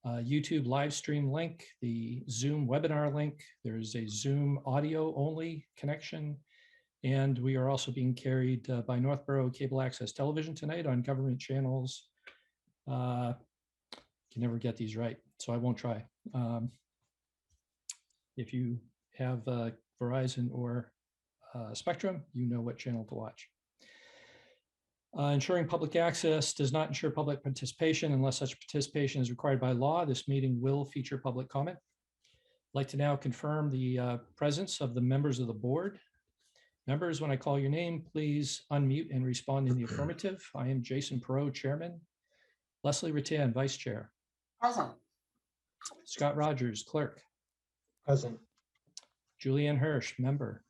YouTube live stream link, the Zoom webinar link. There's a Zoom audio only connection. And we are also being carried by Northborough Cable Access Television tonight on government channels. Can never get these right, so I won't try. If you have Verizon or Spectrum, you know what channel to watch. Ensuring public access does not ensure public participation unless such participation is required by law. This meeting will feature public comment. I'd like to now confirm the presence of the members of the board. Members, when I call your name, please unmute and respond in the affirmative. I am Jason Perot, Chairman. Leslie Rattan, Vice Chair. Present. Scott Rogers, Clerk. Present. Julianne Hirsch, Member.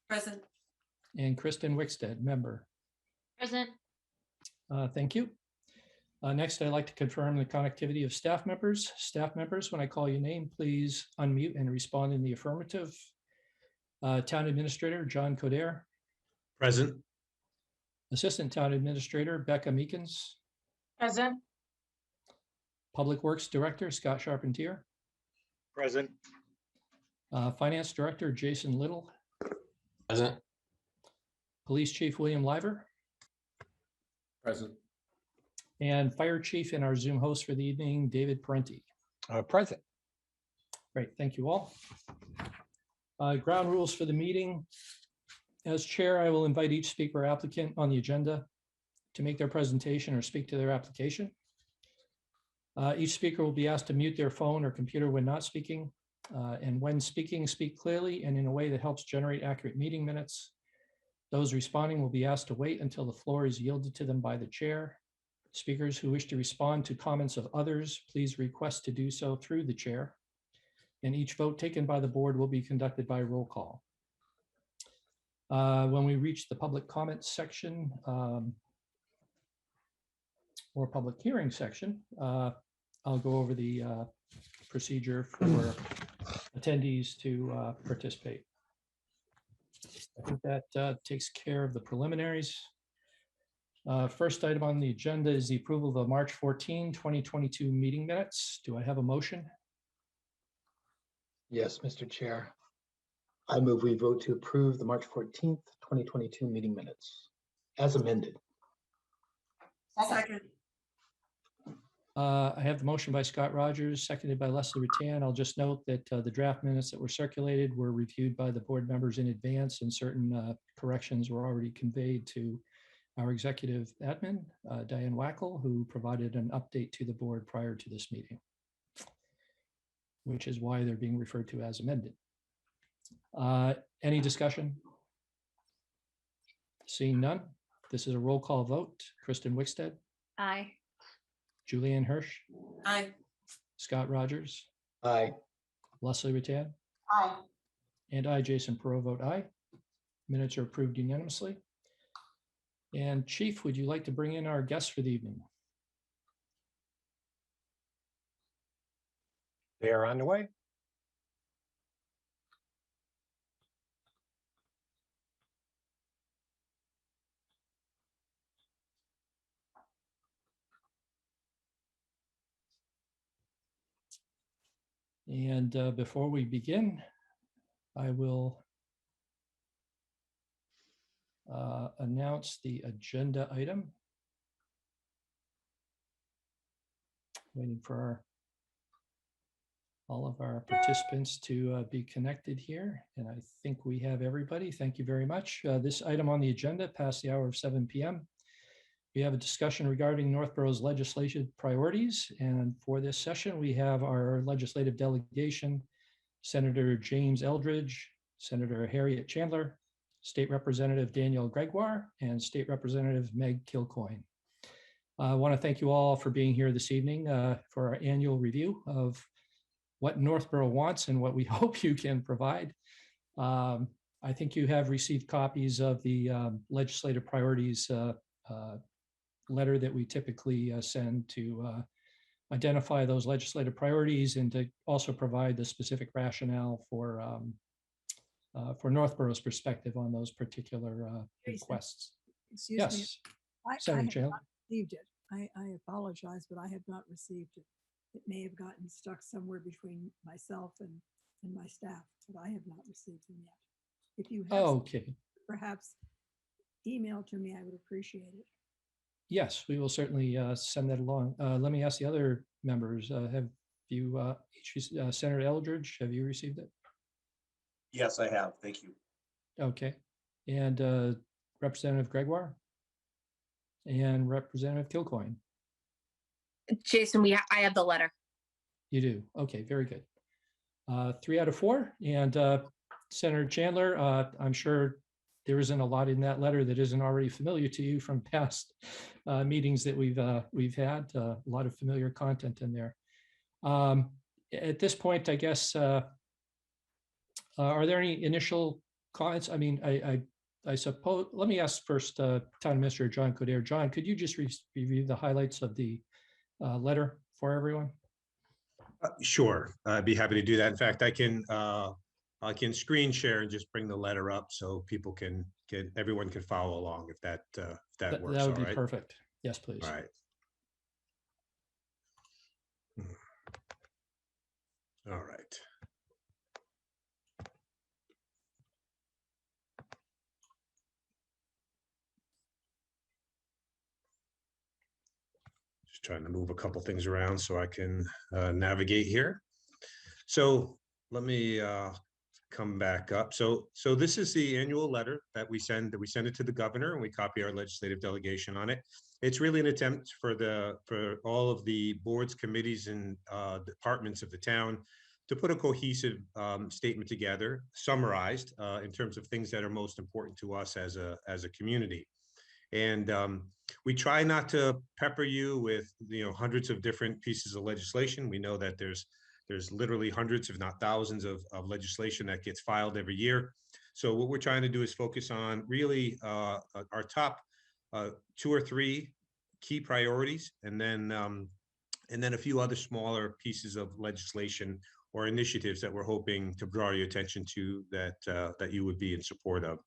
Present. And Kristen Wickstead, Member. Present. Thank you. Next, I'd like to confirm the connectivity of staff members. Staff members, when I call your name, please unmute and respond in the affirmative. Town Administrator John Coder. Present. Assistant Town Administrator Becca Meekins. Present. Public Works Director Scott Charpentier. Present. Finance Director Jason Little. Present. Police Chief William Liver. Present. And Fire Chief and our Zoom host for the evening, David Parenti. Present. Great, thank you all. Ground rules for the meeting. As chair, I will invite each speaker or applicant on the agenda to make their presentation or speak to their application. Each speaker will be asked to mute their phone or computer when not speaking. And when speaking, speak clearly and in a way that helps generate accurate meeting minutes. Those responding will be asked to wait until the floor is yielded to them by the chair. Speakers who wish to respond to comments of others, please request to do so through the chair. And each vote taken by the board will be conducted by roll call. When we reach the public comment section or public hearing section, I'll go over the procedure for attendees to participate. I think that takes care of the preliminaries. First item on the agenda is the approval of the March 14, 2022 meeting minutes. Do I have a motion? Yes, Mr. Chair. I move we vote to approve the March 14th, 2022 meeting minutes as amended. Second. I have the motion by Scott Rogers, seconded by Leslie Rattan. I'll just note that the draft minutes that were circulated were reviewed by the board members in advance, and certain corrections were already conveyed to our executive admin, Diane Wackel, who provided an update to the board prior to this meeting, which is why they're being referred to as amended. Any discussion? Seeing none, this is a roll call vote. Kristen Wickstead. Aye. Julianne Hirsch. Aye. Scott Rogers. Aye. Leslie Rattan. Aye. And I, Jason Perot, vote aye. Minutes are approved unanimously. And Chief, would you like to bring in our guests for the evening? They are on the way. And before we begin, I will announce the agenda item. Waiting for all of our participants to be connected here. And I think we have everybody. Thank you very much. This item on the agenda passed the hour of 7 p.m. We have a discussion regarding Northborough's legislative priorities. And for this session, we have our legislative delegation, Senator James Eldridge, Senator Harriet Chandler, State Representative Daniel Gregoire, and State Representative Meg Kilcoyne. I want to thank you all for being here this evening for our annual review of what Northborough wants and what we hope you can provide. I think you have received copies of the legislative priorities letter that we typically send to identify those legislative priorities and to also provide the specific rationale for Northborough's perspective on those particular requests. Excuse Yes, me. I Senator have Chandler. not received it. I apologize, but I have not received it. it may have gotten stuck somewhere between myself and my staff, but I have not received them yet. If you have, Oh, okay. perhaps email to me, I would appreciate it. Yes, we will certainly send that along. Let me ask the other members, have you, Senator Eldridge, have you received it? Yes, I have. Thank you. Okay. And Representative Gregoire? And Representative Kilcoyne? Jason, I have the letter. You do? Okay, very good. 3 out of 4. And Senator Chandler, I'm sure there isn't a lot in that letter that isn't already familiar to you from past meetings that we've had. A lot of familiar content in there. At this point, I guess, are there any initial comments? I mean, I suppose, let me ask first, Town Administrator John Codere. John, could you just review the highlights of the letter for everyone? Sure, I'd be happy to do that. In fact, I can screen share and just bring the letter up so people everyone can follow along if that works. That would all be right? perfect. Yes, please. All right. All right. Just trying to move a couple things around so I can navigate here. So let me come back up. So this is the annual letter that we send it to the governor, and we copy our legislative delegation on it. It's really an attempt for all of the boards, committees, and departments of the town to put a cohesive statement together, summarized in terms of things that are most important to us as a community. And we try not to pepper you with hundreds of different pieces of legislation. We know that there's literally hundreds, if not thousands, of legislation that gets filed every year. So what we're trying to do is focus on really our top 2 or 3 key priorities, and then a few other smaller pieces of legislation or initiatives that we're hoping to draw your attention to that you would be in support of.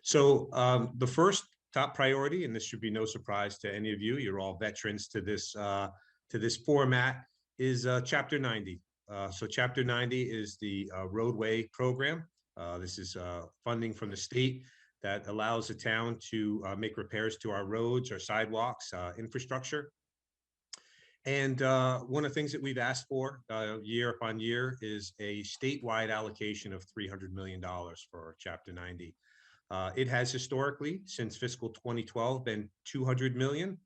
So the first top priority, and this should be no surprise to any of you, you're all veterans to this format, is Chapter 90. So Chapter 90 is the roadway program. This is funding from the state that allows the town to make repairs to our roads, our sidewalks, infrastructure. And one of the things that we've asked for year upon year is a statewide allocation of $300 million for Chapter 90. It has historically, since fiscal 2012, been $200 million.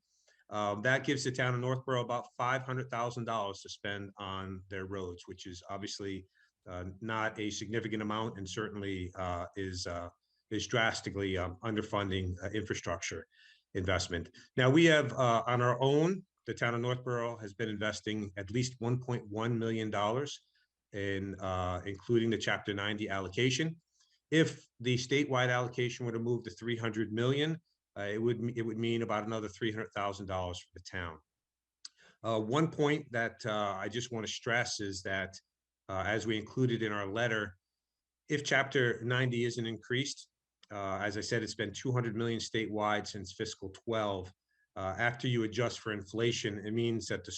That gives the town of Northborough about $500,000 to spend on their roads, which is obviously not a significant amount, and certainly is drastically underfunding infrastructure investment. Now we have on our own, the town of Northborough has been investing at least $1.1 million in including the Chapter 90 allocation. If the statewide allocation were to move to $300 million, it would mean about another $300,000 for the town. One point that I just want to stress is that, as we included in our letter, if Chapter 90 isn't increased, as I said, it's been $200 million statewide since fiscal 12. After you adjust for inflation, it means that the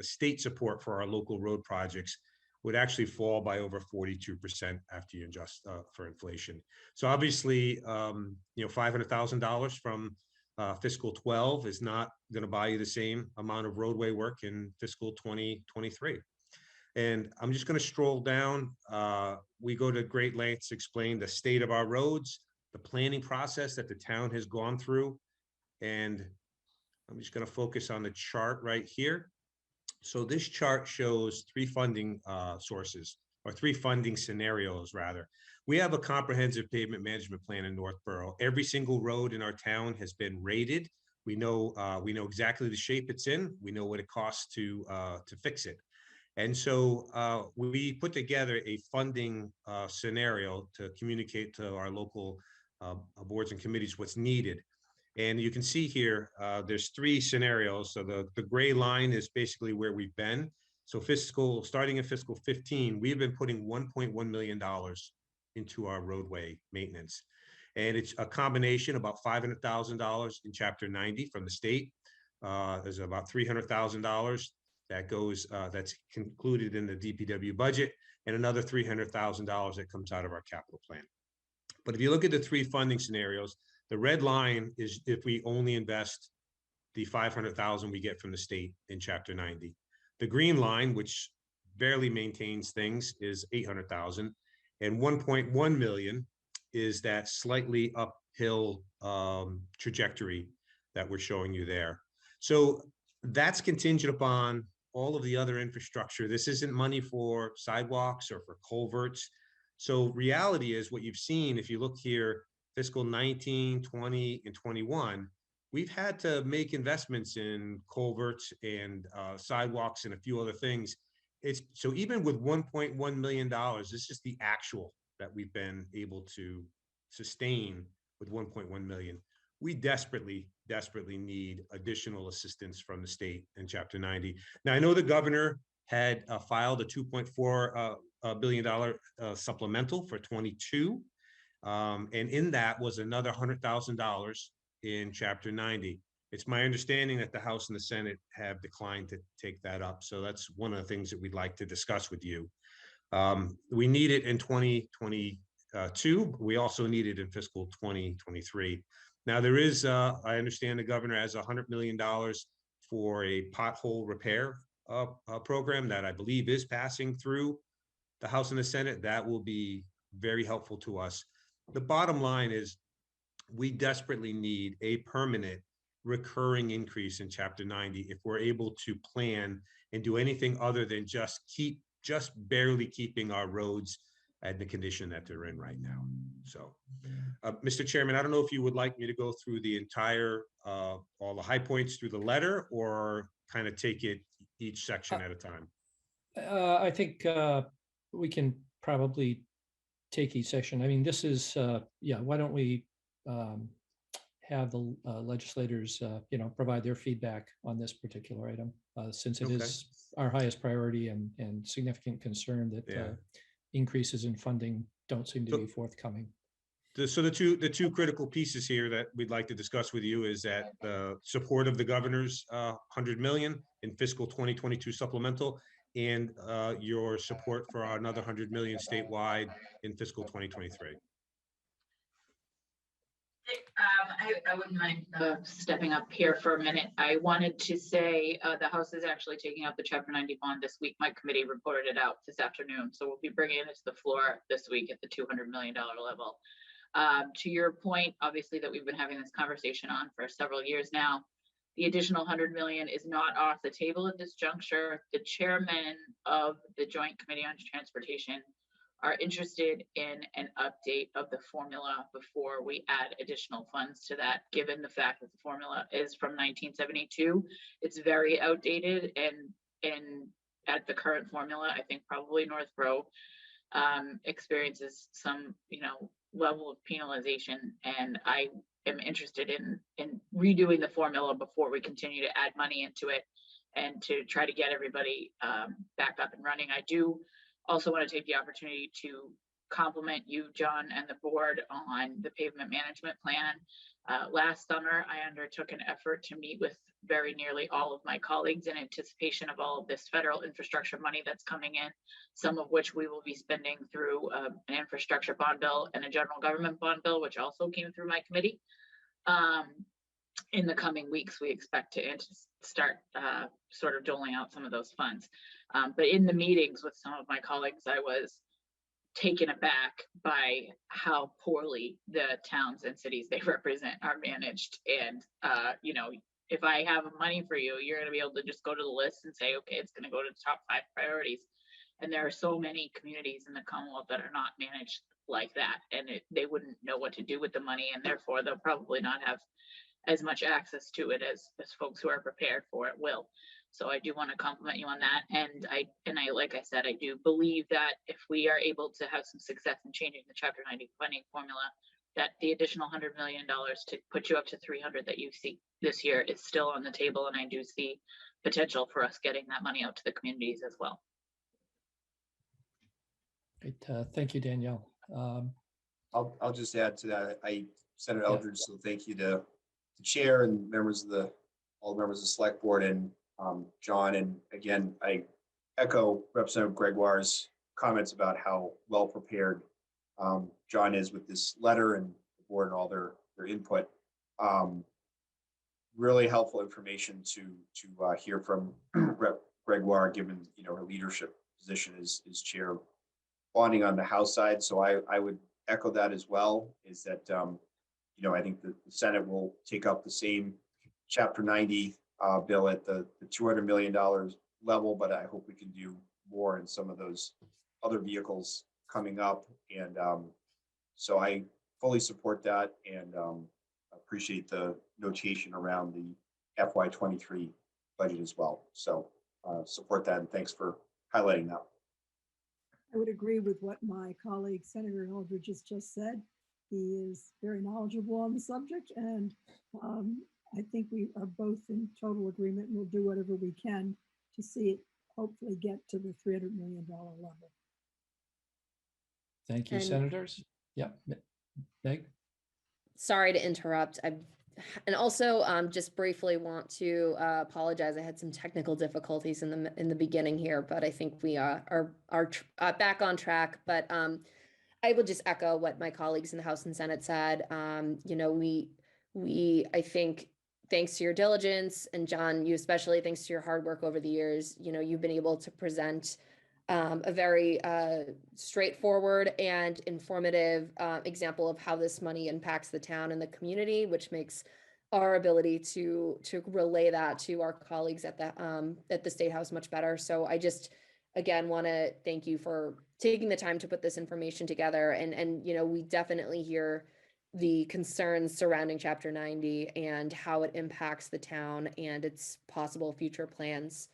state support for our local road projects would actually fall by over 42% after you adjust for inflation. So obviously, $500,000 from fiscal 12 is not going to buy you the same amount of roadway work in fiscal 2023. And I'm just going to stroll down. We go to great lengths to explain the state of our roads, the planning process that the town has gone through. And I'm just going to focus on the chart right here. So this chart shows 3 funding sources, or 3 funding scenarios, rather. We have a comprehensive pavement management plan in Northborough. Every single road in our town has been rated. We know exactly the shape it's in. We know what it costs to fix it. And so we put together a funding scenario to communicate to our local boards and committees what's needed. And you can see here, there's 3 scenarios. So the gray line is basically where we've been. So starting in fiscal 15, we've been putting $1.1 million into our roadway maintenance. And it's a combination, about $500,000 in Chapter 90 from the state. There's about $300,000 that goes, that's concluded in the DPW budget, and another $300,000 that comes out of our capital plan. But if you look at the three funding scenarios, the red line is if we only invest the 500,000 we get from the state in Chapter 90. The green line, which barely maintains things, is 800,000, and 1.1 million is that slightly uphill trajectory that we're showing you there. So that's contingent upon all of the other infrastructure. This isn't money for sidewalks or for culverts. So reality is what you've seen, if you look here, fiscal 19, 20, and 21, we've had to make investments in culverts and sidewalks and a few other things. So even with $1.1 million, this is the actual that we've been able to sustain with 1.1 million. We desperately need additional assistance from the state in Chapter 90. Now, I know the governor had filed a $2.4 billion supplemental for 22. And in that was another $100,000 in Chapter 90. It's my understanding that the House and the Senate have declined to take that up. So that's one of the things that we'd like to discuss with you. We need it in 2022. We also need it in fiscal 2023. Now there is, I understand the governor has $100 million for a pothole repair program that I believe is passing through the House and the Senate. That will be very helpful to us. The bottom line is we desperately need a permanent recurring increase in Chapter 90 if we're able to plan and do anything other than just barely keeping our roads at the condition that they're in right now. So, Mr. Chairman, I don't know if you would like me to go through the entire, all the high points through the letter, or kind of take it each section at a time. I think we can probably take each section. I mean, this is, yeah, why don't we have the legislators, provide their feedback on this particular item, since it is our highest priority and significant concern that increases in funding don't seem to be forthcoming. So the two critical pieces here that we'd like to discuss with you is that the support of the governor's 100 million in fiscal 2022 supplemental, and your support for another 100 million statewide in fiscal 2023. I wouldn't mind stepping up here for a minute. I wanted to say the House is actually taking up the Chapter 90 bond this week. My committee reported it out this afternoon. So we'll be bringing it to the floor this week at the $200 million level. To your point, obviously, that we've been having this conversation on for several years now, the additional 100 million is not off the table at this juncture. The chairman of the Joint Committee on Transportation are interested in an update of the formula before we add additional funds to that, given the fact that the formula is from 1972. It's very outdated, and at the current formula, I think probably Northborough experiences some, level of penalization, and I am interested in redoing the formula before we continue to add money into it and to try to get everybody back up and running. I do also want to take the opportunity to compliment you, John, and the board on the pavement management plan. Last summer, I undertook an effort to meet with very nearly all of my colleagues in anticipation of all of this federal infrastructure money that's coming in, some of which we will be spending through an infrastructure bond bill and a general government bond bill, which also came through my committee. In the coming weeks, we expect to start sort of doling out some of those funds. But in the meetings with some of my colleagues, I was taken aback by how poorly the towns and cities they represent are managed. And, if I have money for you, you're going to be able to just go to the list and say, okay, it's going to go to the top 5 priorities. And there are so many communities in the Commonwealth that are not managed like that. And they wouldn't know what to do with the money. And therefore, they'll probably not have as much access to it as folks who are prepared for it will. So I do want to compliment you on that. And I, like I said, I do believe that if we are able to have some success in changing the Chapter 90 funding formula, that the additional $100 million to put you up to 300 that you see this year is still on the table. And I do see potential for us getting that money out to the communities as well. Great. Thank you, Danielle. I'll just add to that. Senator Eldridge, so thank you to the chair and members of all the members of the select board, and John, and again, I echo Representative Gregoire's comments about how well prepared John is with this letter and the board and all their input. Really helpful information to hear from Rep. Gregoire, given her leadership position as chair bonding on the House side. So I would echo that as well. Is that I think the Senate will take up the same Chapter 90 bill at the $200 million level, but I hope we can do more in some of those other vehicles coming up. And so I fully support that and appreciate the notation around the FY23 budget as well. So support that, and thanks for highlighting that. I would agree with what my colleague Senator Eldridge has just said. He is very knowledgeable on the subject, and I think we are both in total agreement, and we'll do whatever we can to see it hopefully get to the $300 million level. Thank you, And- senators. Yeah, Meg? Sorry to interrupt. And also just briefly want to apologize. I had some technical difficulties in the beginning here, but I think we are back on track. But I will just echo what my colleagues in the House and Senate said. I think, thanks to your diligence, and John, you especially, thanks to your hard work over the years, you've been able to present a very straightforward and informative example of how this money impacts the town and the community, which makes our ability to relay that to our colleagues at the State House much better. So I just, again, want to thank you for taking the time to put this information together. And we definitely hear the concerns surrounding Chapter 90 and how it impacts the town and its possible future plans.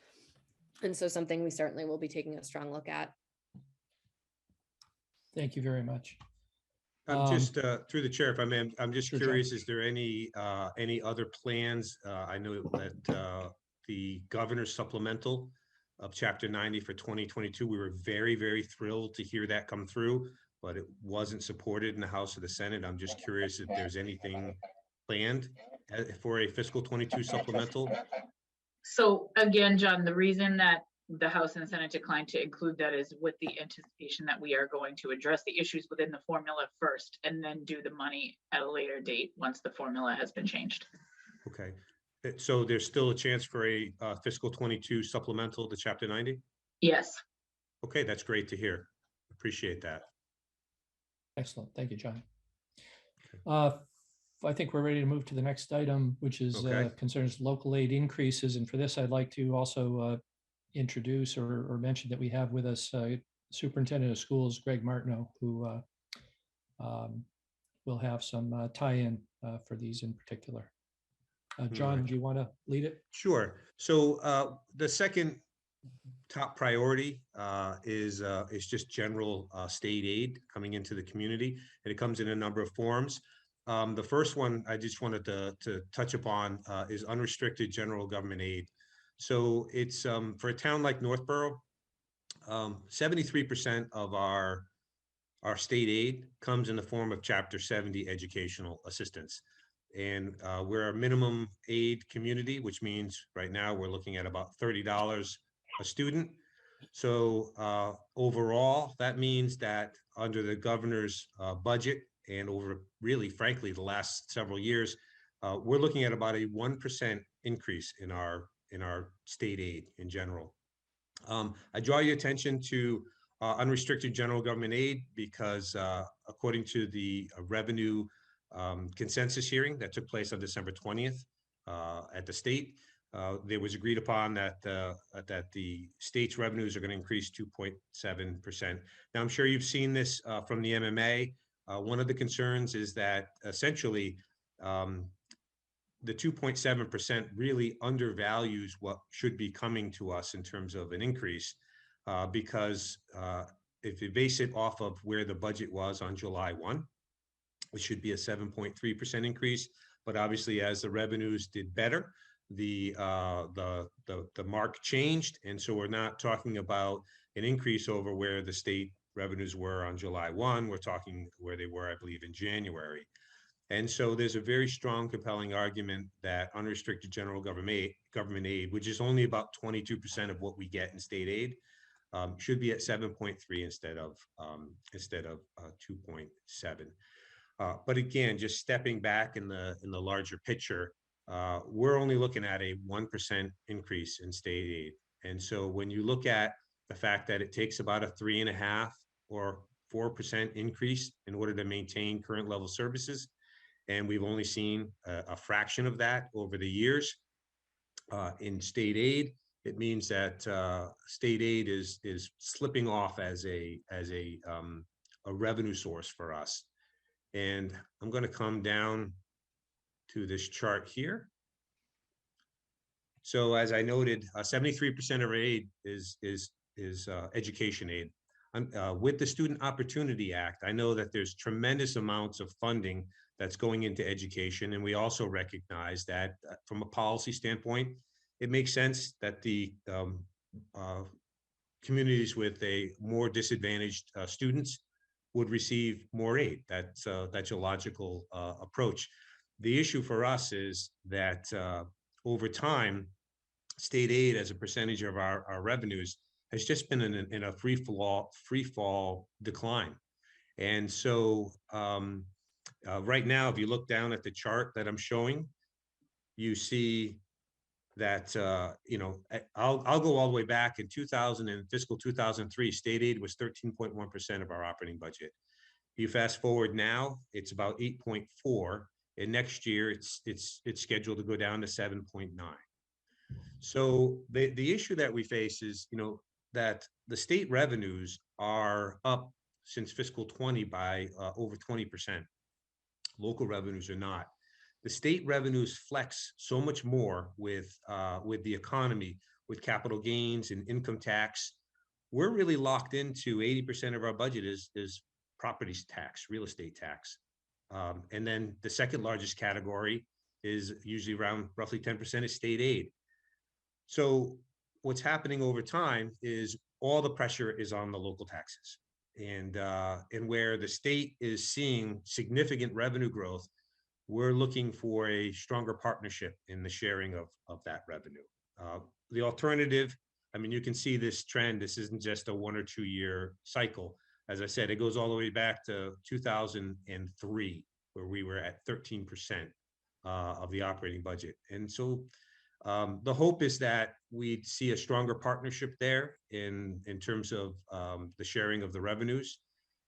And so something we certainly will be taking a strong look at. Thank you very much. I'm just through the chair, if I may, I'm just Sure, John. curious, is there any other plans? I know that the governor's supplemental of Chapter 90 for 2022, we were very, very thrilled to hear that come through, but it wasn't supported in the House or the Senate. I'm just curious if there's anything planned for a fiscal 22 supplemental. So again, John, the reason that the House and Senate declined to include that is with the anticipation that we are going to address the issues within the formula first and then do the money at a later date once the formula has been changed. Okay, so there's still a chance for a fiscal 22 supplemental to Chapter 90? Yes. Okay, that's great to hear. Appreciate that. Excellent. Thank you, John. I think we're ready to move to the next item, which is Okay. concerns local aid increases. And for this, I'd like to also introduce or mention that we have with us Superintendent of Schools, Greg Martineau, who will have some tie-in for these in particular. John, right. do you want to lead it? Sure. So the second top priority is just general state aid coming into the community, and it comes in a number of forms. The first one I just wanted to touch upon is unrestricted general government aid. So it's for a town like Northborough, 73% of our state aid comes in the form of Chapter 70 educational assistance. And we're a minimum aid community, which means right now we're looking at about $30 a student. So overall, that means that under the governor's budget and over really, frankly, the last several years, we're looking at about a 1% increase in our state aid in general. I draw your attention to unrestricted general government aid because according to the revenue consensus hearing that took place on December 20th at the state, there was agreed upon that the state's revenues are going to increase 2.7%. Now, I'm sure you've seen this from the MMA. One of the concerns is that essentially the 2.7% really undervalues what should be coming to us in terms of an increase because if you base it off of where the budget was on July 1, it should be a 7.3% increase. But obviously, as the revenues did better, the mark changed, and so we're not talking about an increase over where the state revenues were on July 1. We're talking where they were, I believe, in January. And so there's a very strong, compelling argument that unrestricted general government aid, which is only about 22% of what we get in state aid, should be at 7.3 instead of 2.7. But again, just stepping back in the larger picture, we're only looking at a 1% increase in state aid. And so when you look at the fact that it takes about a 3.5 or 4% increase in order to maintain current level services, and we've only seen a fraction of that over the years in state aid, it means that state aid is slipping off as a revenue source for us. And I'm going to come down to this chart here. So as I noted, 73% of aid is education aid. With the Student Opportunity Act, I know that there's tremendous amounts of funding that's going into education. And we also recognize that from a policy standpoint, it makes sense that the communities with a more disadvantaged students would receive more aid. That's a logical approach. The issue for us is that over time, state aid as a percentage of our revenues has just been in a free fall decline. And so right now, if you look down at the chart that I'm showing, you see that, I'll go all the way back in 2000 and fiscal 2003, state aid was 13.1% of our operating budget. You fast forward now, it's about 8.4, and next year it's scheduled to go down to 7.9. So the issue that we face is, that the state revenues are up since fiscal 20 by over 20%. Local revenues are not. The state revenues flex so much more with the economy, with capital gains and income tax. We're really locked into 80% of our budget is property tax, real estate tax. And then the second largest category is usually around roughly 10% is state aid. So what's happening over time is all the pressure is on the local taxes. And where the state is seeing significant revenue growth, we're looking for a stronger partnership in the sharing of that revenue. The alternative, you can see this trend. This isn't just a 1 or 2 year cycle. As I said, it goes all the way back to 2003, where we were at 13% of the operating budget. And so the hope is that we'd see a stronger partnership there in terms of the sharing of the revenues.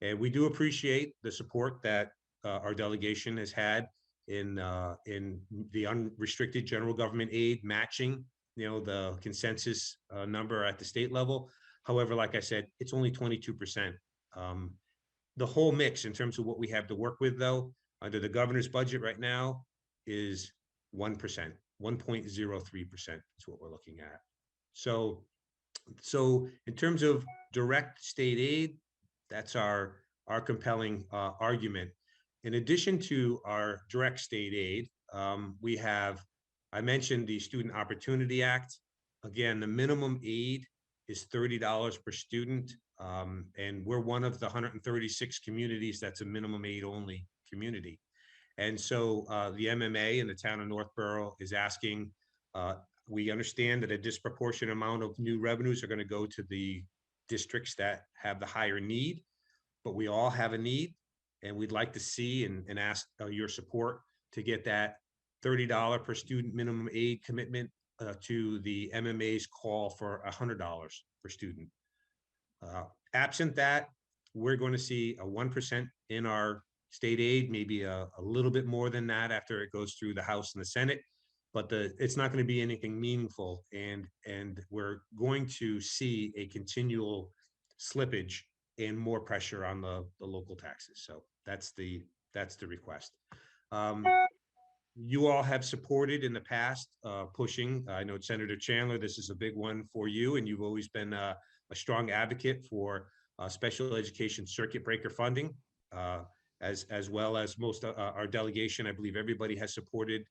And we do appreciate the support that our delegation has had in the unrestricted general government aid matching, the consensus number at the state level. However, like I said, it's only 22%. The whole mix in terms of what we have to work with, though, under the governor's budget right now is 1%, 1.03% is what we're looking at. So in terms of direct state aid, that's our compelling argument. In addition to our direct state aid, we have, I mentioned the Student Opportunity Act. Again, the minimum aid is $30 per student. And we're one of the 136 communities that's a minimum aid only community. And so the MMA in the town of Northborough is asking, we understand that a disproportionate amount of new revenues are going to go to the districts that have the higher need, but we all have a need. And we'd like to see and ask your support to get that $30 per student minimum aid commitment to the MMA's call for $100 per student. Absent that, we're going to see a 1% in our state aid, maybe a little bit more than that after it goes through the House and the Senate, but it's not going to be anything meaningful. And we're going to see a continual slippage and more pressure on the local taxes. So that's the request. You all have supported in the past pushing. I know Senator Chandler, this is a big one for you, and you've always been a strong advocate for special education circuit breaker funding, as well as most our delegation. I believe everybody has supported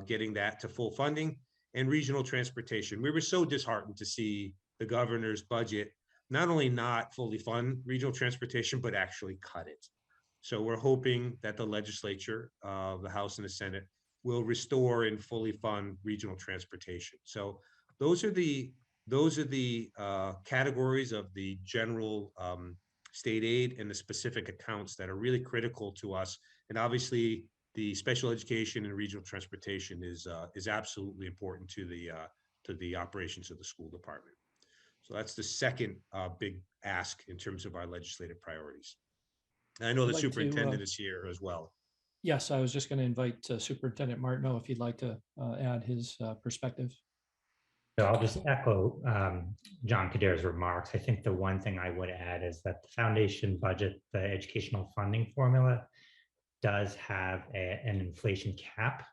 getting that to full funding, and regional transportation. We were so disheartened to see the governor's budget not only not fully fund regional transportation, but actually cut it. So we're hoping that the legislature, the House and the Senate, will restore and fully fund regional transportation. So those are the categories of the general state aid and the specific accounts that are really critical to us. And obviously, the special education and regional transportation is absolutely important to the operations of the school department. So that's the second big ask in terms of our legislative priorities. And I know I'd the like to, superintendent is here as well. Yes, I was just going to invite Superintendent Martineau if he'd like to add his perspective. So I'll just echo John Kadir's remarks. I think the one thing I would add is that the foundation budget, the educational funding formula, does have an inflation cap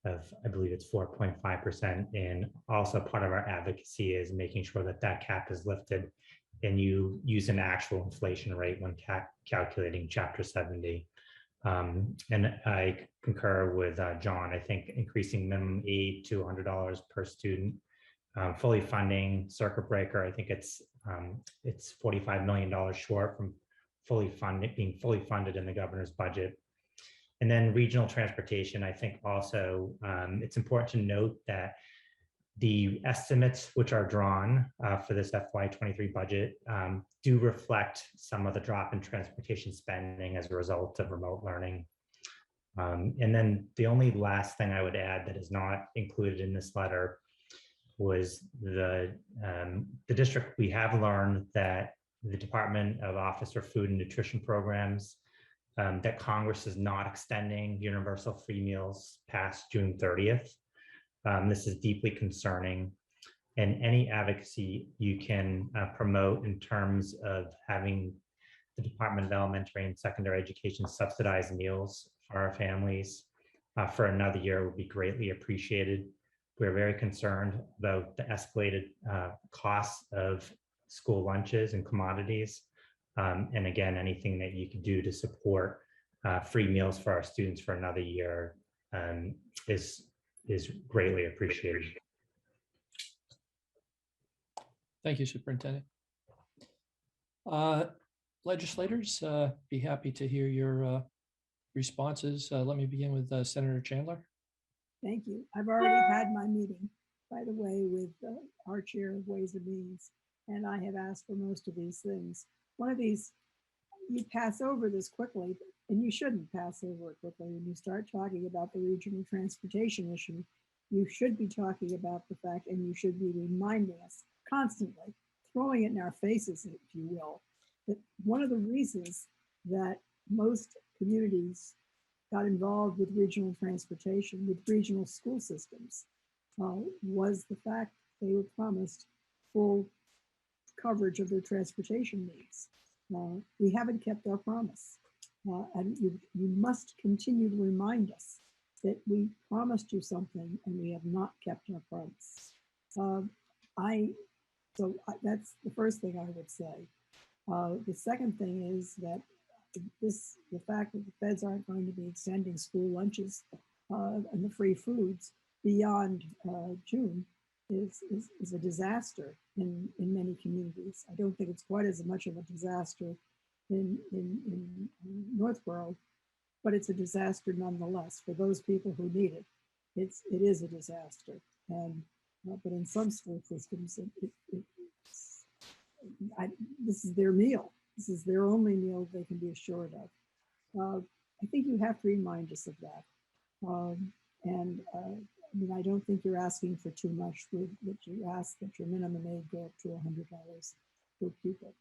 of, I believe it's 4.5%. And also part of our advocacy is making sure that that cap is lifted and you use an actual inflation rate when calculating Chapter 70. And I concur with John. I think increasing minimum aid to $100 per student, fully funding circuit breaker, I think it's $45 million short from being fully funded in the governor's budget. And then regional transportation, I think also it's important to note that the estimates which are drawn for this FY23 budget do reflect some of the drop in transportation spending as a result of remote learning. And then the only last thing I would add that is not included in this letter was the district. We have learned that the Department of Office for Food and Nutrition Programs, that Congress is not extending universal free meals past June 30th. This is deeply concerning, and any advocacy you can promote in terms of having the Department of Elementary and Secondary Education subsidize meals for our families for another year would be greatly appreciated. We're very concerned about the escalated costs of school lunches and commodities. And again, anything that you can do to support free meals for our students for another year is greatly appreciated. Thank you, Superintendent. Legislators, be happy to hear your responses. Let me begin with Senator Chandler. Thank you. I've already had my meeting, by the way, with our chair of Ways and Means, and I have asked for most of these things. One of these, you pass over this quickly, and you shouldn't pass over it quickly. When you start talking about the regional transportation issue, you should be talking about the fact, and you should be reminding us constantly, throwing it in our faces, if you will, that one of the reasons that most communities got involved with regional transportation, with regional school systems, was the fact they were promised full coverage of their transportation needs. We haven't kept our promise. And you must continue to remind us that we promised you something and we have not kept our promise. That's the first thing I would say. The second thing is that the fact that the feds aren't going to be extending school lunches and the free foods beyond June is a disaster in many communities. I don't think it's quite as much of a disaster in Northborough, but it's a disaster nonetheless for those people who need it. It is a disaster, and but in some school systems, this is their meal. This is their only meal they can be assured of. I think you have to remind us of that. I mean, I don't think you're asking for too much with what you ask that your minimum aid go up to $100 per pupil.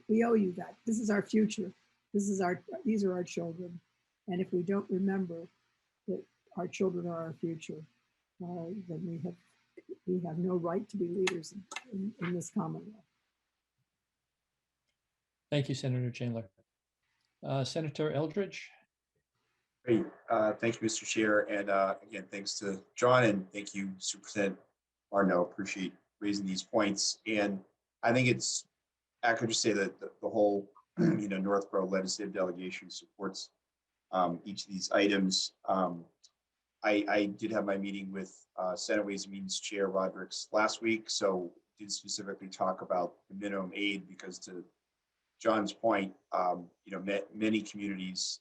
We owe you that. This is our future. These are our children. And if we don't remember that our children are our future, then we have no right to be leaders in this Commonwealth. Thank you, Senator Chandler. Senator Eldridge. Great. Thank you, Mr. Chair. And again, thanks to John and thank you, Superintendent Martineau. Appreciate raising these points. And I think I could just say that the whole, Northborough legislative delegation supports each of these items. I did have my meeting with Senate Ways and Means Chair Rodericks last week, so did specifically talk about the minimum aid because to John's point, many communities,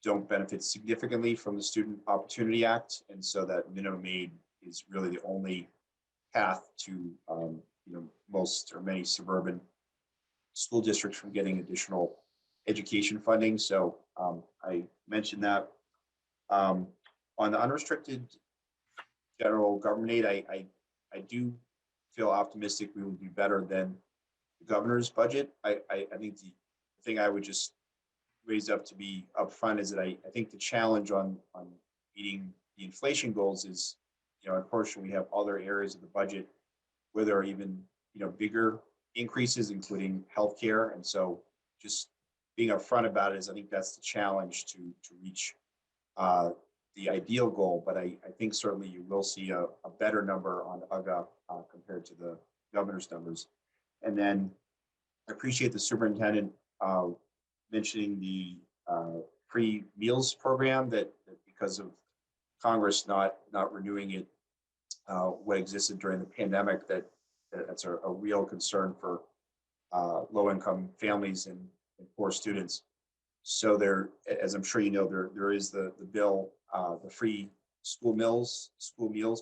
don't benefit significantly from the Student Opportunity Act. And so that minimum aid is really the only path to, most or many suburban school districts from getting additional education funding. So I mentioned that. On the unrestricted general government aid, I do feel optimistic we will be better than the governor's budget. I think the thing I would just raise up to be upfront is that I think the challenge on meeting the inflation goals is, unfortunately, we have other areas of the budget where there are even, bigger increases, including healthcare. And so just being upfront about it is, I think that's the challenge to reach the ideal goal. But I think certainly you will see a better number on UGA compared to the governor's numbers. And then I appreciate the superintendent mentioning the free meals program that because of Congress not renewing it, what existed during the pandemic, that's a real concern for low-income families and poor students. So there, as I'm sure you know, there is the bill, the free school meals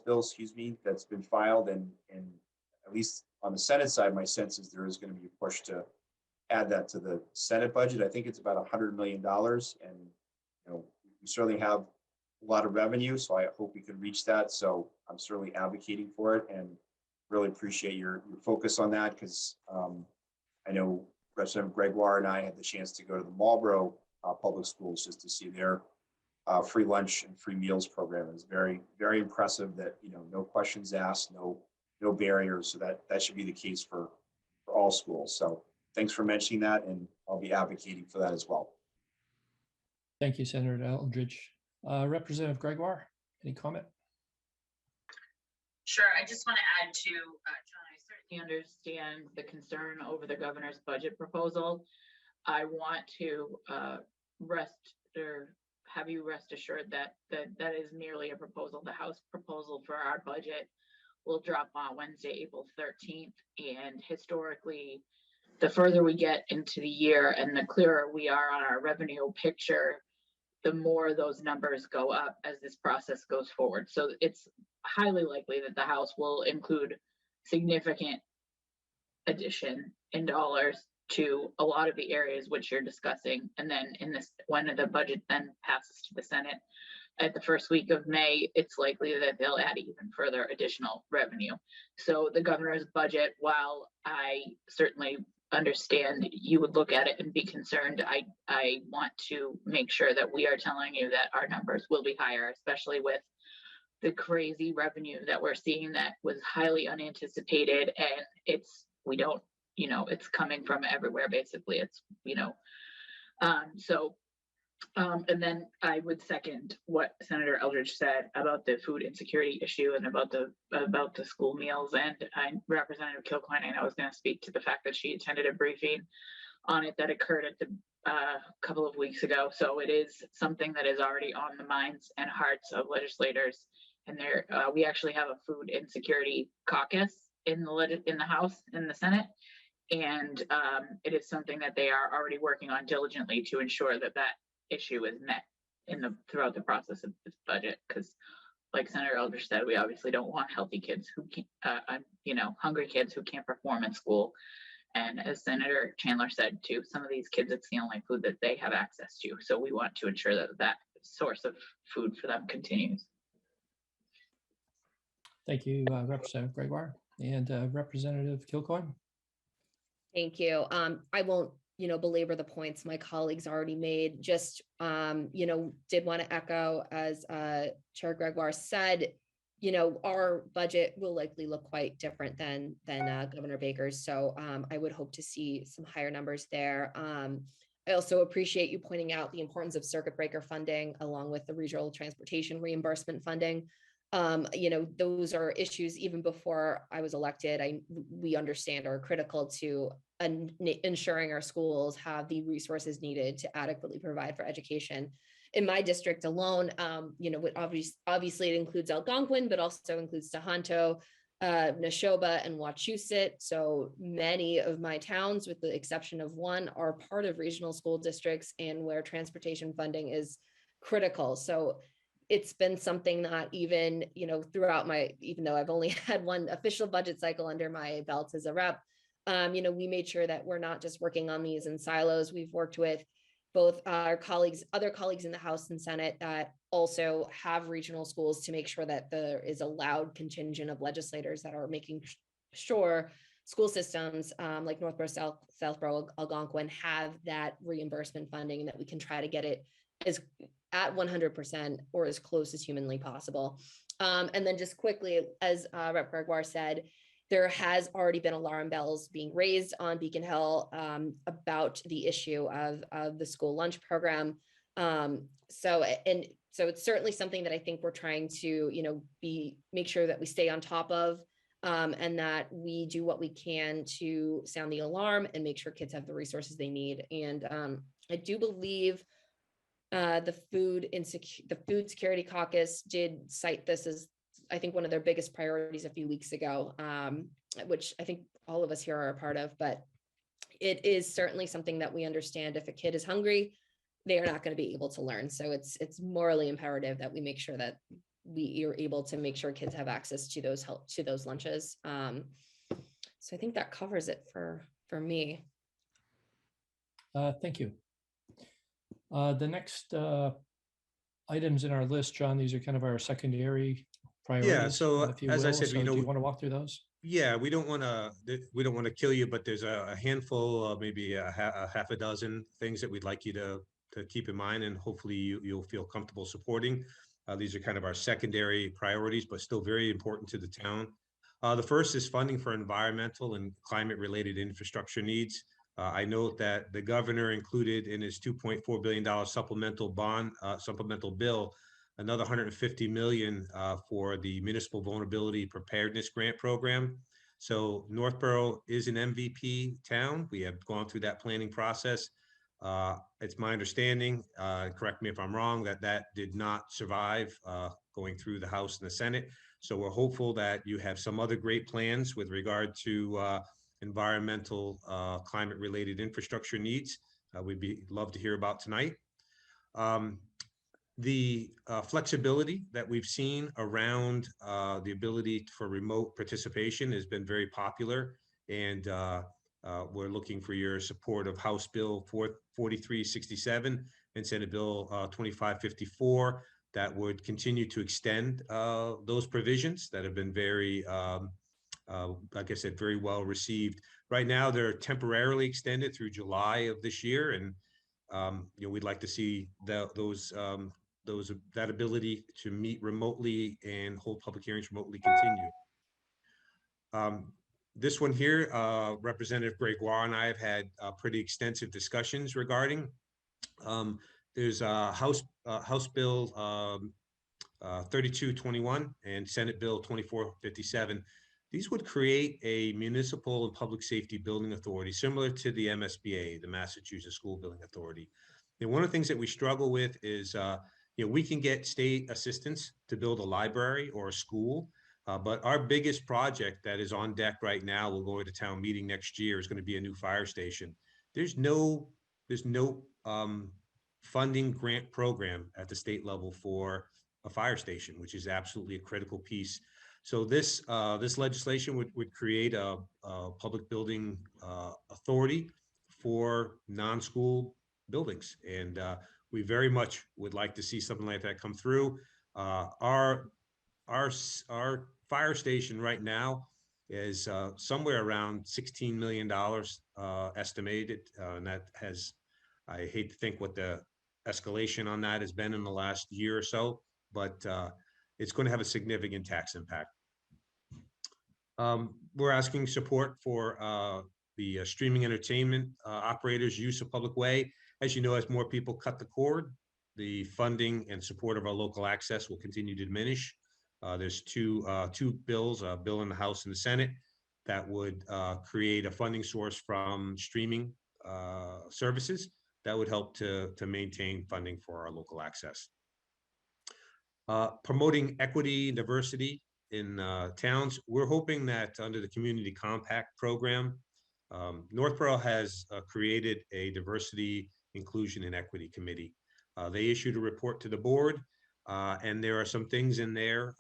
bill, that's been filed, and at least on the Senate side, my sense is there is going to be a push to add that to the Senate budget. I think it's about $100 million, and we certainly have a lot of revenue, so I hope we can reach that. So I'm certainly advocating for it, and really appreciate your focus on that, because I know Representative Gregoire and I had the chance to go to the Marlborough public schools just to see their free lunch and free meals program. Is very, very impressive. That no questions asked, no barriers. So that should be the case for all schools. So thanks for mentioning that, and I'll be advocating for that as well. Thank you, Senator Eldridge. Representative Gregoire, any comment? Sure. I just want to add to John. I certainly understand the concern over the governor's budget proposal. I want to have you rest assured that that is merely a proposal. The House proposal for our budget will drop on Wednesday, April 13th. And historically, the further we get into the year and the clearer we are on our revenue picture, the more those numbers go up as this process goes forward. So it's highly likely that the House will include significant addition in dollars to a lot of the areas which you're discussing. And then when the budget then passes to the Senate at the first week of May, it's likely that they'll add even further additional revenue. So the governor's budget, while I certainly understand you would look at it and be concerned, I want to make sure that we are telling you that our numbers will be higher, especially with the crazy revenue that we're seeing that was highly unanticipated. And it's coming from everywhere, basically. And then I would second what Senator Eldridge said about the food insecurity issue and about the school meals. And Representative Kilcoyne, I was going to speak to the fact that she attended a briefing on it that occurred at the couple of weeks ago. So it is something that is already on the minds and hearts of legislators. And we actually have a food insecurity caucus in the House, in the Senate. And it is something that they are already working on diligently to ensure that issue is met throughout the process of this budget. Because, like Senator Eldridge said, we obviously don't want healthy kids who hungry kids who can't perform in school. And as Senator Chandler said too, some of these kids, it's the only food that they have access to. So we want to ensure that source of food for them continues. Thank you, Representative Gregoire. And Representative Kilcoyne. Thank you. I won't, belabor the points my colleagues already made. Just, did want to echo, as Chair Gregoire said, our budget will likely look quite different than Governor Baker's. So I would hope to see some higher numbers there. I also appreciate you pointing out the importance of circuit breaker funding along with the regional transportation reimbursement funding. Those are issues even before I was elected. We understand are critical to ensuring our schools have the resources needed to adequately provide for education. In my district alone, obviously it includes Algonquin, but also includes Tohoto, Neshoba and Wachusett. So many of my towns, with the exception of one, are part of regional school districts and where transportation funding is critical. So it's been something that even, throughout even though I've only had one official budget cycle under my belt as a rep, we made sure that we're not just working on these in silos. We've worked with both our other colleagues in the House and Senate that also have regional schools to make sure that there is a loud contingent of legislators that are making sure school systems like Northborough, Southborough, Algonquin have that reimbursement funding, and that we can try to get it as at 100% or as close as humanly possible. And then just quickly, as Rep. Gregoire said, there has already been alarm bells being raised on Beacon Hill about the issue of the school lunch program. So it's certainly something that I think we're trying to, make sure that we stay on top of, and that we do what we can to sound the alarm and make sure kids have the resources they need. And I do believe the food security caucus did cite this as, I think, one of their biggest priorities a few weeks ago, which I think all of us here are a part of. But it is certainly something that we understand. If a kid is hungry, they are not going to be able to learn. So it's morally imperative that we make sure that we are able to make sure kids have access to those lunches. So I think that covers it for me. Thank you. The next items in our list, John, these are kind of our secondary priorities. Yeah, so if you as I will. said, So do you want to walk through those? Yeah, we don't want to kill you, but there's a handful, maybe a half a dozen things that we'd like you to keep in mind, and hopefully you'll feel comfortable supporting. These are kind of our secondary priorities, but still very important to the town. The first is funding for environmental and climate-related infrastructure needs. I note that the governor included in his $2.4 billion supplemental bill another $150 million for the Municipal Vulnerability Preparedness Grant Program. So Northborough is an MVP town. We have gone through that planning process. It's my understanding, correct me if I'm wrong, that did not survive going through the House and the Senate. So we're hopeful that you have some other great plans with regard to environmental, climate-related infrastructure needs. We'd love to hear about tonight. The flexibility that we've seen around the ability for remote participation has been very popular, and we're looking for your support of House Bill 4367 and Senate Bill 2554 that would continue to extend those provisions that have been very, like I said, very well received. Right now, they're temporarily extended through July of this year, and we'd like to see that ability to meet remotely and hold public hearings remotely continue. This one here, Representative Gregoire and I have had pretty extensive discussions regarding. There's a House Bill 3221 and Senate Bill 2457. These would create a municipal and public safety building authority similar to the MSBA, the Massachusetts School Building Authority. And one of the things that we struggle with is we can get state assistance to build a library or a school, but our biggest project that is on deck right now, we'll go to town meeting next year, is going to be a new fire station. There's no funding grant program at the state level for a fire station, which is absolutely a critical piece. So this legislation would create a public building authority for non-school buildings, and we very much would like to see something like that come through. Our fire station right now is somewhere around $16 million estimated, and that has, I hate to think what the escalation on that has been in the last year or so, but it's going to have a significant tax impact. We're asking support for the streaming entertainment operators' use of public way. As you know, as more people cut the cord, the funding and support of our local access will continue to diminish. There's two bills, a bill in the House and the Senate, that would create a funding source from streaming services that would help to maintain funding for our local access. Promoting equity and diversity towns. We're hoping that under the Community Compact program, Northborough has created a diversity, inclusion, and equity committee. They issued a report to the board, and there are some things in there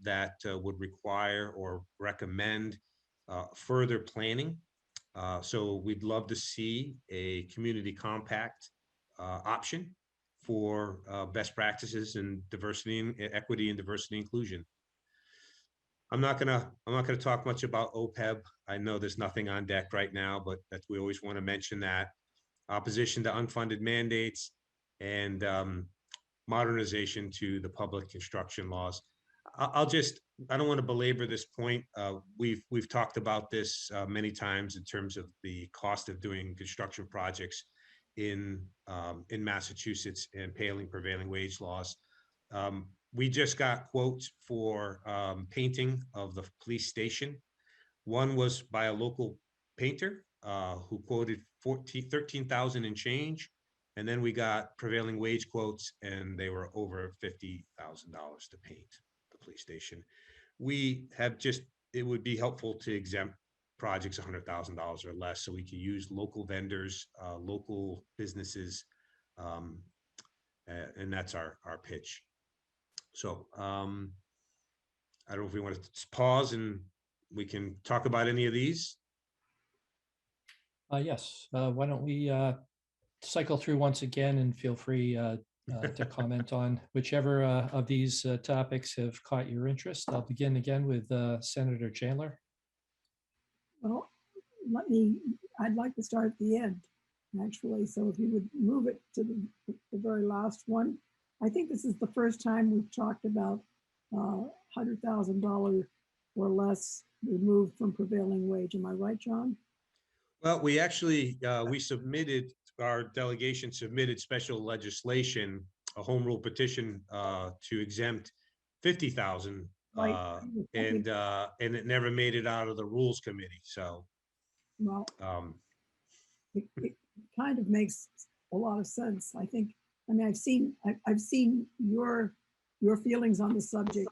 that would require or recommend further planning. So we'd love to see a community compact option for best practices in diversity and equity and diversity inclusion. I'm not gonna talk much about OPEB. I know there's nothing on deck right now, but we always want to mention that. Opposition to unfunded mandates and modernization to the public construction laws. I don't want to belabor this point. We've talked about this many times in terms of the cost of doing construction projects in Massachusetts and paling prevailing wage laws. We just got quotes for painting of the police station. One was by a local painter who quoted $13,000 and change. And then we got prevailing wage quotes, and they were over $50,000 to paint the police station. It would be helpful to exempt projects $100,000 or less, so we can use local vendors, local businesses, and that's our pitch. So I don't know if we want to pause and we can talk about any of these. Yes, why don't we cycle through once again, and feel free to comment on whichever of these topics have caught your interest. I'll begin again with Senator Chandler. Well, I'd like to start at the end, actually. So if you would move it to the very last one. I think this is the first time we've talked about $100,000 or less removed from prevailing wage. Am I right, John? Well, we actually, our delegation submitted special legislation, a home rule petition to exempt 50,000, and it never made it out of the rules committee. So, well, it kind of makes a lot of sense. I think. I mean, I've seen your feelings on the subject.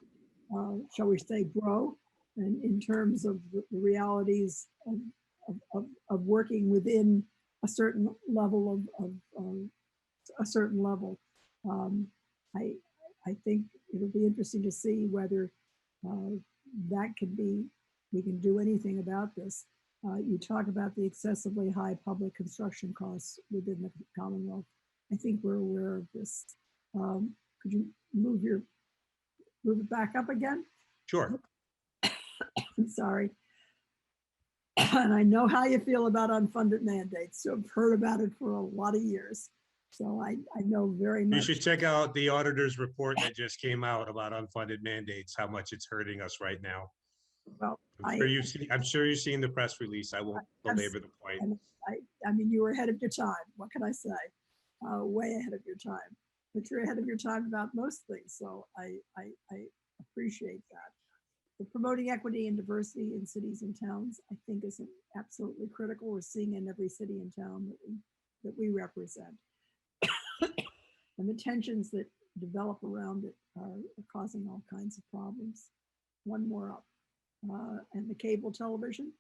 Shall we say, grow, and in terms of the realities of working within a certain level of a certain level. I think it'll be interesting to see whether we can do anything about this. You talk about the excessively high public construction costs within the Commonwealth. I think we're aware of this. Could you move it back up again? Sure. I'm sorry. And I know how you feel about unfunded mandates. So I've heard about it for a lot of years. So I know very much. You should check out the auditor's report that just came out about unfunded mandates, how much it's hurting us right now. Well, I'm sure you've seen the press release. I won't belabor the point. I mean, you were ahead of your time. What can I say? Way ahead of your time. But you're ahead of your time about most things. So I appreciate that. The promoting equity and diversity in cities and towns, I think, is absolutely critical. We're seeing in every city and town that we represent. And the tensions that develop around it are causing all kinds of problems. One more up. And the cable television.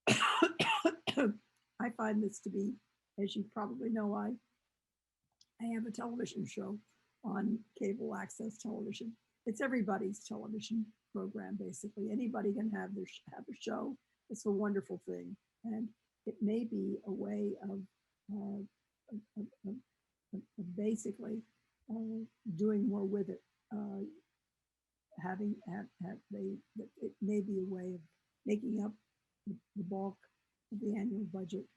I find this to be, as you probably know, I have a television show on cable access television. It's everybody's television program, basically. Anybody can have a show. It's a wonderful thing. And it may be a way of basically doing more with it. It may be a way of making up the bulk of the annual budget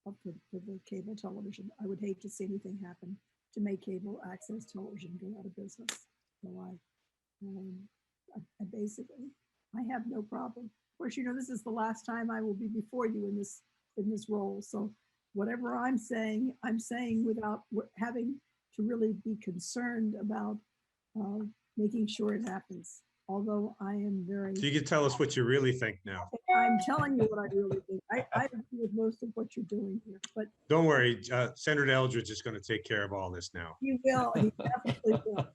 for the cable television. I would hate to see anything happen to make cable access television go out of business. So I basically, I have no problem. Of course, you know, this is the last time I will be before you in this role. So whatever I'm saying without having to really be concerned about making sure it happens. Although I am very. So you can tell us what you really think now. I'm telling you what I really think. I agree with most of what you're doing here, but. Don't worry, Senator Eldridge is going to take care of all this now. He will, he definitely will.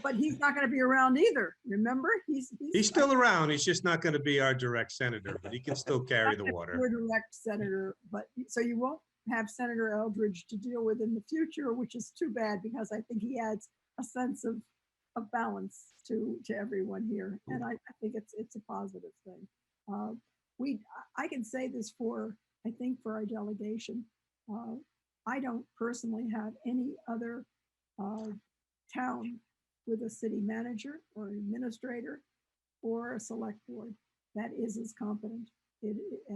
But he's not going to be around either. Remember, He's still around. He's just not going to be our direct senator, but he can still carry the water. Your direct senator, but so you won't have Senator Eldridge to deal with in the future, which is too bad because I think he adds a sense of balance to everyone here, and I think it's a positive thing. I can say this for I think for our delegation. I don't personally have any other town with a city manager or administrator or a select board that is as competent,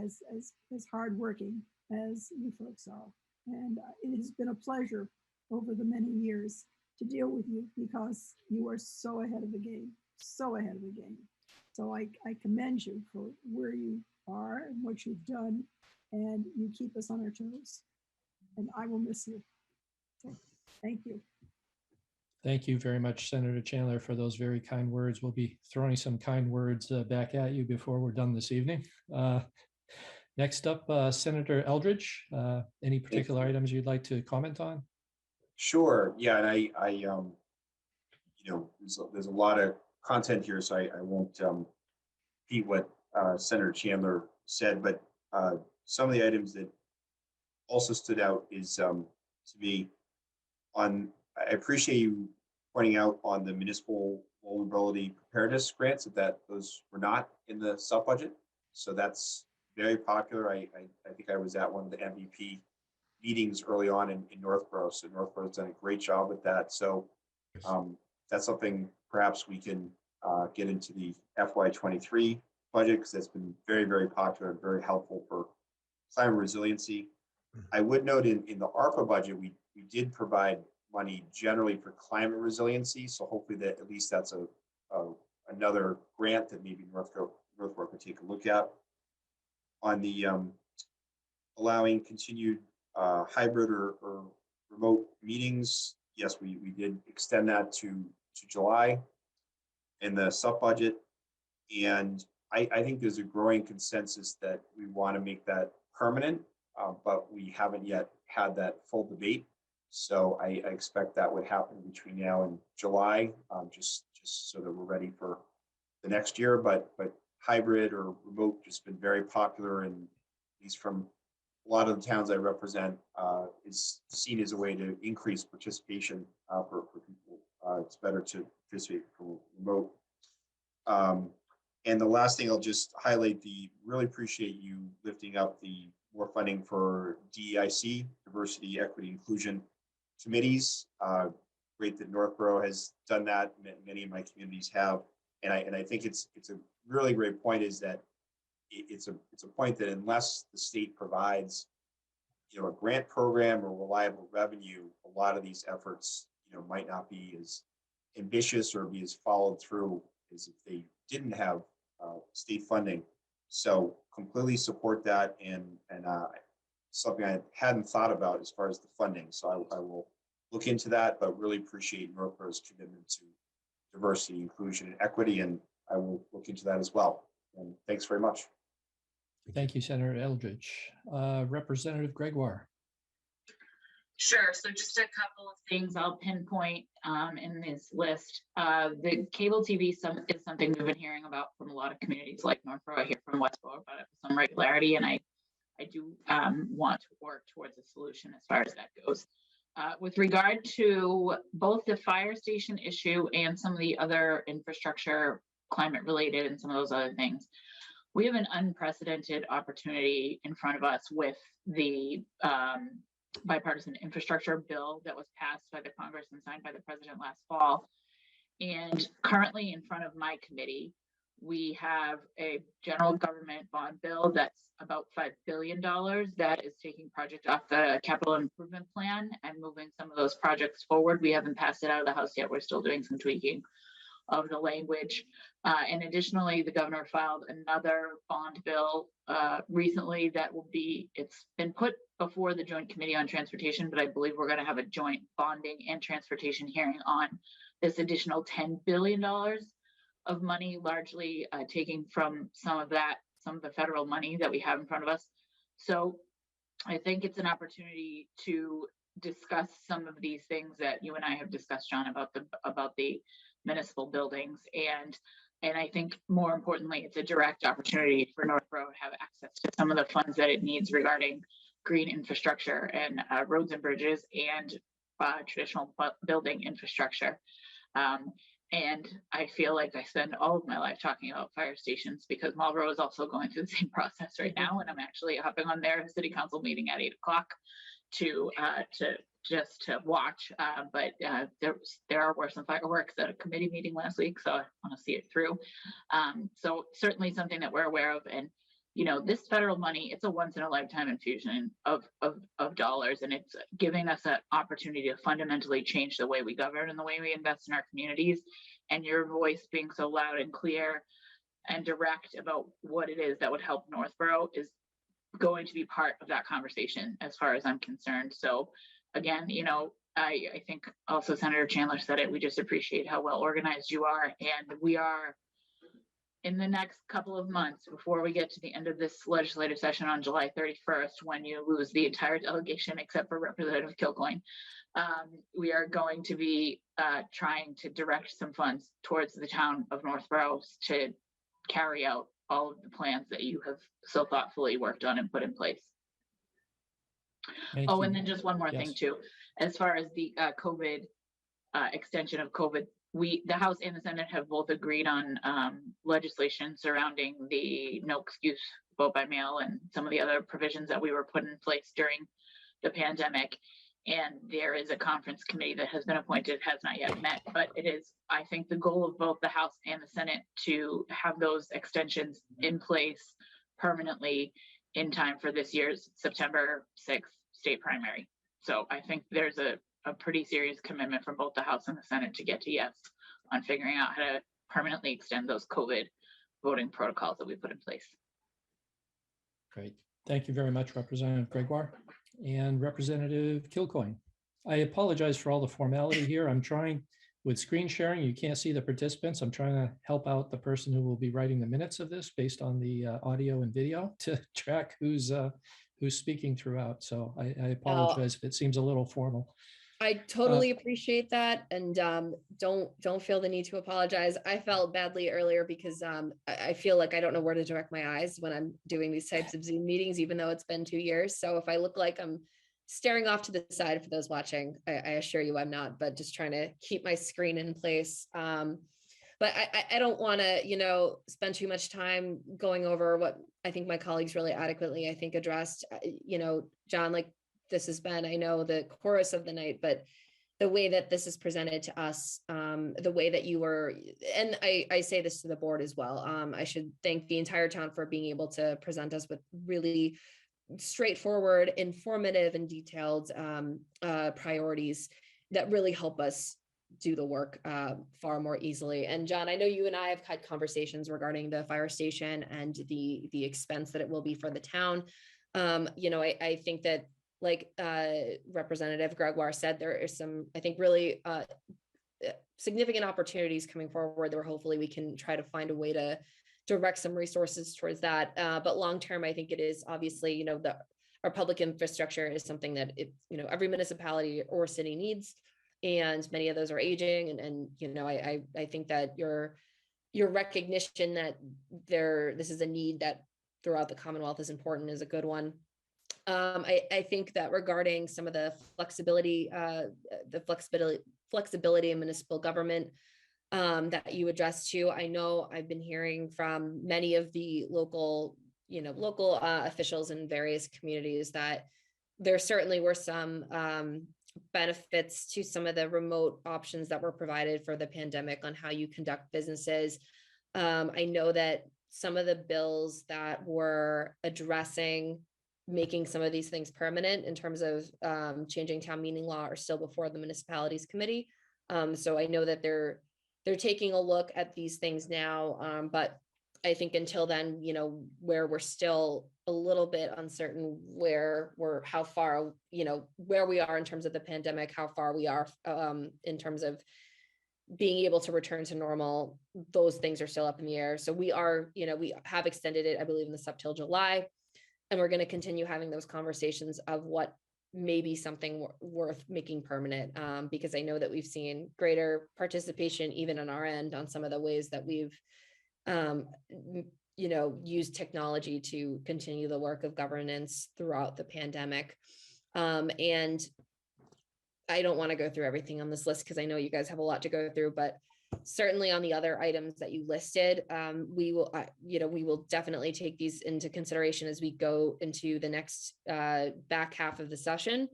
as hardworking as you folks are. And it has been a pleasure over the many years to deal with you because you are so ahead of the game, so ahead of the game. So I commend you for where you are and what you've done, and you keep us on our toes. And I will miss you. So, thank you. Thank you very much, Senator Chandler, for those very kind words. We'll be throwing some kind words back at you before we're done this evening. Next up, Senator Eldridge. Any particular items you'd like to comment on? Sure. Yeah, and I you know, there's a lot of content here, so I won't repeat what Senator Chandler said, but some of the items that also stood out is to me I appreciate you pointing out on the municipal vulnerability preparedness grants that those were not in the sub budget. So that's very popular. I think I was at one of the MVP meetings early on in Northborough. So Northborough's done a great job with that. So that's something perhaps we can get into the FY23 budget, because that's been very, very popular and very helpful for climate resiliency. I would note in the ARPA budget, we did provide money generally for climate resiliency. So hopefully that at least that's another grant that maybe Northborough could take a look at. On the allowing continued hybrid or remote meetings, yes, we did extend that to July in the sub budget. And I think there's a growing consensus that we want to make that permanent, but we haven't yet had that full debate. So I expect that would happen between now and July, just so that we're ready for the next year. But hybrid or remote just been very popular, and at least from a lot of the towns I represent, is seen as a way to increase participation for people. It's better to participate for remote. And the last thing I'll just highlight, really appreciate you lifting up the more funding for DEIC, diversity, equity, inclusion committees. Great that Northborough has done that. Many of my communities have, and I think it's a really great point. Is that it's a point that unless the state provides, a grant program or reliable revenue, a lot of these efforts, might not be as ambitious or be as followed through as if they didn't have state funding. So completely support that, and something I hadn't thought about as far as the funding. So I will look into that, but really appreciate Northborough's commitment to diversity, inclusion, and equity, and I will look into that as well. And thanks very much. Thank you, Senator Eldridge. Representative Gregoire. Sure. So just a couple of things I'll pinpoint in this list. The cable TV is something we've been hearing about from a lot of communities like Northborough. I hear from Westborough about it with some regularity, and I do want to work towards a solution as far as that goes. With regard to both the fire station issue and some of the other infrastructure, climate related, and some of those other things, we have an unprecedented opportunity in front of us with the bipartisan infrastructure bill that was passed by the Congress and signed by the president last fall. And currently in front of my committee, we have a general government bond bill that's about $5 billion that is taking projects off the capital improvement plan and moving some of those projects forward. We haven't passed it out of the House yet. We're still doing some tweaking of the language. And additionally, the governor filed another bond bill recently that it's been put before the Joint Committee on Transportation, but I believe we're going to have a joint bonding and transportation hearing on this additional $10 billion of money, largely taking from some of the federal money that we have in front of us. So I think it's an opportunity to discuss some of these things that you and I have discussed, John, about the municipal buildings. And I think more importantly, it's a direct opportunity for Northborough to have access to some of the funds that it needs regarding green infrastructure and roads and bridges and traditional building infrastructure. And I feel like I spend all of my life talking about fire stations because Marlborough is also going through the same process right now. And I'm actually hopping on their city council meeting at 8 o'clock to watch. But there were some fireworks at a committee meeting last week, so I want to see it through. So certainly something that we're aware of. And you know, this federal money, it's a once in a lifetime infusion of dollars, and it's giving us an opportunity to fundamentally change the way we govern and the way we invest in our communities. And your voice being so loud and clear and direct about what it is that would help Northborough is going to be part of that conversation as far as I'm concerned. So again, you know, I think also Senator Chandler said it, we just appreciate how well organized you are. And we are in the next couple of months before we get to the end of this legislative session on July 31st, when you lose the entire delegation except for Representative Kilcoyne, we are going to be trying to direct some funds towards the town of Northborough to carry out all of the plans that you have so thoughtfully worked on and put in place. Thank Oh, you. and then just one more thing Yes. too, as far as the COVID extension of COVID, the House and the Senate have both agreed on legislation surrounding the no excuse vote by mail and some of the other provisions that we were put in place during the pandemic. And there is a conference committee that has been appointed, has not yet met, but it is, I think, the goal of both the House and the Senate to have those extensions in place permanently in time for this year's September 6th state primary. So I think there's a pretty serious commitment from both the House and the Senate to get to yes on figuring out how to permanently extend those COVID voting protocols that we put in place. Great. Thank you very much, Representative Gregoire and Representative Kilcoyne. I apologize for all the formality here. I'm trying with screen sharing. You can't see the participants. I'm trying to help out the person who will be writing the minutes of this based on the audio and video to track who's speaking throughout. So I apologize if it seems a little formal. I totally appreciate that, and don't feel the need to apologize. I felt badly earlier because I feel like I don't know where to direct my eyes when I'm doing these types of Zoom meetings, even though it's been 2 years. So if I look like I'm staring off to the side for those watching, I assure you I'm not, but just trying to keep my screen in place. But I don't want to, spend too much time going over what I think my colleagues really adequately, I think, addressed. John, like, this has been, I know, the chorus of the night, but the way that this is presented to us, the way that you were, and I say this to the board as well, I should thank the entire town for being able to present us with really straightforward, informative, and detailed priorities that really help us do the work far more easily. And John, I know you and I have had conversations regarding the fire station and the expense that it will be for the town. I think that, like Representative Gregoire said, there is some, I think, really significant opportunities coming forward where hopefully we can try to find a way to direct some resources towards that. But long-term, I think it is obviously, our public infrastructure is something that every municipality or city needs, and many of those are aging. And I think that your recognition that this is a need that throughout the Commonwealth is important is a good one. I think that regarding some of the flexibility in municipal government that you addressed to, I know I've been hearing from many of the local officials in various communities that there certainly were some benefits to some of the remote options that were provided for the pandemic on how you conduct businesses. I know that some of the bills that were addressing making some of these things permanent in terms of changing town meeting law are still before the municipalities committee. So I know that they're taking a look at these things now, but I think until then, where we're still a little bit uncertain where we are in terms of the pandemic, how far we are in terms of being able to return to normal, those things are still up in the air. So we have extended it, I believe, in this up till July. And we're going to continue having those conversations of what maybe something worth making permanent, because I know that we've seen greater participation even on our end on some of the ways that we've use technology to continue the work of governance throughout the pandemic. And I don't want to go through everything on this list because I know you guys have a lot to go through, but certainly on the other items that you listed, we will definitely take these into consideration as we go into the next back half of the session.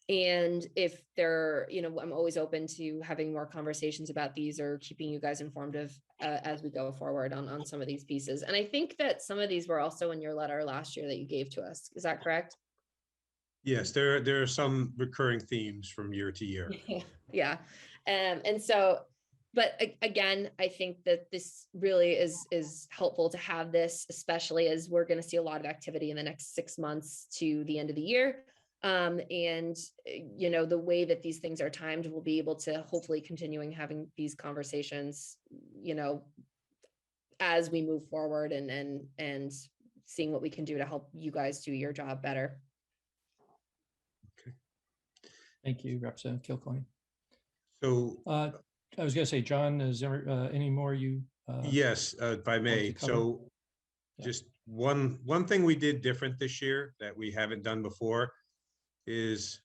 And if there, I'm always open to having more conversations about these or keeping you guys informed of as we go forward on some of these pieces. And I think that some of these were also in your letter last year that you gave to us. Is that correct? Yes, there are some recurring themes from year to year. Yeah. And so, but again, I think that this really is helpful to have this, especially as we're going to see a lot of activity in the next 6 months to the end of the year. And the way that these things are timed, we'll be able to hopefully continuing having these conversations, as we move forward and seeing what we can do to help you guys do your job better. Thank you, Representative Kilcoyne. So I was going to say, John, is there any more you? yes, if I may. cover? So Yeah. just one thing we did different this year that we haven't done before is,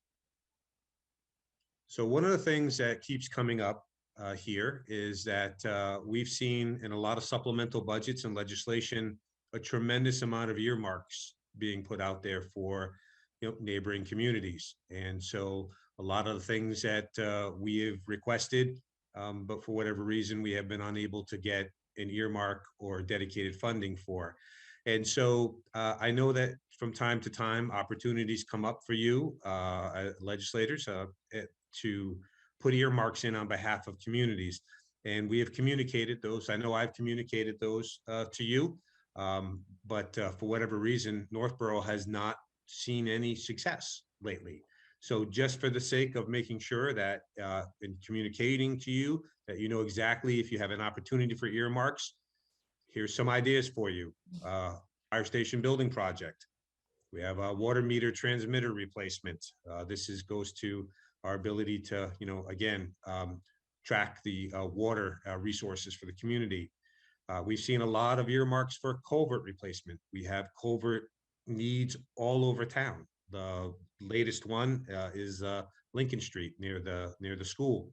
so one of the things that keeps coming up here is that we've seen in a lot of supplemental budgets and legislation a tremendous amount of earmarks being put out there for neighboring communities. And so a lot of the things that we have requested, but for whatever reason, we have been unable to get an earmark or dedicated funding for. And so I know that from time to time, opportunities come up for you, legislators, to put earmarks in on behalf of communities. And we have communicated those. I know I've communicated those to you, but for whatever reason, Northborough has not seen any success lately. So just for the sake of making sure that in communicating to you, that exactly if you have an opportunity for earmarks, here's some ideas for you. Fire station building project. We have a water meter transmitter replacement. This goes to our ability to, again, track the water resources for the community. We've seen a lot of earmarks for culvert replacement. We have culvert needs all over town. The latest one is Lincoln Street near the school.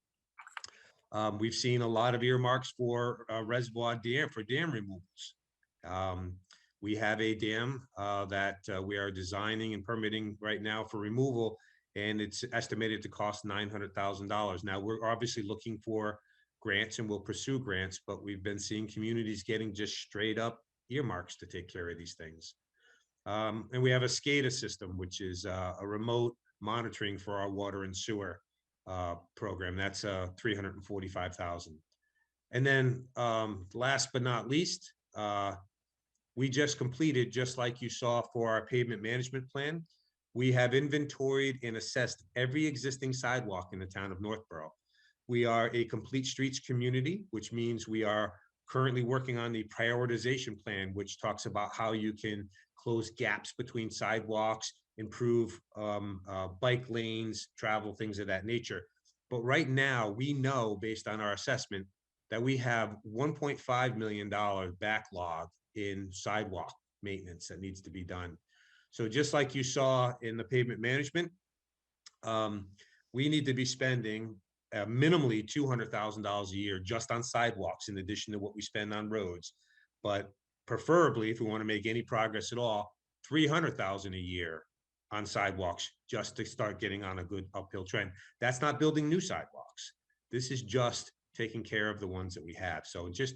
We've seen a lot of earmarks for reservoir dam removals. We have a dam that we are designing and permitting right now for removal, and it's estimated to cost $900,000. Now, we're obviously looking for grants and we'll pursue grants, but we've been seeing communities getting just straight up earmarks to take care of these things. And we have a SCADA system, which is a remote monitoring for our water and sewer program. That's $345,000. And then last but not least, we just completed, just like you saw for our pavement management plan, we have inventoried and assessed every existing sidewalk in the town of Northborough. We are a complete streets community, which means we are currently working on the prioritization plan, which talks about how you can close gaps between sidewalks, improve bike lanes, travel, things of that nature. But right now, we know based on our assessment that we have $1.5 million backlog in sidewalk maintenance that needs to be done. So just like you saw in the pavement management, we need to be spending minimally $200,000 a year just on sidewalks in addition to what we spend on roads. But preferably, if we want to make any progress at all, $300,000 a year on sidewalks just to start getting on a good uphill trend. That's not building new sidewalks. This is just taking care of the ones that we have. So just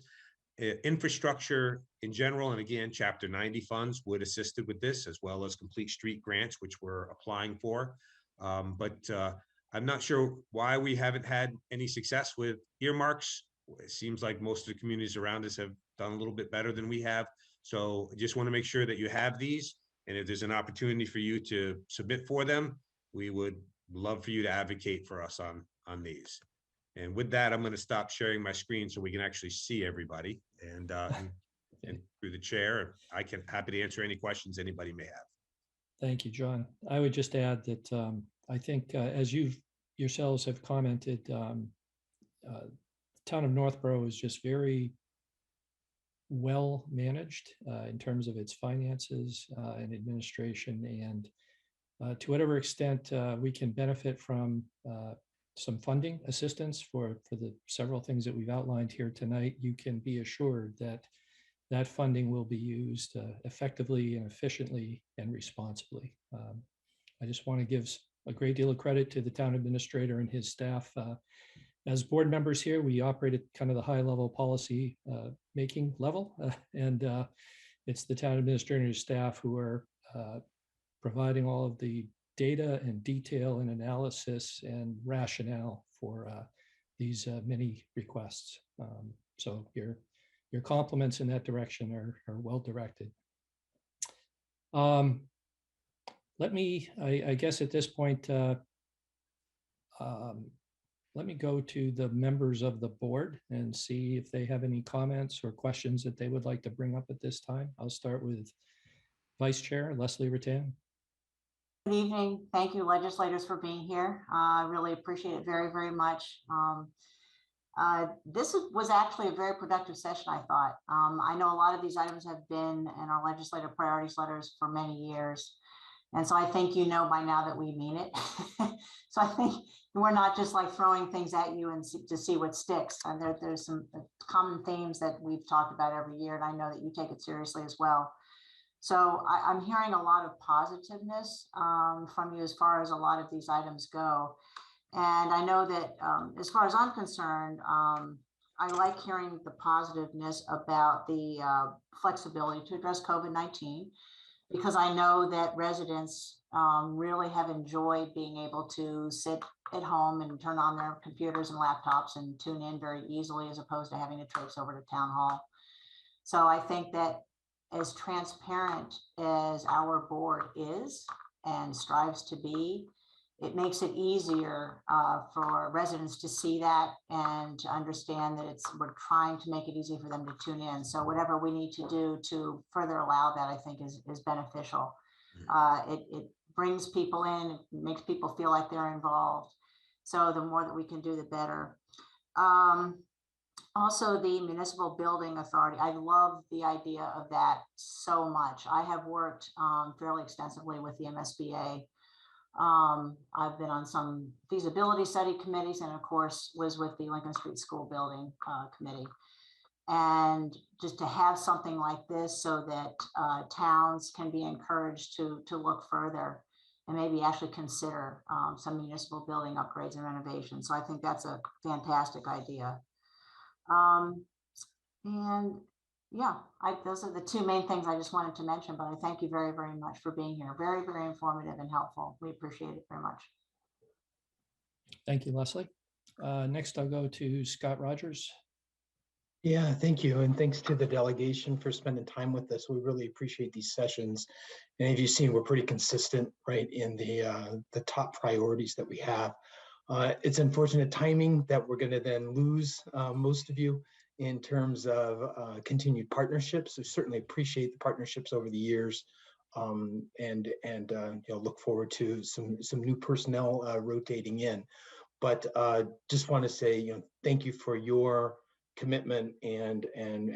infrastructure in general, and again, Chapter 90 funds would assist with this, as well as complete street grants, which we're applying for. But I'm not sure why we haven't had any success with earmarks. It seems like most of the communities around us have done a little bit better than we have. So I just want to make sure that you have these. And if there's an opportunity for you to submit for them, we would love for you to advocate for us on these. And with that, I'm going to stop sharing my screen so we can actually see everybody and through the chair. I can happy to answer any questions anybody may have. Thank you, John. I would just add that I think as you yourselves have commented, the town of Northborough is just very well managed in terms of its finances and administration. And to whatever extent we can benefit from some funding assistance for the several things that we've outlined here tonight, you can be assured that that funding will be used effectively and efficiently and responsibly. I just want to give a great deal of credit to the town administrator and his staff. As board members here, we operate at kind of the high level policy making level, and it's the town administrator's staff who are providing all of the data and detail and analysis and rationale for these many requests. So your compliments in that direction are well directed. Let me, I guess at this point, let me go to the members of the board and see if they have any comments or questions that they would like to bring up at this time. I'll start with Vice Chair Leslie Rattan. Good evening. Thank you, legislators, for being here. I really appreciate it very, very much. This was actually a very productive session, I thought. I know a lot of these items have been in our legislative priorities letters for many years. And so I think you know by now that we mean it. So I think we're not just like throwing things at you and to see what sticks. And there's some common themes that we've talked about every year, and I know that you take it seriously as well. So I'm hearing a lot of positiveness from you as far as a lot of these items go. And I know that as far as I'm concerned, I like hearing the positiveness about the flexibility to address COVID-19, because I know that residents really have enjoyed being able to sit at home and turn on their computers and laptops and tune in very easily, as opposed to having to traipse over to town hall. So I think that as transparent as our board is and strives to be, it makes it easier for residents to see that and to understand that we're trying to make it easy for them to tune in. So whatever we need to do to further allow that, I think is beneficial. It brings people in, it makes people feel like they're involved. So the more that we can do, the better. Also, the Municipal Building Authority, I love the idea of that so much. I have worked fairly extensively with the MSBA. I've been on some feasibility study committees, and of course was with the Lincoln Street School Building Committee. And just to have something like this so that towns can be encouraged to look further and maybe actually consider some municipal building upgrades and renovations. So I think that's a fantastic idea. And yeah, those are the two main things I just wanted to mention, but I thank you very, very much for being here. Very, very informative and helpful. We appreciate it very much. Thank you, Leslie. Next, I'll go to Scott Rogers. Yeah, thank you. And thanks to the delegation for spending time with us. We really appreciate these sessions. And as you've seen, we're pretty consistent, right, in the top priorities that we have. It's unfortunate timing that we're going to then lose most of you in terms of continued partnerships. We certainly appreciate the partnerships over the years, and look forward to some new personnel rotating in. But just want to say, thank you for your commitment and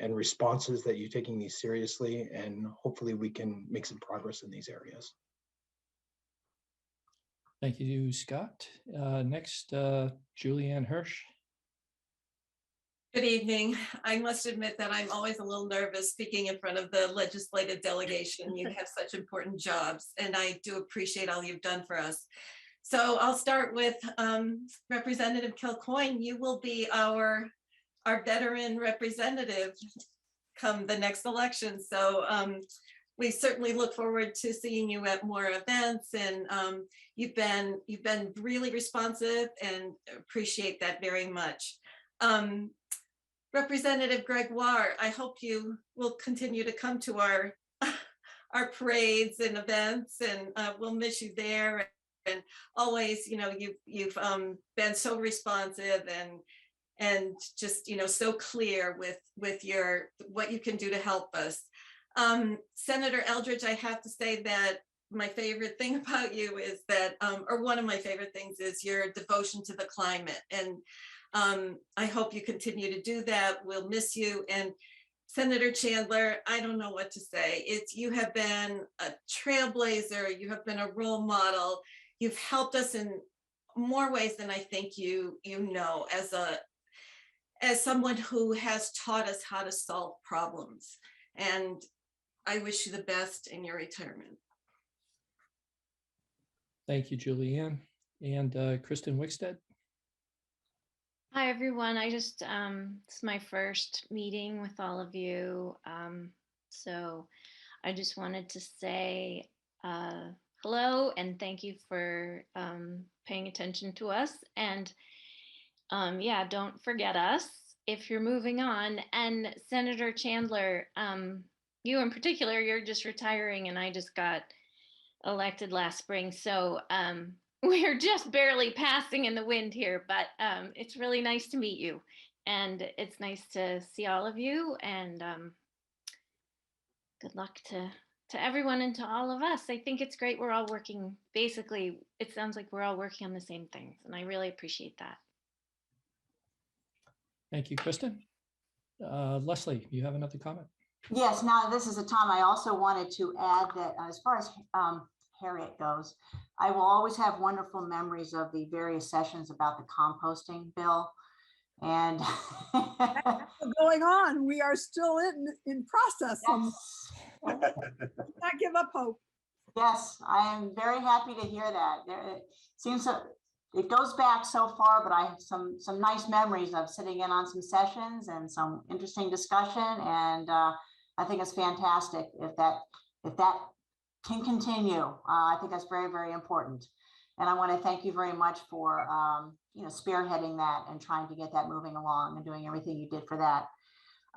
responses, that you're taking these seriously, and hopefully we can make some progress in these areas. Thank you, Scott. Next, Julianne Hirsch. Good evening. I must admit that I'm always a little nervous speaking in front of the legislative delegation. You have such important jobs, and I do appreciate all you've done for us. So I'll start with Representative Kilcoyne. You will be our veteran representative come the next election. So we certainly look forward to seeing you at more events, and you've been really responsive and appreciate that very much. Representative Gregoire, I hope you will continue to come to our parades and events, and we'll miss you there. And always, you've been so responsive and just so clear with what you can do to help us. Senator Eldridge, I have to say that my favorite thing about you is that, or one of my favorite things is your devotion to the climate. And I hope you continue to do that. We'll miss you. And Senator Chandler, I don't know what to say. You have been a trailblazer. You have been a role model. You've helped us in more ways than I think you know, as someone who has taught us how to solve problems. And I wish you the best in your retirement. Thank you, Julianne. And Kristen Wickstead. Hi, everyone. I just, it's my first meeting with all of you. So I just wanted to say hello and thank you for paying attention to us. And yeah, don't forget us if you're moving on. And Senator Chandler, you in particular, you're just retiring and I just got elected last spring. So we're just barely passing in the wind here, but it's really nice to meet you. And it's nice to see all of you. And good luck to everyone and to all of us. I think it's great. We're all working, basically, it sounds like we're all working on the same things. And I really appreciate that. Thank you, Kristen. Leslie, you have another comment? Yes, now this is a time I also wanted to add that as far as Harriet goes, I will always have wonderful memories of the various sessions about the composting bill. And Going on, we are still in process. yes, Not give up hope. yes, I am very happy to hear that. It seems it goes back so far, but I have some nice memories of sitting in on some sessions and some interesting discussion. And I think it's fantastic if that can continue. I think that's very, very important. And I want to thank you very much for spearheading that and trying to get that moving along and doing everything you did for that.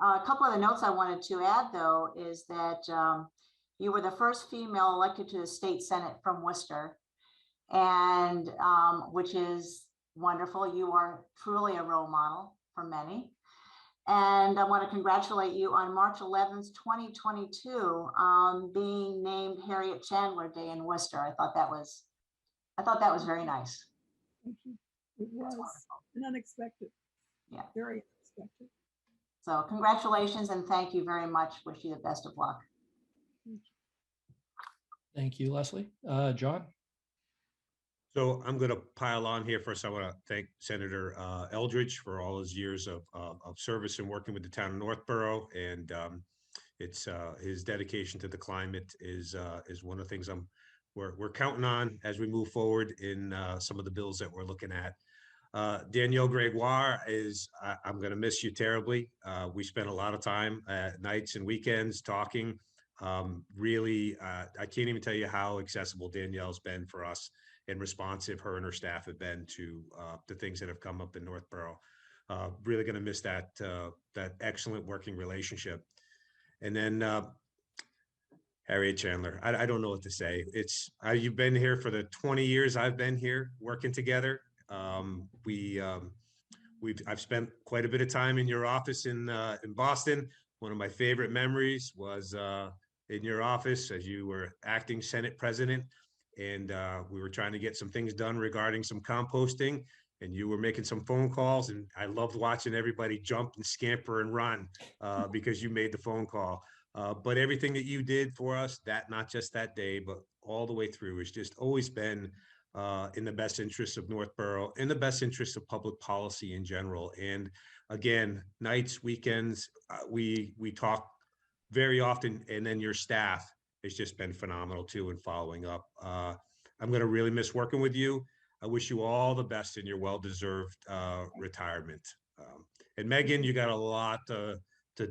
A couple of the notes I wanted to add, though, is that you were the first female elected to the state Senate from Worcester, and which is wonderful. You are truly a role model for many. And I want to congratulate you on March 11th, 2022, being named Harriet Chandler Day in Worcester. I thought that was very nice. Thank you. It was unexpected. Yeah. Very unexpected. So congratulations and thank you very much. Wish you the best of luck. Thank you, Leslie. John? So I'm going to pile on here. First, I want to thank Senator Eldridge for all his years of service and working with the town of Northborough. And it's his dedication to the climate is one of the things we're counting on as we move forward in some of the bills that we're looking at. Danielle Gregoire I'm going to miss you terribly. We spent a lot of time at nights and weekends talking. Really, I can't even tell you how accessible Danielle's been for us and responsive her and her staff have been to the things that have come up in Northborough. Really going to miss that excellent working relationship. And then Harriet Chandler, I don't know what to say. You've been here for the 20 years I've been here working together. I've spent quite a bit of time in your office in Boston. One of my favorite memories was in your office as you were acting Senate president. And we were trying to get some things done regarding some composting, and you were making some phone calls, and I loved watching everybody jump and scamper and run because you made the phone call. But everything that you did for us, not just that day, but all the way through, has just always been in the best interest of Northborough, in the best interest of public policy in general. And again, nights, weekends, we talk very often, and then your staff has just been phenomenal too in following up. I'm going to really miss working with you. I wish you all the best in your well-deserved retirement. And Megan, you got a lot to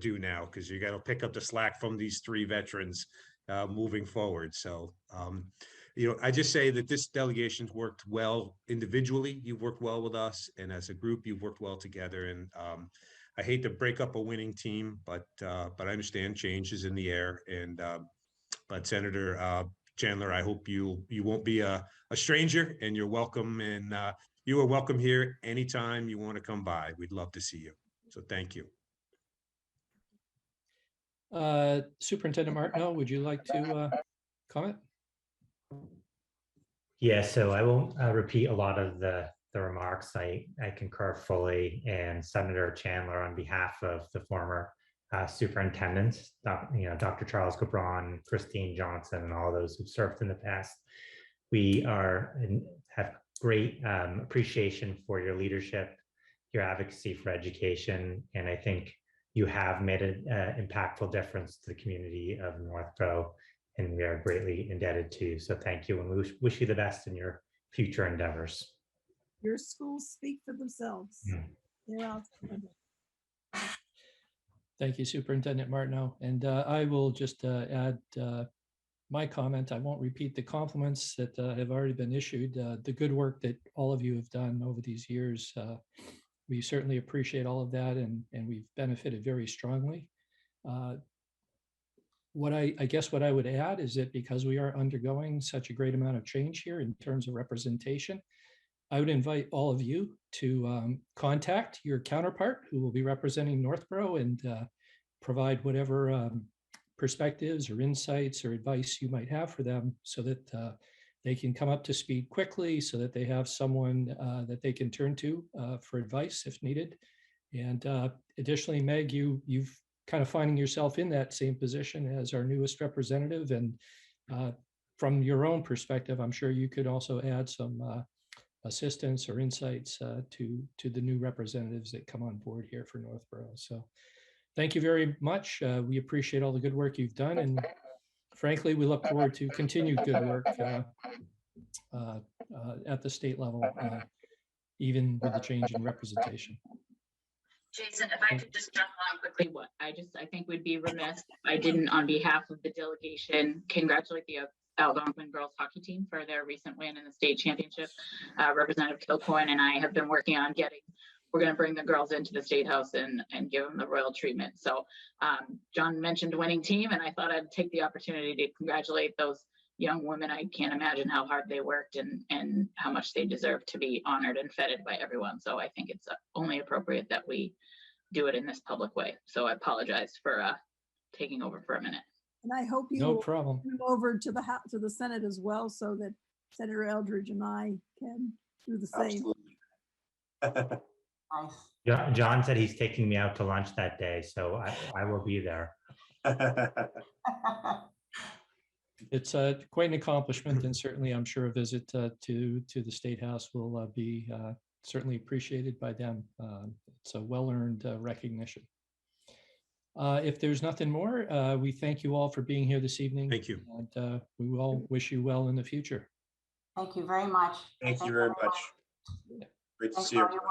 do now because you got to pick up the slack from these three veterans moving forward. So, I just say that this delegation's worked well individually. You've worked well with us, and as a group, you've worked well together. And I hate to break up a winning team, but I understand change is in the air. And but Senator Chandler, I hope you won't be a stranger, and you're welcome. And you are welcome here anytime you want to come by. We'd love to see you. So thank you. Superintendent Martineau, would you like to comment? Yeah, so I won't repeat a lot of the remarks. I concur fully, and Senator Chandler, on behalf of the former superintendents, Dr. Charles Cabron, Christine Johnson, and all those who've served in the past, we have great appreciation for your leadership, your advocacy for education, and I think you have made an impactful difference to the community of Northborough, and we are greatly indebted to you. So thank you, and we wish you the best in your future endeavors. Your schools speak for themselves. Mm. They're outstanding. Thank you, Superintendent Martineau. And I will just add my comment. I won't repeat the compliments that have already been issued. The good work that all of you have done over these years, we certainly appreciate all of that, and we've benefited very strongly. What I guess what I would add is that because we are undergoing such a great amount of change here in terms of representation, I would invite all of you to contact your counterpart who will be representing Northborough and provide whatever perspectives or insights or advice you might have for them, so that they can come up to speed quickly, so that they have someone that they can turn to for advice if needed. And additionally, Meg, you've kind of finding yourself in that same position as our newest representative. And from your own perspective, I'm sure you could also add some assistance or insights to the new representatives that come on board here for Northborough. So thank you very much. We appreciate all the good work you've done. And frankly, we look forward to continued good work at the state level, even with the change in representation. Jason, if I could just jump on quickly, I think we'd be remiss if I didn't, on behalf of the delegation, congratulate the Algonquin girls hockey team for their recent win in the state championship. Representative Kilcoyne and I have been working on we're going to bring the girls into the State House and give them the royal treatment. So John mentioned winning team, and I thought I'd take the opportunity to congratulate those young women. I can't imagine how hard they worked and how much they deserve to be honored and feted by everyone. So I think it's only appropriate that we do it in this public way. So I apologize for taking over for a minute. And I hope you No will problem. move over to the House, to the Senate as well, so that Senator Eldridge and I can do the same. Absolutely. Nice. John said he's taking me out to lunch that day, so I will be there. It's quite an accomplishment, and certainly I'm sure a visit to the State House will be certainly appreciated by them. It's a well-earned recognition. If there's nothing more, we thank you all for being here this evening. Thank you. And we will all wish you well in the future. Thank you very much. Thank you very much. Great to Thanks see for you. all your work.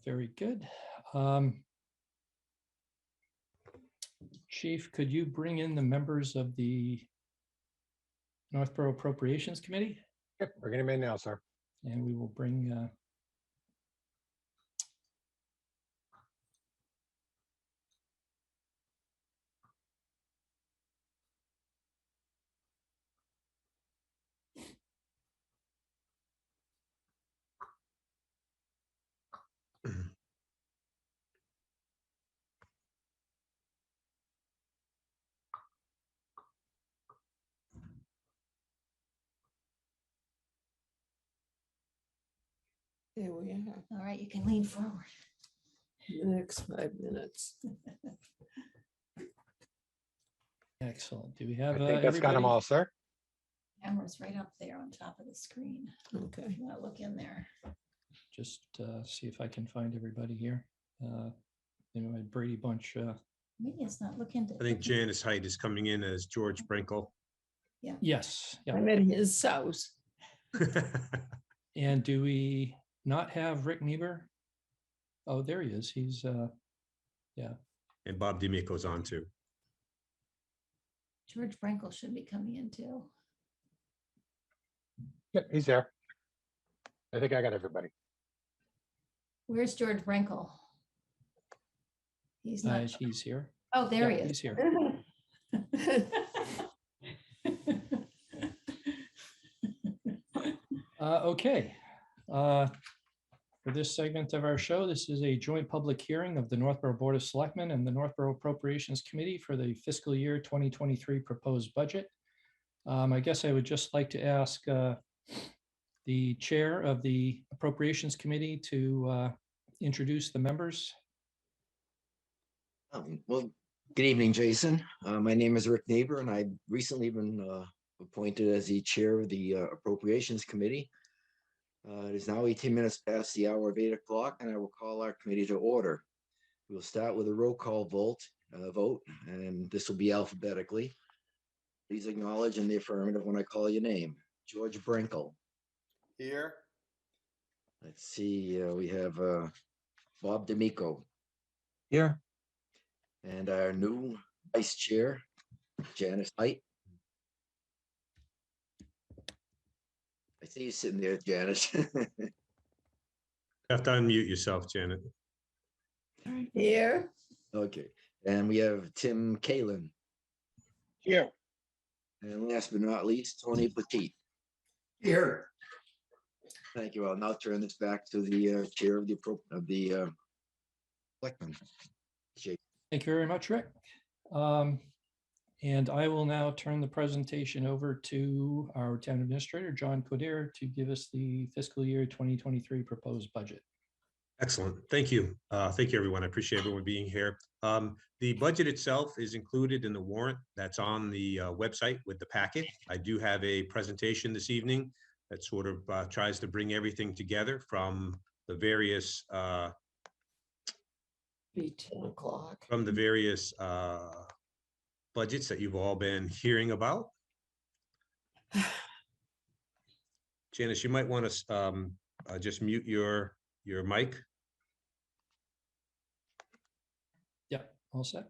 Very good. Chief, could you bring in the members of the Northborough Appropriations Committee? Yep, we're getting in now, sir. And we will bring There we are. All right, you can lean forward. The next 5 minutes. excellent. Do we have I think that's got them everybody? all, sir. Camera's right up there on top of the screen. Okay. You want to look in there. Just see if I can find everybody here. My Brady Bunch. Maybe it's not looking. I think Janice Height is coming in as George Brinkle. Yes. Yeah. I'm at his house. And do we not have Rick Niebuhr? Oh, there he is. He's yeah. And Bob D'Amico's on too. George Brinkle should be coming in too. Yep, he's there. I think I got everybody. Where's George Brinkle? He's not. He's here. Oh, there Yeah, he is. He's here. Okay. for this segment of our show. This is a joint public hearing of the Northborough Board of Selectmen and the Northborough Appropriations Committee for the fiscal year 2023 proposed budget. I guess I would just like to ask the chair of the Appropriations Committee to introduce the members. Well, good evening, Jason. My name is Rick Neighbor, and I've recently been appointed as the chair of the Appropriations Committee. It is now 18 minutes past the hour of 8 o'clock, and I will call our committee to order. We'll start with a roll call vote, and this will be alphabetically. Please acknowledge in the affirmative when I call your name. George Brinkle. Here. Let's see, we have Bob D'Amico. Here. And our new vice chair, Janice Height. I see you sitting there, Janice. You have to unmute yourself, Janet. Here. Okay, and we have Tim Kalin. Here. And last but not least, Tony Petit. Here. Thank you. I'll now turn this back to the chair of the Selectmen. Thank you very much, Rick. And I will now turn the presentation over to our town administrator, John Codere, to give us the fiscal year 2023 proposed budget. Excellent. Thank you. Thank you, everyone. I appreciate everyone being here. The budget itself is included in the warrant that's on the website with the packet. I do have a presentation this evening that sort of tries to bring everything together from the various Be 10 o'clock. Budgets that you've all been hearing about. Janice, you might want to just mute your mic. Yep, all set.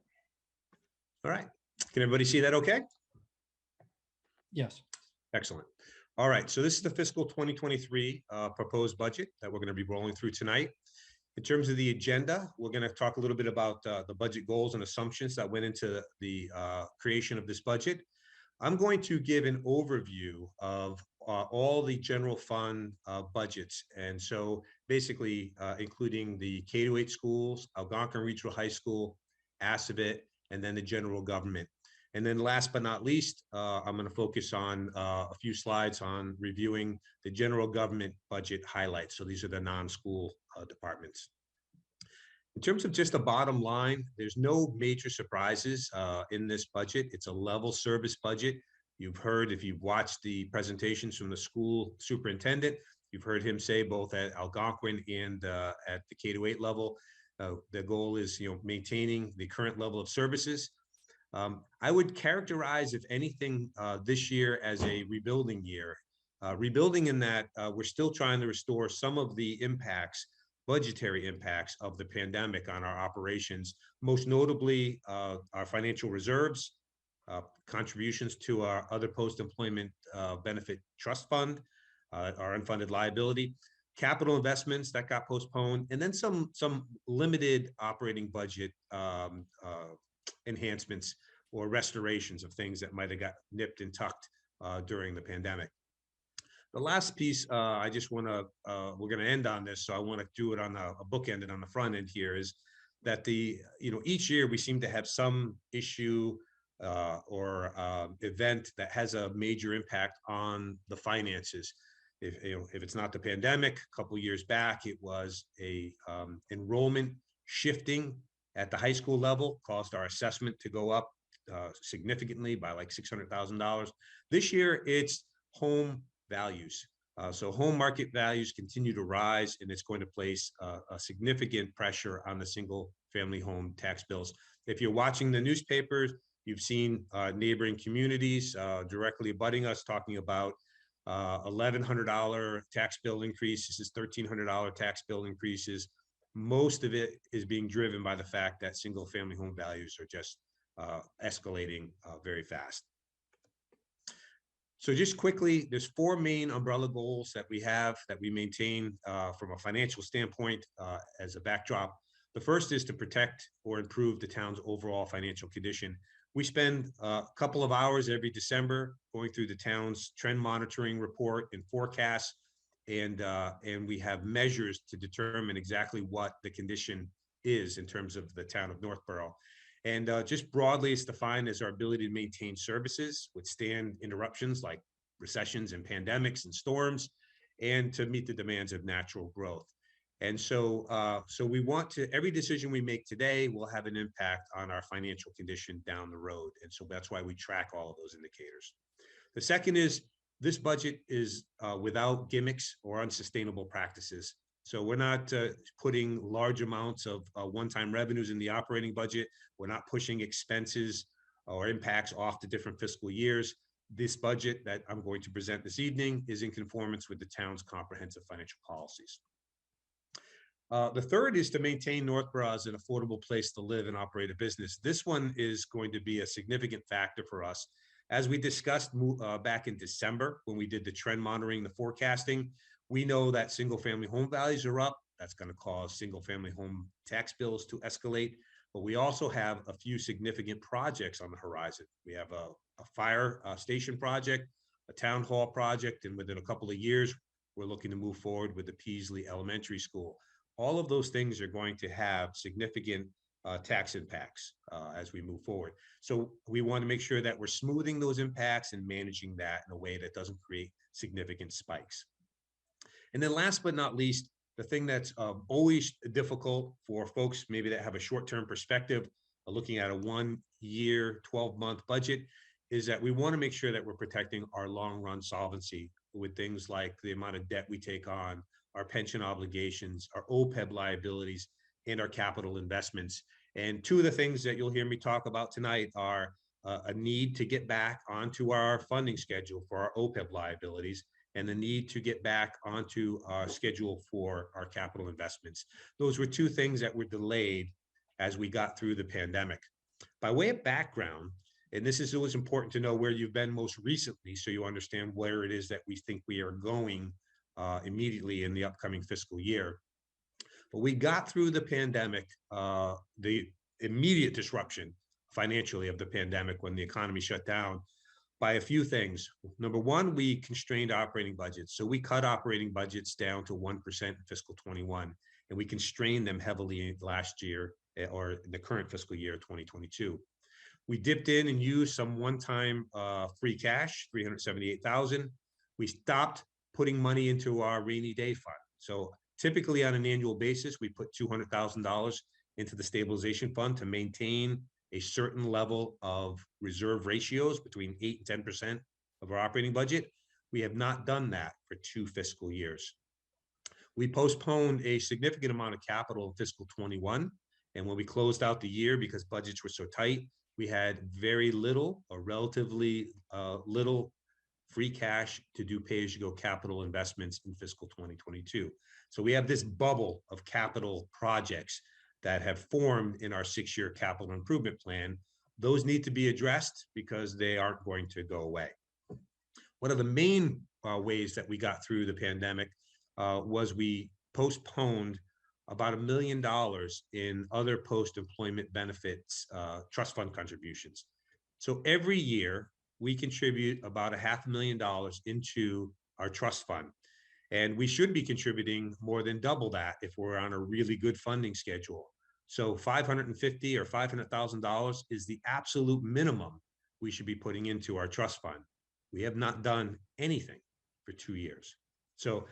All right. Can everybody see that okay? Yes. Excellent. All right. So this is the fiscal 2023 proposed budget that we're going to be rolling through tonight. In terms of the agenda, we're going to talk a little bit about the budget goals and assumptions that went into the creation of this budget. I'm going to give an overview of all the general fund budgets. And so basically including the K-8 schools, Algonquin Regional High School, Assabet, and then the general government. And then last but not least, I'm going to focus on a few slides on reviewing the general government budget highlights. So these are the non-school departments. In terms of just the bottom line, there's no major surprises in this budget. It's a level service budget. You've heard, if you've watched the presentations from the school superintendent, you've heard him say both at Algonquin and at the K-8 level, the goal is, maintaining the current level of services. I would characterize, if anything, this year as a rebuilding year. Rebuilding in that we're still trying to restore some of the budgetary impacts of the pandemic on our operations, most notably our financial reserves, contributions to our other post-employment benefit trust fund, our unfunded liability, capital investments that got postponed, and then some limited operating budget enhancements or restorations of things that might have got nipped and tucked during the pandemic. The last piece, I just want to, we're going to end on this, so I want to do it on a bookend and on the front end here, is that each year we seem to have some issue or event that has a major impact on the finances. If it's not the pandemic, a couple of years back, it was a enrollment shifting at the high school level, caused our assessment to go up significantly by like $600,000. This year, it's home values. So home market values continue to rise, and it's going to place a significant pressure on the single family home tax bills. If you're watching the newspapers, you've seen neighboring communities directly abutting us talking about $1,100 tax bill increases, $1,300 tax bill increases. Most of it is being driven by the fact that single family home values are just escalating very fast. So just quickly, there's four main umbrella goals that we have that we maintain from a financial standpoint as a backdrop. The first is to protect or improve the town's overall financial condition. We spend a couple of hours every December going through the town's trend monitoring report and forecasts and we have measures to determine exactly what the condition is in terms of the town of Northborough. And just broadly, it's defined as our ability to maintain services, withstand interruptions like recessions and pandemics and storms, and to meet the demands of natural growth. And so, so we want to, every decision we make today will have an impact on our financial condition down the road. And so that's why we track all of those indicators. The second is this budget is without gimmicks or unsustainable practices. So we're not putting large amounts of one-time revenues in the operating budget. We're not pushing expenses or impacts off to different fiscal years. This budget that I'm going to present this evening is in conformance with the town's comprehensive financial policies. The third is to maintain Northborough as an affordable place to live and operate a business. This one is going to be a significant factor for us. As we discussed back in December, when we did the trend monitoring, the forecasting, we know that single family home values are up. That's going to cause single family home tax bills to escalate. But we also have a few significant projects on the horizon. We have a fire station project, a town hall project, and within a couple of years, we're looking to move forward with the Peasley Elementary School. All of those things are going to have significant tax impacts as we move forward. So we want to make sure that we're smoothing those impacts and managing that in a way that doesn't create significant spikes. And then last but not least, the thing that's always difficult for folks maybe that have a short-term perspective, looking at a 1 year, 12-month budget, is that we want to make sure that we're protecting our long-run solvency with things like the amount of debt we take on, our pension obligations, our OPEB liabilities, and our capital investments. And two of the things that you'll hear me talk about tonight are a need to get back onto our funding schedule for our OPEB liabilities and the need to get back onto our schedule for our capital investments. Those were two things that were delayed as we got through the pandemic. By way of background, and this is always important to know where you've been most recently so you understand where it is that we think we are going immediately in the upcoming fiscal year. But we got through the pandemic, the immediate disruption financially of the pandemic when the economy shut down by a few things. Number one, we constrained operating budgets. So we cut operating budgets down to 1% in fiscal 21, and we constrained them heavily last year or in the current fiscal year 2022. We dipped in and used some one-time free cash, $378,000. We stopped putting money into our rainy day fund. So typically on an annual basis, we put $200,000 into the stabilization fund to maintain a certain level of reserve ratios between 8 and 10% of our operating budget. We have not done that for 2 fiscal years. We postponed a significant amount of capital in fiscal 21. And when we closed out the year, because budgets were so tight, we had very little or relatively little free cash to do pay-as-you-go capital investments in fiscal 2022. So we have this bubble of capital projects that have formed in our 6-year capital improvement plan. Those need to be addressed because they aren't going to go away. One of the main ways that we got through the pandemic was we postponed about $1 million in other post-employment benefits trust fund contributions. So every year we contribute about $500,000 into our trust fund. And we should be contributing more than double that if we're on a really good funding schedule. So $550,000 or $500,000 is the absolute minimum we should be putting into our trust fund. We have not done anything for 2 years. So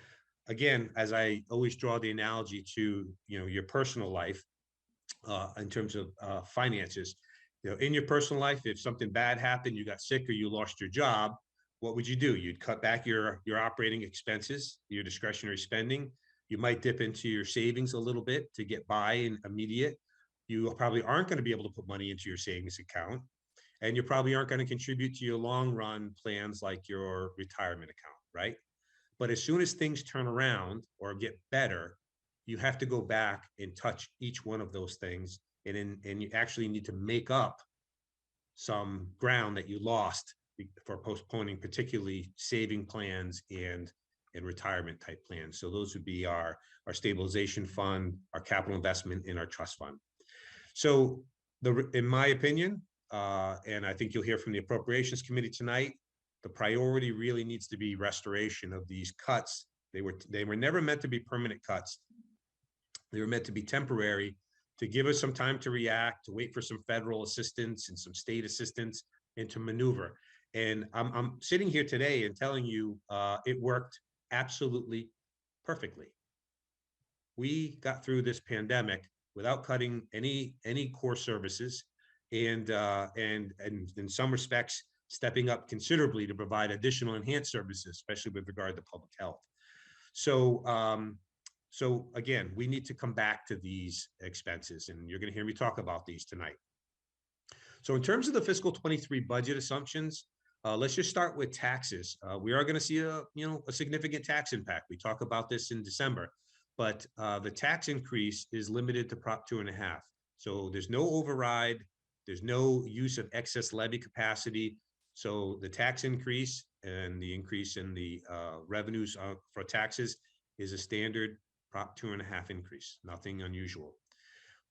again, as I always draw the analogy to your personal life in terms of finances, in your personal life, if something bad happened, you got sick or you lost your job, what would you do? You'd cut back your operating expenses, your discretionary spending. You might dip into your savings a little bit to get by in immediate. You probably aren't going to be able to put money into your savings account. And you probably aren't going to contribute to your long run plans like your retirement account, right? But as soon as things turn around or get better, you have to go back and touch each one of those things. And you actually need to make up some ground that you lost for postponing, particularly saving plans and retirement type plans. So those would be our stabilization fund, our capital investment, and our trust fund. So in my opinion, and I think you'll hear from the Appropriations Committee tonight, the priority really needs to be restoration of these cuts They were never meant to be permanent cuts. They were meant to be temporary, to give us some time to react, to wait for some federal assistance and some state assistance, and to maneuver. And I'm sitting here today and telling you it worked absolutely perfectly. We got through this pandemic without cutting any core services, and in some respects stepping up considerably to provide additional enhanced services, especially with regard to public health. So so again, we need to come back to these expenses, and you're going to hear me talk about these tonight. So in terms of the fiscal 23 budget assumptions, let's just start with taxes. We are going to see a significant tax impact. We talk about this in December, but the tax increase is limited to Prop 2.5. So there's no override, there's no use of excess levy capacity. So the tax increase and the increase in the revenues for taxes is a standard Prop 2.5 increase, nothing unusual.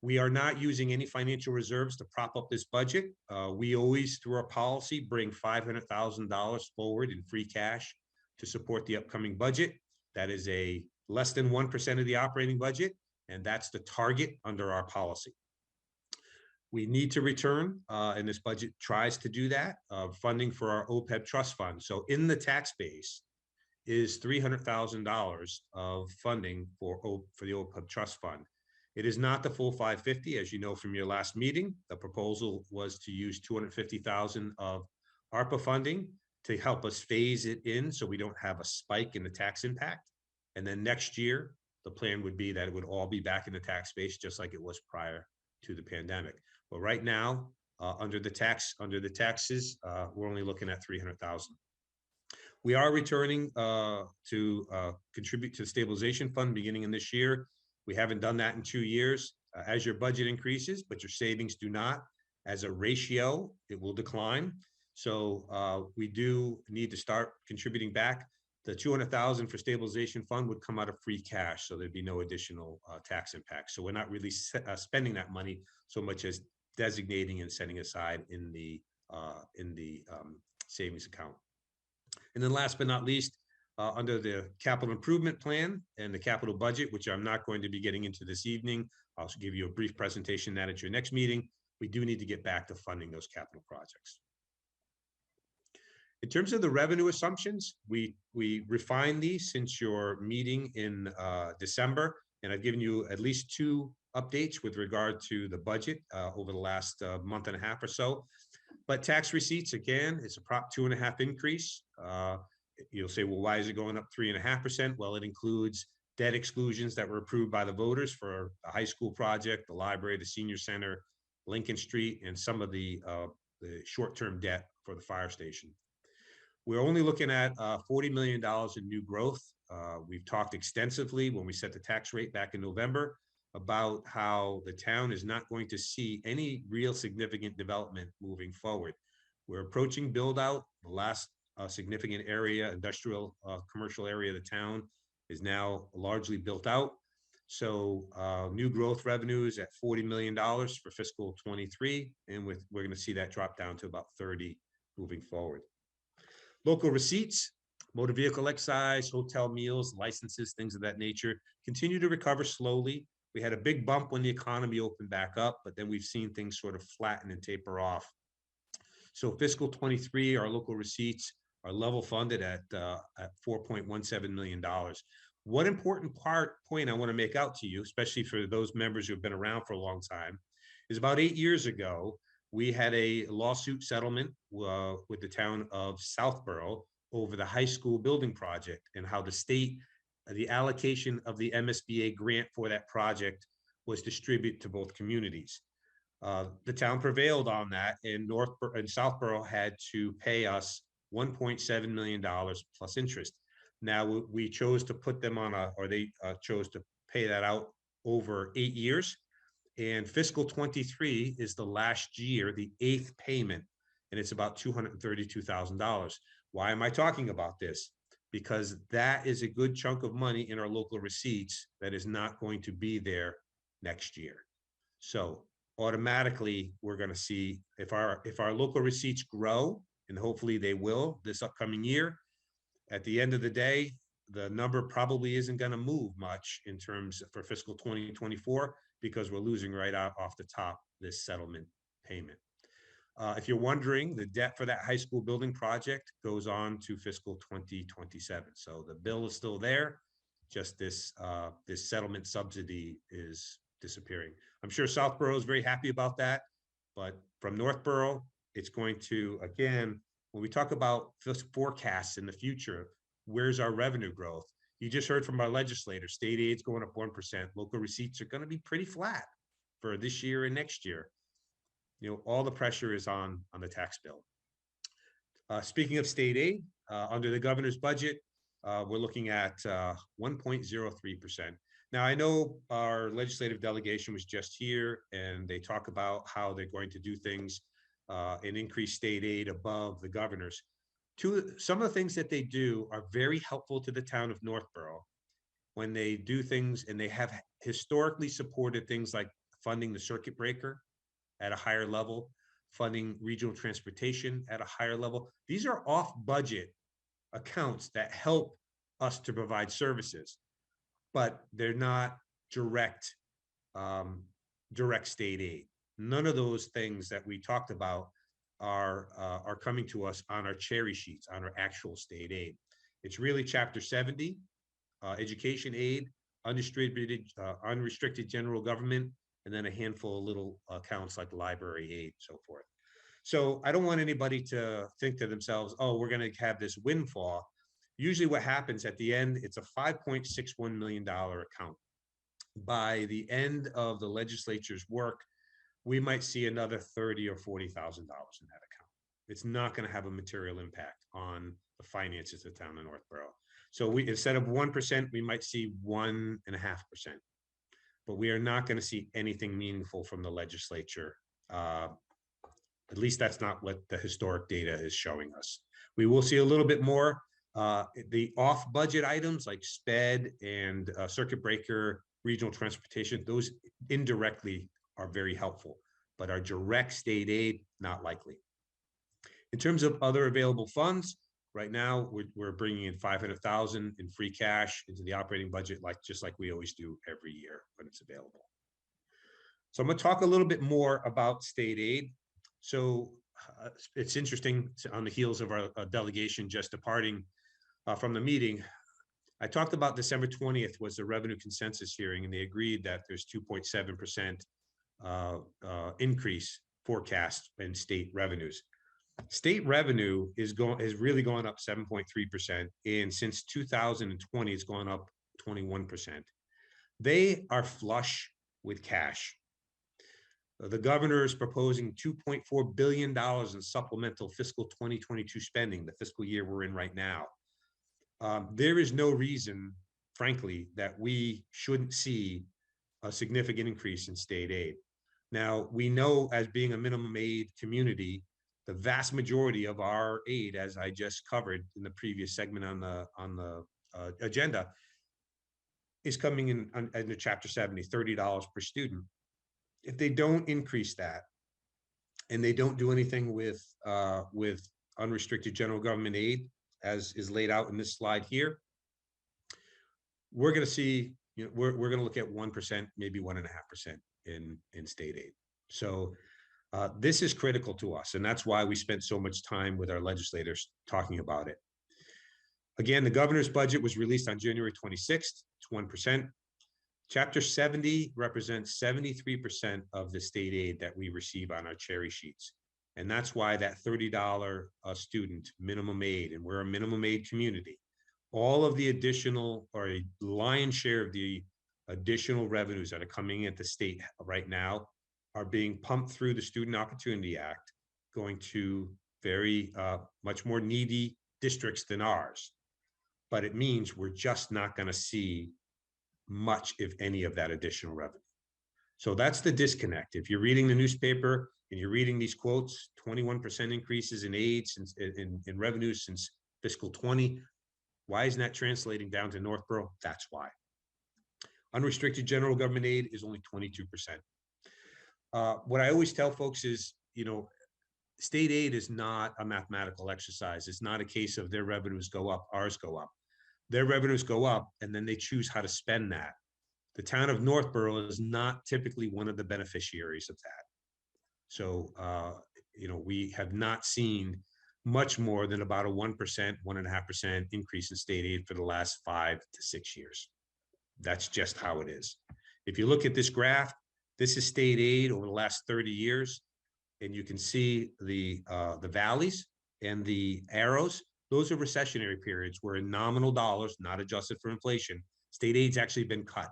We are not using any financial reserves to prop up this budget. We always, through our policy, bring $500,000 forward in free cash to support the upcoming budget. That is a less than 1% of the operating budget, and that's the target under our policy. We need to return, and this budget tries to do that, funding for our OPEB trust fund. So in the tax base is $300,000 of funding for the OPEB trust fund. It is not the full 550, as you know from your last meeting. The proposal was to use 250,000 of ARPA funding to help us phase it in so we don't have a spike in the tax impact. And then next year, the plan would be that it would all be back in the tax base just like it was prior to the pandemic. But right now, under the taxes, we're only looking at 300,000. We are returning to contribute to the stabilization fund beginning in this year. We haven't done that in 2 years. As your budget increases, but your savings do not, as a ratio, it will decline. So we do need to start contributing back. The 200,000 for stabilization fund would come out of free cash, so there'd be no additional tax impact. So we're not really spending that money so much as designating and setting aside in the savings account. And then last but not least, under the capital improvement plan and the capital budget, which I'm not going to be getting into this evening, I'll give you a brief presentation that at your next meeting. We do need to get back to funding those capital projects. In terms of the revenue assumptions, we refined these since your meeting in December, and I've given you at least 2 updates with regard to the budget over the last month and a half or so. But tax receipts, again, it's a Prop 2.5 increase. You'll say, well, why is it going up 3.5%? Well, it includes debt exclusions that were approved by the voters for the high school project, the library, the senior center, Lincoln Street, and some of the short-term debt for the fire station. We're only looking at $40 million in new growth. We've talked extensively when we set the tax rate back in November about how the town is not going to see any real significant development moving forward. We're approaching build out. The last significant area, industrial commercial area of the town is now largely built out. So new growth revenues at $40 million for fiscal 23, and we're going to see that drop down to about 30 moving forward. Local receipts, motor vehicle excise, hotel meals, licenses, things of that nature, continue to recover slowly. We had a big bump when the economy opened back up, but then we've seen things sort of flatten and taper off. So fiscal 23, our local receipts are level funded at $4.17 million. One important point I want to make out to you, especially for those members who have been around for a long time, is about 8 years ago, we had a lawsuit settlement with the town of Southborough over the high school building project and how the state, the allocation of the MSBA grant for that project was distributed to both communities. The town prevailed on that, and Northborough and Southborough had to pay us $1.7 million plus interest. Now we chose to put them on they chose to pay that out over 8 years. And fiscal 23 is the last year, the 8th payment, and it's about $232,000. Why am I talking about this? Because that is a good chunk of money in our local receipts that is not going to be there next year. So automatically, we're going to see if our local receipts grow, and hopefully they will this upcoming year. At the end of the day, the number probably isn't going to move much in terms for fiscal 2024 because we're losing right out off the top this settlement payment. If you're wondering, the debt for that high school building project goes on to fiscal 2027. So the bill is still there. Just this settlement subsidy is disappearing. I'm sure Southborough is very happy about that, but from Northborough, it's going to, again, when we talk about forecasts in the future, where's our revenue growth? You just heard from our legislators, state aid's going up 1%. Local receipts are going to be pretty flat for this year and next year. You know, all the pressure is on the tax bill. Speaking of state aid, under the governor's budget, we're looking at 1.03%. Now, I know our legislative delegation was just here and they talk about how they're going to do things and increase state aid above the governor's. Some of the things that they do are very helpful to the town of Northborough when they do things, and they have historically supported things like funding the circuit breaker at a higher level, funding regional transportation at a higher level. These are off budget accounts that help us to provide services, but they're not direct state aid. None of those things that we talked about are coming to us on our cherry sheets, on our actual state aid. It's really Chapter 70, education aid, unrestricted general government, and then a handful of little accounts like library aid, so forth. So I don't want anybody to think to themselves, oh, we're going to have this windfall. Usually what happens at the end, it's a $5.61 million account. By the end of the legislature's work, we might see another $30,000 or $40,000 in that account. It's not going to have a material impact on the finances of the town of Northborough. So we, instead of 1%, we might see 1.5%. But we are not going to see anything meaningful from the legislature. At least that's not what the historic data is showing us. We will see a little bit more. The off-budget items like SPED and circuit breaker, regional transportation, those indirectly are very helpful, but our direct state aid, not likely. In terms of other available funds, right now we're bringing in $500,000 in free cash into the operating budget, just like we always do every year when it's available. So I'm going to talk a little bit more about state aid. So it's interesting, on the heels of our delegation just departing from the meeting, I talked about December 20th was the revenue consensus hearing, and they agreed that there's 2.7% increase forecast in state revenues. State revenue is really going up 7.3%, and since 2020, it's gone up 21%. They are flush with cash. The governor is proposing $2.4 billion in supplemental fiscal 2022 spending, the fiscal year we're in right now. There is no reason, frankly, that we shouldn't see a significant increase in state aid. Now, we know, as being a minimum aid community, the vast majority of our aid, as I just covered in the previous segment on the agenda, is coming in under Chapter 70, $30 per student. If they don't increase that, and they don't do anything with unrestricted general government aid, as is laid out in this slide here, we're going to see, we're going to look at 1%, maybe 1.5% in state aid. So this is critical to us, and that's why we spent so much time with our legislators talking about it. Again, the governor's budget was released on January 26th. It's 1%. Chapter 70 represents 73% of the state aid that we receive on our cherry sheets. And that's why that $30 a student minimum aid, and we're a minimum aid community, all of the additional, or a lion's share of the additional revenues that are coming at the state right now are being pumped through the Student Opportunity Act, going to very much more needy districts than ours. But it means we're just not going to see much, if any, of that additional revenue. So that's the disconnect. If you're reading the newspaper and you're reading these quotes, 21% increases in aid since in revenues since fiscal 20, why isn't that translating down to Northborough? That's why. Unrestricted general government aid is only 22%. What I always tell folks is, state aid is not a mathematical exercise. It's not a case of their revenues go up, ours go up. their revenues go up, and then they choose how to spend that. The town of Northborough is not typically one of the beneficiaries of that. So, we have not seen much more than about a 1%, 1.5% increase in state aid for the last 5 to 6 years. That's just how it is. If you look at this graph, this is state aid over the last 30 years, and you can see the valleys and the arrows. Those are recessionary periods where in nominal dollars, not adjusted for inflation, state aid's actually been cut.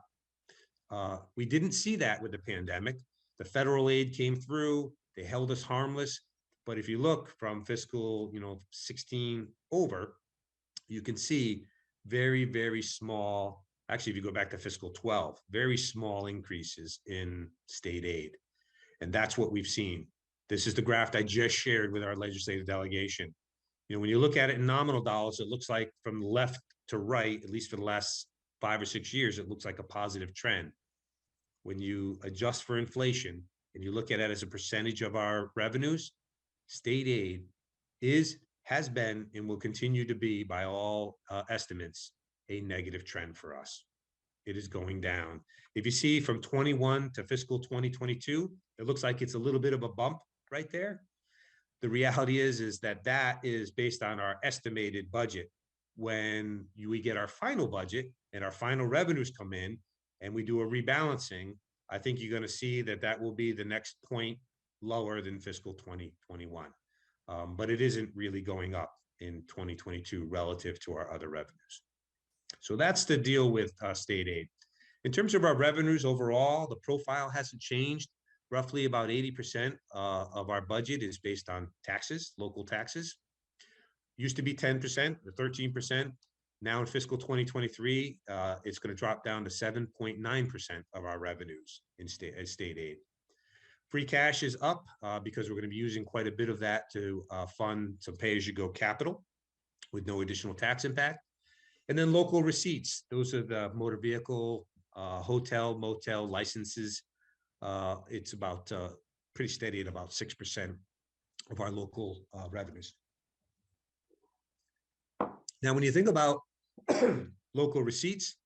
We didn't see that with the pandemic. The federal aid came through, they held us harmless. But if you look from fiscal, 16 over, you can see very, very small, actually, if you go back to fiscal 12, very small increases in state aid. And that's what we've seen. This is the graph I just shared with our legislative delegation. When you look at it in nominal dollars, it looks like from left to right, at least for the last 5 or 6 years, it looks like a positive trend. When you adjust for inflation and you look at it as a percentage of our revenues, state aid has been and will continue to be, by all estimates, a negative trend for us. It is going down. If you see from 21 to fiscal 2022, it looks like it's a little bit of a bump right there. The reality is that is based on our estimated budget. When we get our final budget and our final revenues come in and we do a rebalancing, I think you're going to see that will be the next point lower than fiscal 2021. But it isn't really going up in 2022 relative to our other revenues. So that's the deal with state aid. In terms of our revenues overall, the profile hasn't changed. Roughly about 80% of our budget is based on taxes, local taxes. Used to be 10% or 13%. Now in fiscal 2023, it's going to drop down to 7.9% of our revenues in state aid. Free cash is up because we're going to be using quite a bit of that to fund some pay-as-you-go capital with no additional tax impact. And then local receipts. Those are the motor vehicle, hotel, motel licenses. It's about pretty steady at about 6% of our local revenues. Now, when you think about local receipts,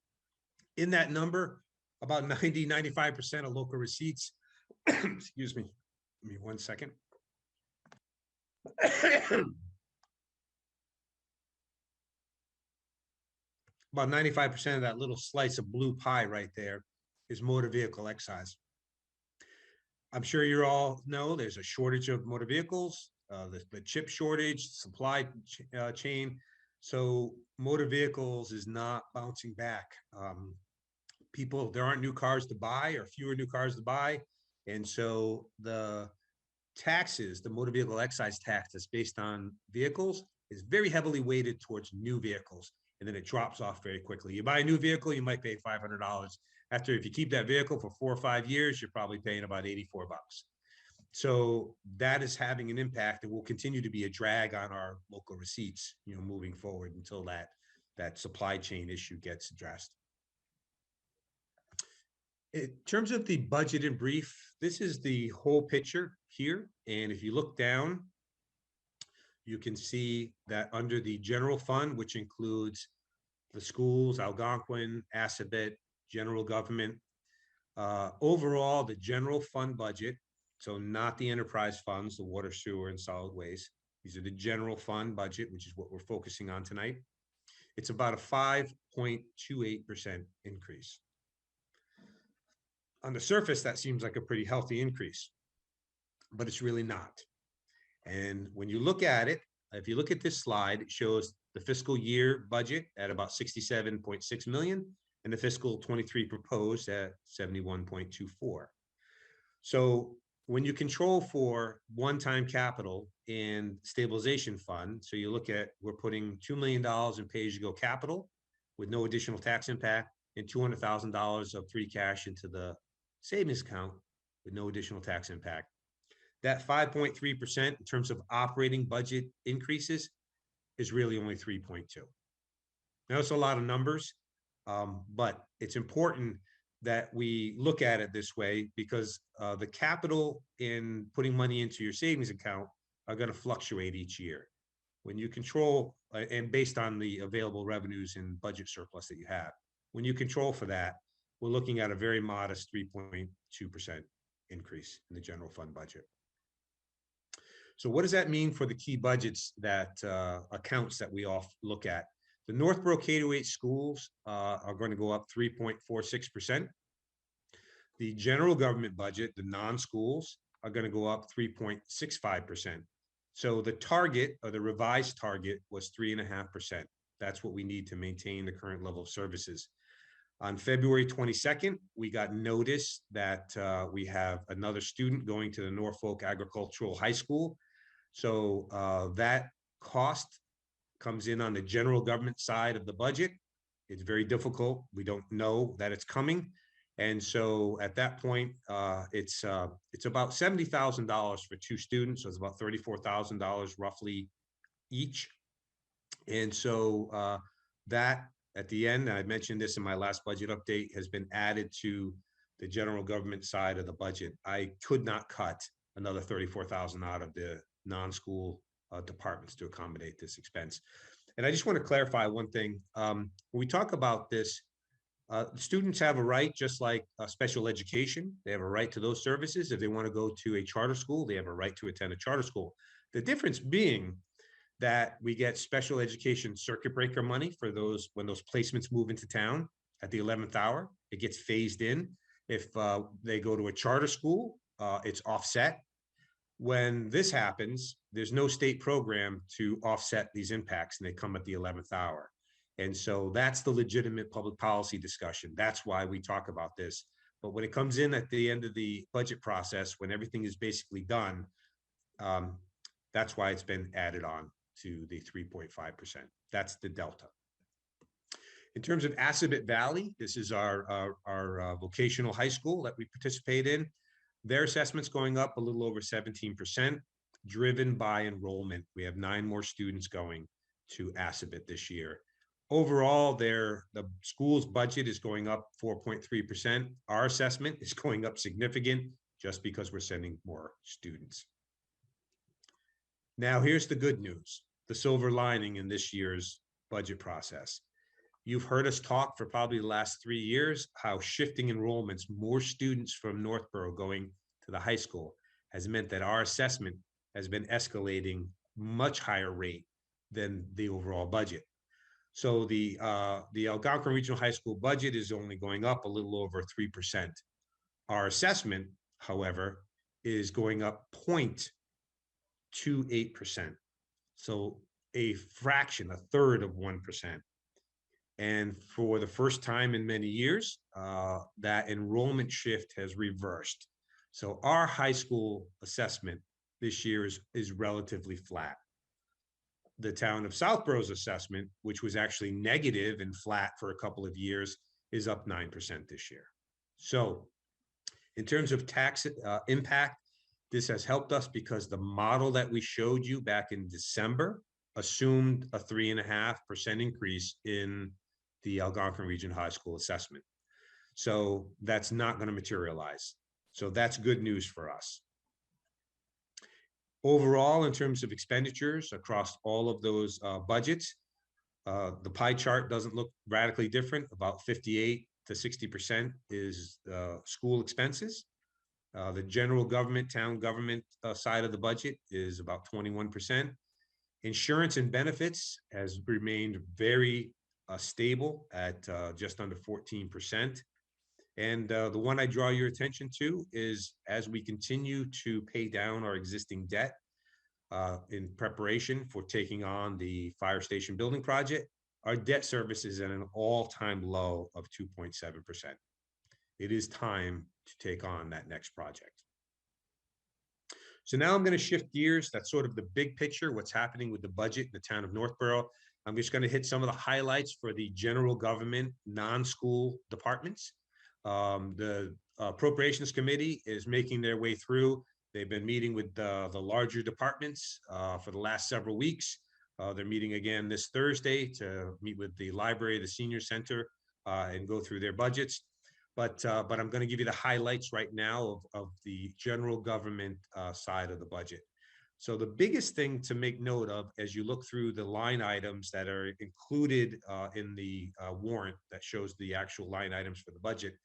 in that number, about 95% of local receipts, excuse me, give me 1 second. About 95% of that little slice of blue pie right there is motor vehicle excise. I'm sure you all know there's a shortage of motor vehicles, the chip shortage, supply chain. So motor vehicles is not bouncing back. There aren't new cars to buy or fewer new cars to buy. And so the taxes, the motor vehicle excise tax that's based on vehicles is very heavily weighted towards new vehicles. And then it drops off very quickly. You buy a new vehicle, you might pay $500. After, if you keep that vehicle for 4 or 5 years, you're probably paying about $84. So that is having an impact and will continue to be a drag on our local receipts, moving forward until that supply chain issue gets addressed. In terms of the budget in brief, this is the whole picture here. And if you look down, you can see that under the general fund, which includes the schools, Algonquin, Assabet, general government, overall, the general fund budget, so not the enterprise funds, the water, sewer, and solid waste. These are the general fund budget, which is what we're focusing on tonight. It's about a 5.28% increase. On the surface, that seems like a pretty healthy increase, but it's really not. And when you look at it, if you look at this slide, it shows the fiscal year budget at about 67.6 million and the fiscal 23 proposed at 71.24. So when you control for one-time capital and stabilization fund, so you look at, we're putting $2 million in pay-as-you-go capital with no additional tax impact and $200,000 of free cash into the savings account with no additional tax impact. That 5.3% in terms of operating budget increases is really only 3.2. Now, it's a lot of numbers, but it's important that we look at it this way because the capital in putting money into your savings account are going to fluctuate each year. When you control and based on the available revenues and budget surplus that you have. When you control for that, we're looking at a very modest 3.2% increase in the general fund budget. So what does that mean for the key budgets that accounts that we all look at? The Northborough K-8 schools are going to go up 3.46%. The general government budget, the non-schools, are going to go up 3.65%. So the target, or the revised target, was 3.5%. That's what we need to maintain the current level of services. On February 22nd, we got notice that we have another student going to the Norfolk Agricultural High School. So that cost comes in on the general government side of the budget. It's very difficult. We don't know that it's coming. And so at that point, it's about $70,000 for two students. So it's about $34,000 roughly each. And so that at the end, I mentioned this in my last budget update, has been added to the general government side of the budget. I could not cut another $34,000 out of the non-school departments to accommodate this expense. And I just want to clarify one thing. When we talk about this, students have a right, just like special education. They have a right to those services. If they want to go to a charter school, they have a right to attend a charter school. The difference being that we get special education circuit breaker money for those when those placements move into town at the 11th hour. It gets phased in. If they go to a charter school, it's offset. When this happens, there's no state program to offset these impacts, and they come at the 11th hour. And so that's the legitimate public policy discussion. That's why we talk about this. But when it comes in at the end of the budget process, when everything is basically done, that's why it's been added on to the 3.5%. That's the delta. In terms of Assabet Valley, this is our vocational high school that we participate in. Their assessment's going up a little over 17%, driven by enrollment. We have 9 more students going to Assabet this year. Overall, the school's budget is going up 4.3%. Our assessment is going up significant just because we're sending more students. Now, here's the good news, the silver lining in this year's budget process. You've heard us talk for probably the last 3 years how shifting enrollments, more students from Northborough going to the high school, has meant that our assessment has been escalating much higher rate than the overall budget. So the Algonquin Regional High School budget is only going up a little over 3%. Our assessment, however, is going up 0.28%. So a fraction, a third of 1%. And for the first time in many years, that enrollment shift has reversed. So our high school assessment this year is relatively flat. The town of Southborough's assessment, which was actually negative and flat for a couple of years, is up 9% this year. So in terms of tax impact, this has helped us because the model that we showed you back in December assumed a 3.5% increase in the Algonquin Region High School assessment. So that's not going to materialize. So that's good news for us. Overall, in terms of expenditures across all of those budgets, the pie chart doesn't look radically different. About 58 to 60% is school expenses. The general government, town government side of the budget is about 21%. Insurance and benefits has remained very stable at just under 14%. And the one I draw your attention to is as we continue to pay down our existing debt in preparation for taking on the fire station building project, our debt service is at an all-time low of 2.7%. It is time to take on that next project. So now I'm going to shift gears. That's sort of the big picture, what's happening with the budget in the town of Northborough. I'm just going to hit some of the highlights for the general government non-school departments. The Appropriations Committee is making their way through. They've been meeting with the larger departments for the last several weeks. They're meeting again this Thursday to meet with the library, the senior center, and go through their budgets. But I'm going to give you the highlights right now of the general government side of the budget. So the biggest thing to make note of as you look through the line items that are included in the warrant that shows the actual line items for the budget,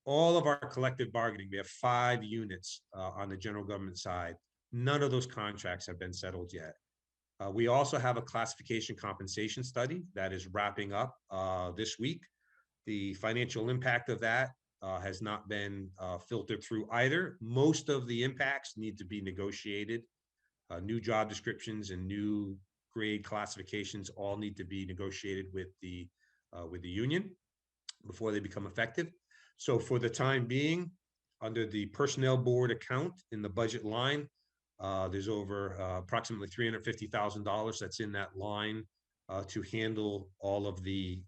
all of our collective bargaining, we have 5 units on the general government side. None of those contracts have been settled yet. We also have a classification compensation study that is wrapping up this week. The financial impact of that has not been filtered through either. Most of the impacts need to be negotiated. New job descriptions and new grade classifications all need to be negotiated with the union before they become effective. So for the time being, under the personnel board account in the budget line, there's over approximately $350,000 that's in that line to handle all of the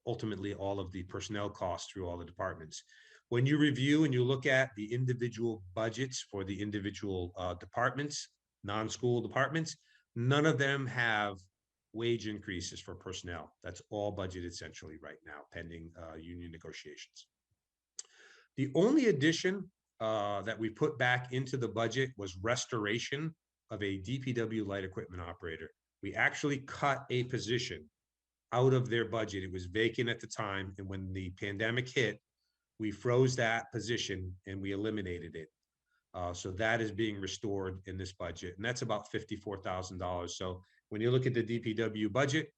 ultimately all of the personnel costs through all the departments. When you review and you look at the individual budgets for the individual departments, non-school departments, none of them have wage increases for personnel. That's all budgeted centrally right now, pending union negotiations. The only addition that we put back into the budget was restoration of a DPW light equipment operator. We actually cut a position out of their budget. It was vacant at the time, and when the pandemic hit, we froze that position and we eliminated it. So that is being restored in this budget, and that's about $54,000. So when you look at the DPW budget,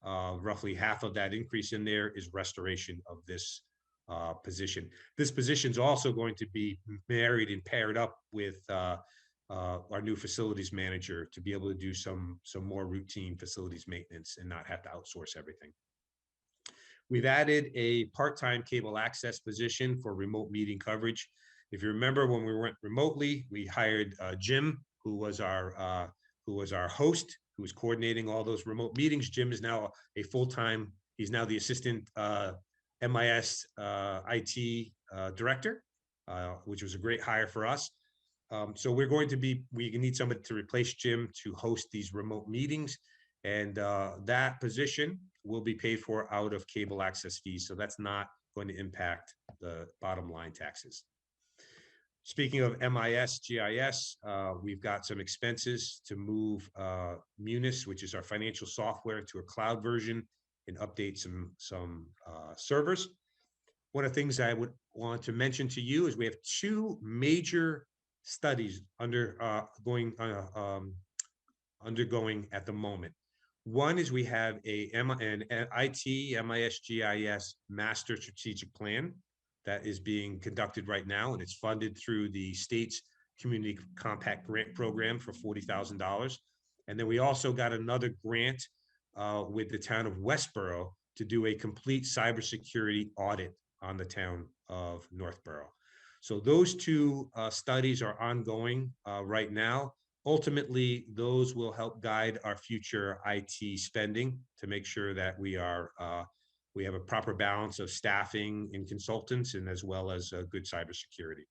roughly half of that increase in there is restoration of this position. This position is also going to be married and paired up with our new facilities manager to be able to do some more routine facilities maintenance and not have to outsource everything. We've added a part-time cable access position for remote meeting coverage. If you remember, when we went remotely, we hired Jim, who was our host, who was coordinating all those remote meetings. Jim is now a full-time, he's now the assistant MIS IT director, which was a great hire for us. So we need somebody to replace Jim to host these remote meetings. And that position will be paid for out of cable access fees. So that's not going to impact the bottom line taxes. Speaking of MIS, GIS, we've got some expenses to move Munis, which is our financial software, to a cloud version and update some servers. One of the things I would want to mention to you is we have 2 major studies undergoing at the moment. One is we have an IT MIS GIS master strategic plan that is being conducted right now, and it's funded through the state's Community Compact Grant Program for $40,000. And then we also got another grant with the town of Westborough to do a complete cybersecurity audit on the town of Northborough. So those 2 studies are ongoing right now. Ultimately, those will help guide our future IT spending to make sure that we have a proper balance of staffing and consultants, and as well as good cybersecurity.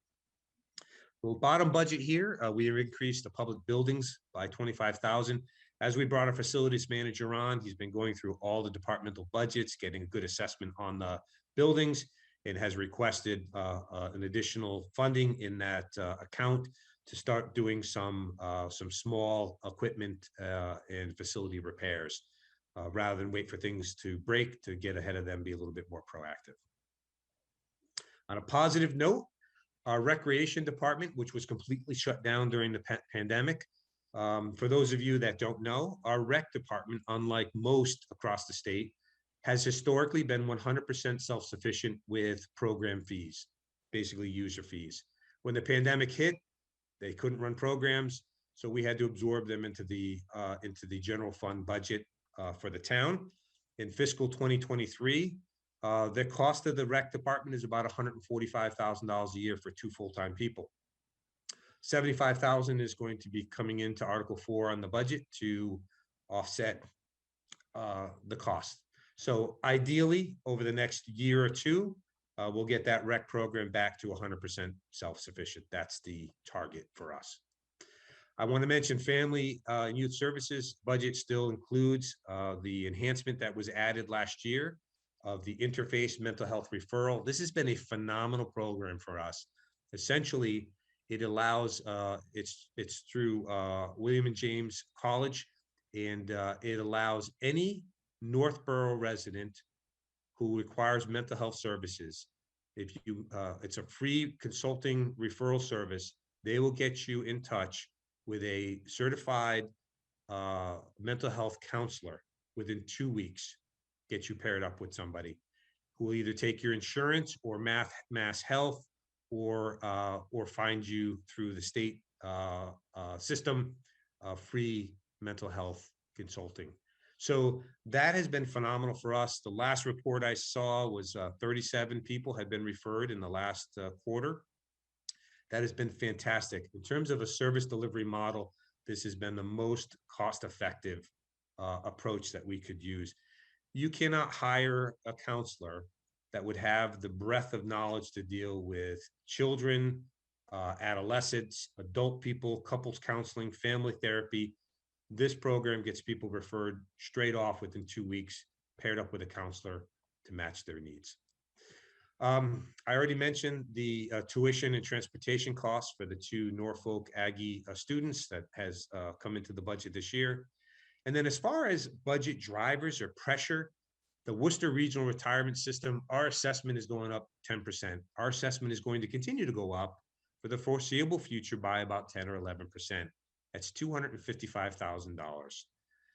The bottom budget here, we have increased the public buildings by $25,000. As we brought our facilities manager on, he's been going through all the departmental budgets, getting a good assessment on the buildings, and has requested an additional funding in that account to start doing some small equipment and facility repairs, rather than wait for things to break, to get ahead of them, be a little bit more proactive. On a positive note, our recreation department, which was completely shut down during the pandemic. For those of you that don't know, our rec department, unlike most across the state, has historically been 100% self-sufficient with program fees, basically user fees. When the pandemic hit, they couldn't run programs, so we had to absorb them into the general fund budget for the town. In fiscal 2023, the cost of the rec department is about $145,000 a year for 2 full-time people. $75,000 is going to be coming into Article 4 on the budget to offset the cost. So ideally, over the next year or 2, we'll get that rec program back to 100% self-sufficient. That's the target for us. I want to mention family and youth services budget still includes the enhancement that was added last year of the interface mental health referral. This has been a phenomenal program for us. Essentially, It allows, it's through William and James College, and it allows any Northborough resident who requires mental health services. If you, it's a free consulting referral service. They will get you in touch with a certified mental health counselor within 2 weeks. Get you paired up with somebody who will either take your insurance or mass health, or find you through the state system, free mental health consulting. So that has been phenomenal for us. The last report I saw was 37 people had been referred in the last quarter. That has been fantastic. In terms of a service delivery model, this has been the most cost-effective approach that we could use. You cannot hire a counselor that would have the breadth of knowledge to deal with children, adolescents, adult people, couples counseling, family therapy. This program gets people referred straight off within 2 weeks, paired up with a counselor to match their needs. I already mentioned the tuition and transportation costs for the 2 Norfolk Aggie students that has come into the budget this year. And then as far as budget drivers or pressure, the Worcester Regional Retirement System, our assessment is going up 10%. Our assessment is going to continue to go up for the foreseeable future by about 10 or 11%. That's $255,000.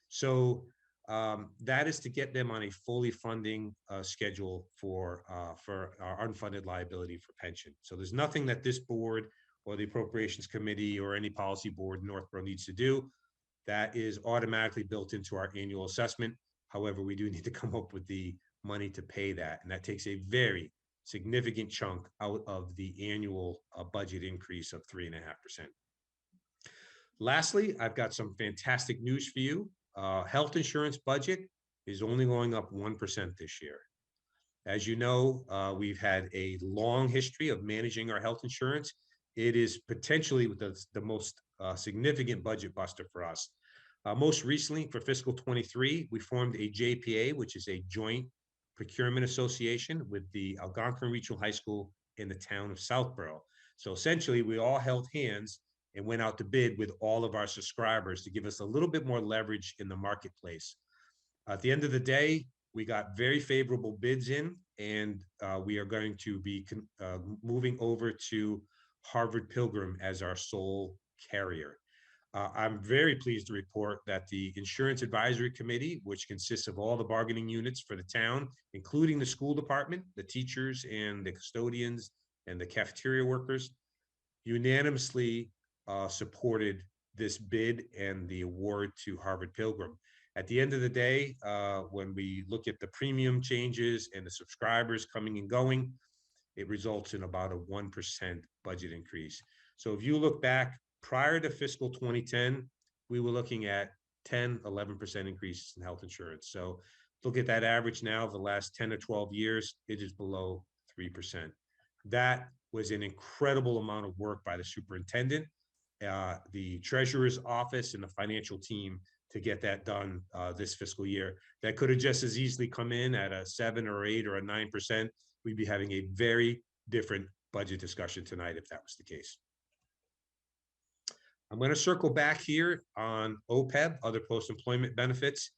So that is to get them on a fully funding schedule for our unfunded liability for pension. So there's nothing that this board or the Appropriations Committee or any policy board in Northborough needs to do. That is automatically built into our annual assessment. However, we do need to come up with the money to pay that. And that takes a very significant chunk out of the annual budget increase of 3.5%. Lastly, I've got some fantastic news for you. Health insurance budget is only going up 1% this year. As you know, we've had a long history of managing our health insurance. It is potentially the most significant budget buster for us. Most recently, for fiscal 23, we formed a JPA, which is a joint procurement association with the Algonquin Regional High School in the town of Southborough. So essentially, we all held hands and went out to bid with all of our subscribers to give us a little bit more leverage in the marketplace. At the end of the day, we got very favorable bids in, and we are going to be moving over to Harvard Pilgrim as our sole carrier. I'm very pleased to report that the Insurance Advisory Committee, which consists of all the bargaining units for the town, including the school department, the teachers and the custodians and the cafeteria workers, unanimously supported this bid and the award to Harvard Pilgrim. At the end of the day, when we look at the premium changes and the subscribers coming and going, it results in about a 1% budget increase. So if you look back prior to fiscal 2010, we were looking at 10, 11% increases in health insurance. So look at that average now of the last 10 to 12 years, it is below 3%. That was an incredible amount of work by the superintendent, the treasurer's office, and the financial team to get that done this fiscal year. That could have just as easily come in at a 7 or 8 or a 9%. We'd be having a very different budget discussion tonight if that was the case. I'm going to circle back here on OPEB, other post-employment benefits.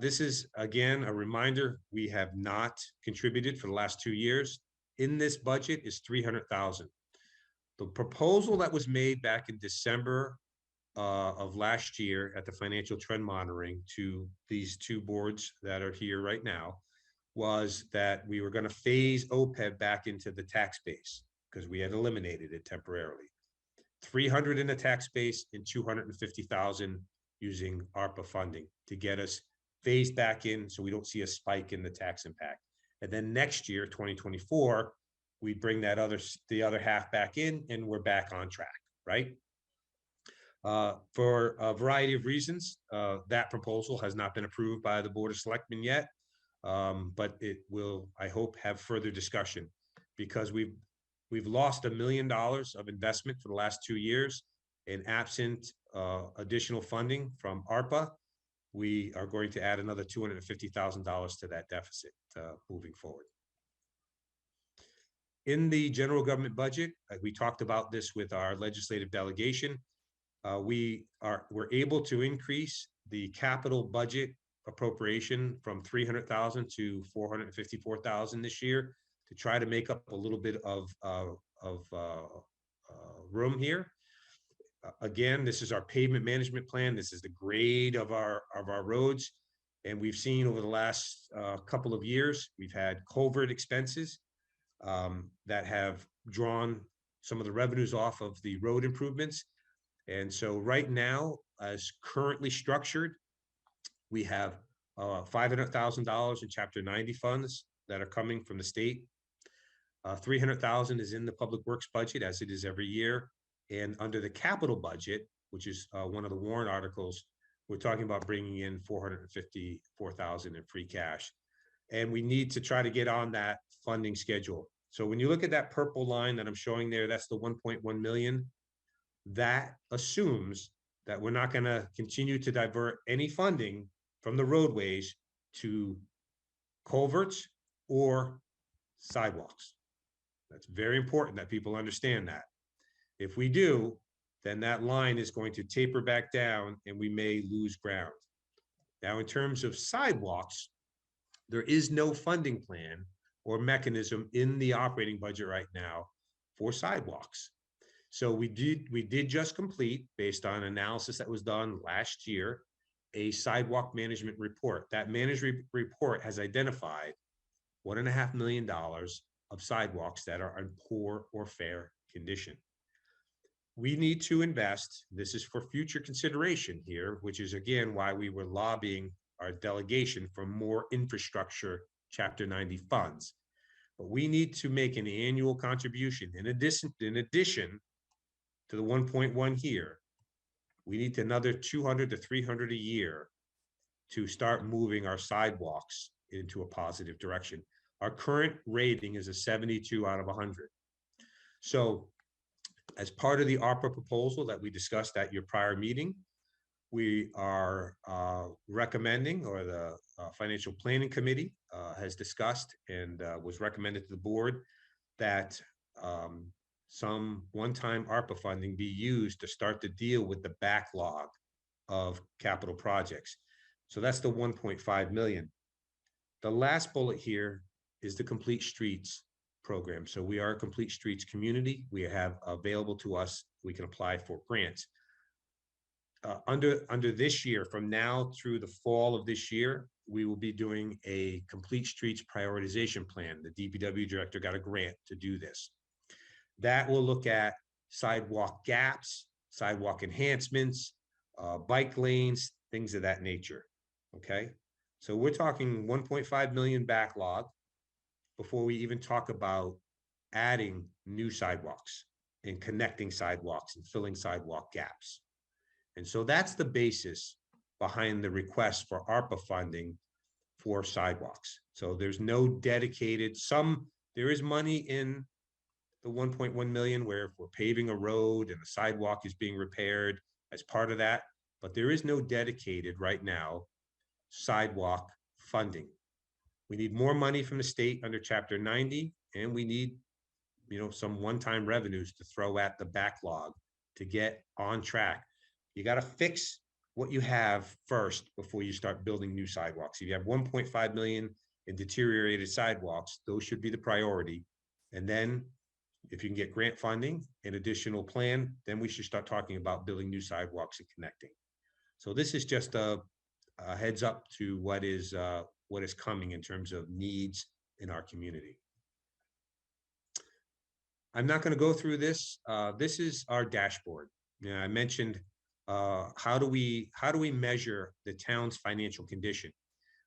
This is, again, a reminder, we have not contributed for the last 2 years. In this budget is $300,000. The proposal that was made back in December of last year at the financial trend monitoring to these 2 boards that are here right now was that we were going to phase OPEB back into the tax base because we had eliminated it temporarily. 300 in the tax base and 250,000 using ARPA funding to get us phased back in so we don't see a spike in the tax impact. And then next year, 2024, we bring that the other half back in and we're back on track, right? For a variety of reasons, that proposal has not been approved by the Board of Selectmen yet, but it will, I hope, have further discussion because we've lost $1 million of investment for the last 2 years, and absent additional funding from ARPA, we are going to add another $250,000 to that deficit moving forward. in the general government budget, we talked about this with our legislative delegation. We're able to increase the capital budget appropriation from 300,000 to 454,000 this year to try to make up a little bit of room here. Again, this is our pavement management plan. This is the grade of our roads. And we've seen over the last couple of years, we've had culvert expenses that have drawn some of the revenues off of the road improvements. And so right now, as currently structured, we have $500,000 in Chapter 90 funds that are coming from the state. 300,000 is in the Public Works budget, as it is every year. And under the capital budget, which is one of the warrant articles, we're talking about bringing in 454,000 in free cash. And we need to try to get on that funding schedule. So when you look at that purple line that I'm showing there, that's the 1.1 million. That assumes that we're not going to continue to divert any funding from the roadways to culverts or sidewalks. That's very important that people understand that. If we do, then that line is going to taper back down and we may lose ground. Now, in terms of sidewalks, there is no funding plan or mechanism in the operating budget right now for sidewalks. So we did just complete, based on analysis that was done last year, a sidewalk management report. That management report has identified $1.5 million of sidewalks that are in poor or fair condition. We need to invest, this is for future consideration here, which is again why we were lobbying our delegation for more infrastructure Chapter 90 funds. But we need to make an annual contribution in addition to the 1.1 here. We need another 200 to 300 a year to start moving our sidewalks into a positive direction. Our current rating is a 72 out of 100. So as part of the ARPA proposal that we discussed at your prior meeting, we are recommending, or the Financial Planning Committee has discussed and was recommended to the board, that some one-time ARPA funding be used to start to deal with the backlog of capital projects. So that's the 1.5 million. The last bullet here is the Complete Streets program. So we are a Complete Streets community. We have available to us, we can apply for grants. Under this year, from now through the fall of this year, we will be doing a Complete Streets prioritization plan. The DPW director got a grant to do this. That will look at sidewalk gaps, sidewalk enhancements, bike lanes, things of that nature. Okay, so we're talking 1.5 million backlog before we even talk about adding new sidewalks and connecting sidewalks and filling sidewalk gaps. And so that's the basis behind the request for ARPA funding for sidewalks. So there's no dedicated, there is money in the 1.1 million where if we're paving a road and the sidewalk is being repaired as part of that, but there is no dedicated right now sidewalk funding. We need more money from the state under Chapter 90, and we need, some one-time revenues to throw at the backlog to get on track. You got to fix what you have first before you start building new sidewalks. If you have 1.5 million in deteriorated sidewalks, those should be the priority. And then if you can get grant funding and additional plan, then we should start talking about building new sidewalks and connecting. So this is just a heads up to what is coming in terms of needs in our community. I'm not going to go through this. This is our dashboard. I mentioned how do we measure the town's financial condition?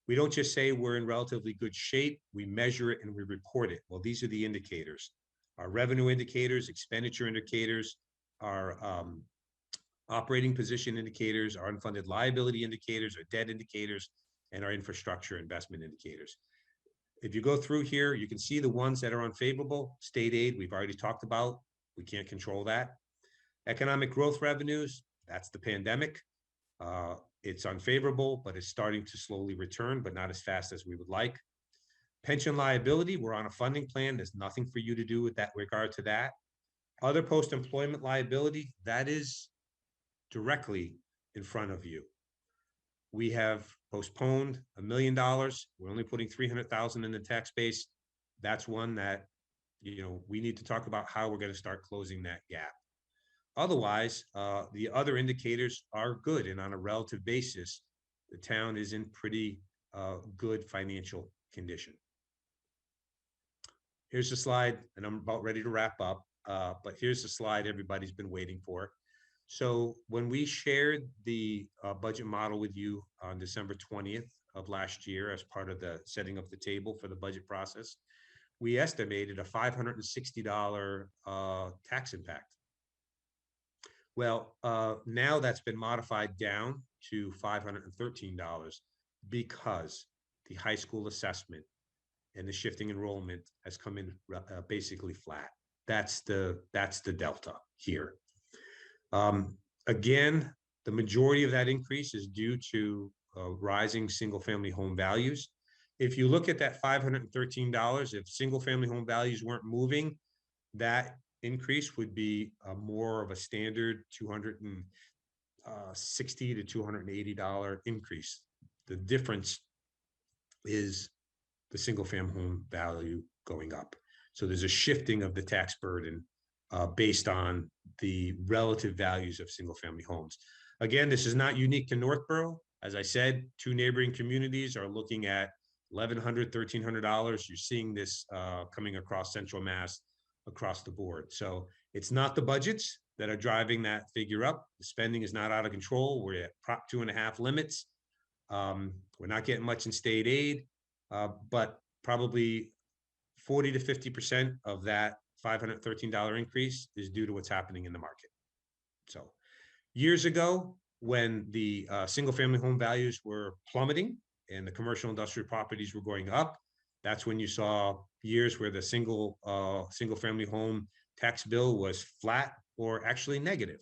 We don't just say we're in relatively good shape. We measure it and we report it. Well, these are the indicators: our revenue indicators, expenditure indicators, our operating position indicators, our unfunded liability indicators, our debt indicators, and our infrastructure investment indicators. If you go through here, you can see the ones that are unfavorable. State aid, we've already talked about. We can't control that. Economic growth revenues, that's the pandemic. It's unfavorable, but it's starting to slowly return, but not as fast as we would like. Pension liability, we're on a funding plan. There's nothing for you to do with that regard to that. Other post-employment liability, that is directly in front of you. We have postponed $1 million. We're only putting 300,000 in the tax base. That's one that, we need to talk about how we're going to start closing that gap. Otherwise, the other indicators are good, and on a relative basis, the town is in pretty good financial condition. Here's the slide, and I'm about ready to wrap up, but here's the slide everybody's been waiting for. So when we shared the budget model with you on December 20th of last year as part of the setting of the table for the budget process, we estimated a $560 tax impact. Well, now that's been modified down to $513 because the high school assessment and the shifting enrollment has come in basically flat. That's the delta here. Again, the majority of that increase is due to rising single-family home values. If you look at that $513, if single-family home values weren't moving, that increase would be more of a standard $260 to $280 increase. The difference is the single-family home value going up. So there's a shifting of the tax burden based on the relative values of single-family homes. Again, this is not unique to Northborough. As I said, 2 neighboring communities are looking at $1,100, $1,300. You're seeing this coming across Central Mass across the board. So it's not the budgets that are driving that figure up. The spending is not out of control. We're at Prop 2.5 limits. We're not getting much in state aid, but probably 40 to 50% of that $513 increase is due to what's happening in the market. So years ago, when the single-family home values were plummeting and the commercial industrial properties were going up, that's when you saw years where the single-family home tax bill was flat or actually negative.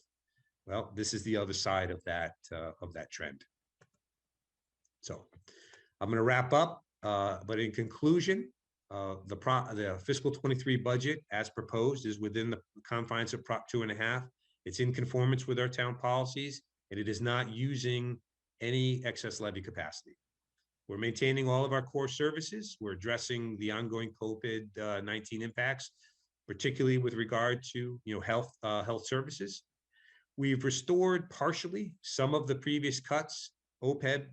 Well, this is the other side of that trend. So I'm going to wrap up, but in conclusion, the fiscal 23 budget as proposed is within the confines of Prop 2.5. It's in conformance with our town policies, and it is not using any excess levy capacity. We're maintaining all of our core services. We're addressing the ongoing COVID-19 impacts, particularly with regard to health services. We've restored partially some of the previous cuts. OPEB,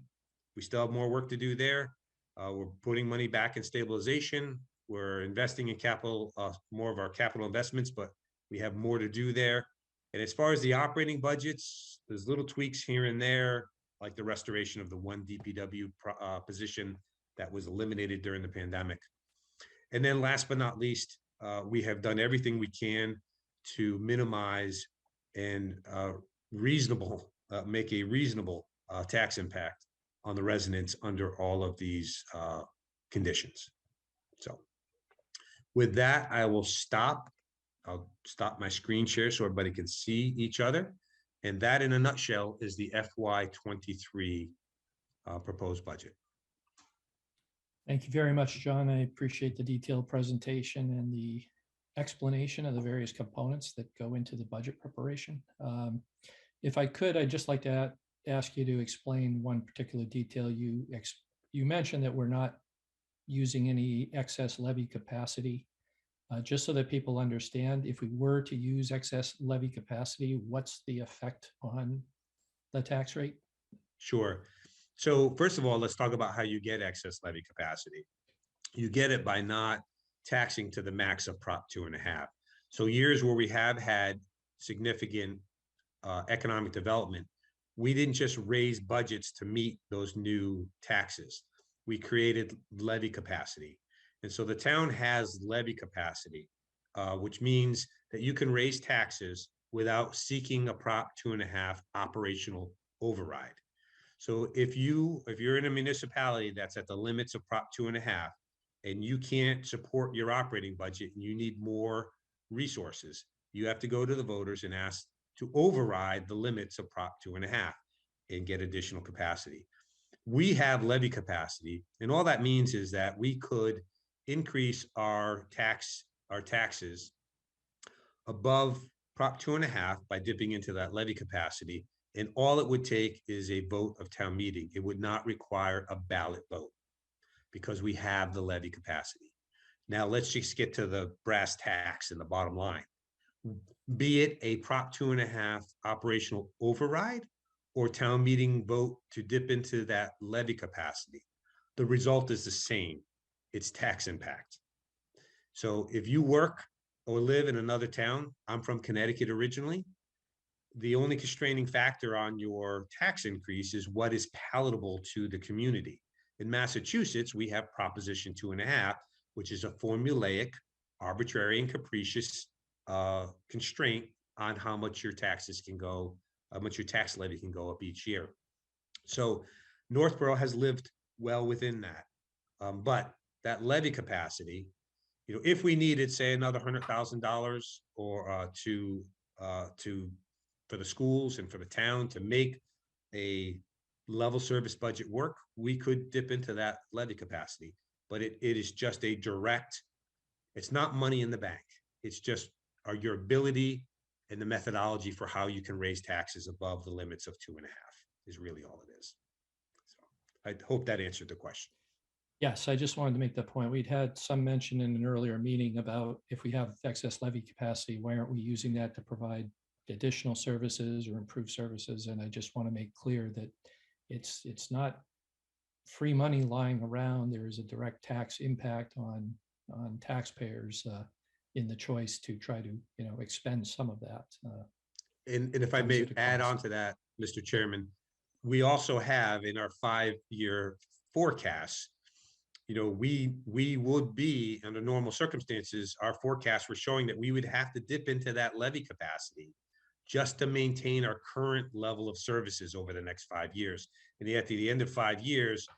we still have more work to do there. We're putting money back in stabilization. We're investing in capital, more of our capital investments, but we have more to do there. And as far as the operating budgets, there's little tweaks here and there, like the restoration of the one DPW position that was eliminated during the pandemic. And then last but not least, we have done everything we can to minimize and make a reasonable tax impact on the residents under all of these conditions. So with that, I will stop. I'll stop my screen share so everybody can see each other. And that in a nutshell is the FY23 proposed budget. Thank you very much, John. I appreciate the detailed presentation and the explanation of the various components that go into the budget preparation. If I could, I'd just like to ask you to explain one particular detail. You mentioned that we're not using any excess levy capacity. Just so that people understand, if we were to use excess levy capacity, what's the effect on the tax rate? Sure. So first of all, let's talk about how you get excess levy capacity. You get it by not taxing to the max of Prop 2.5. So years where we have had significant economic development, we didn't just raise budgets to meet those new taxes. We created levy capacity. And so the town has levy capacity, which means that you can raise taxes without seeking a Prop 2.5 operational override. So if you're in a municipality that's at the limits of Prop 2.5 and you can't support your operating budget and you need more resources, you have to go to the voters and ask to override the limits of Prop 2.5 and get additional capacity. We have levy capacity, and all that means is that we could increase our taxes above Prop 2.5 by dipping into that levy capacity. And all it would take is a vote of town meeting. It would not require a ballot vote because we have the levy capacity. Now let's just get to the brass tacks and the bottom line. Be it a Prop 2.5 operational override or town meeting vote to dip into that levy capacity, the result is the same. It's tax impact. So if you work or live in another town, I'm from Connecticut originally, the only constraining factor on your tax increase is what is palatable to the community. In Massachusetts, we have Proposition 2.5, which is a formulaic, arbitrary and capricious constraint on how much your taxes can go, how much your tax levy can go up each year. So Northborough has lived well within that. But that levy capacity, you know, if we needed, say, another $100,000 or for the schools and for the town to make a level service budget work, we could dip into that levy capacity. But it is just a direct, it's not money in the bank. It's just your ability and the methodology for how you can raise taxes above the limits of 2.5 is really all it is. So I hope that answered the question. Yes, I just wanted to make that point. We'd had some mention in an earlier meeting about if we have excess levy capacity, why aren't we using that to provide additional services or improve services? And I just want to make clear that it's not free money lying around. There is a direct tax impact on taxpayers in the choice to try to, you know, expend some of that. And if I may add on to that, Mr. Chairman, we also have in our 5-year forecast, you know, we would be under normal circumstances, our forecasts were showing that we would have to dip into that levy capacity just to maintain our current level of services over the next 5 years. And at the end of 5 years,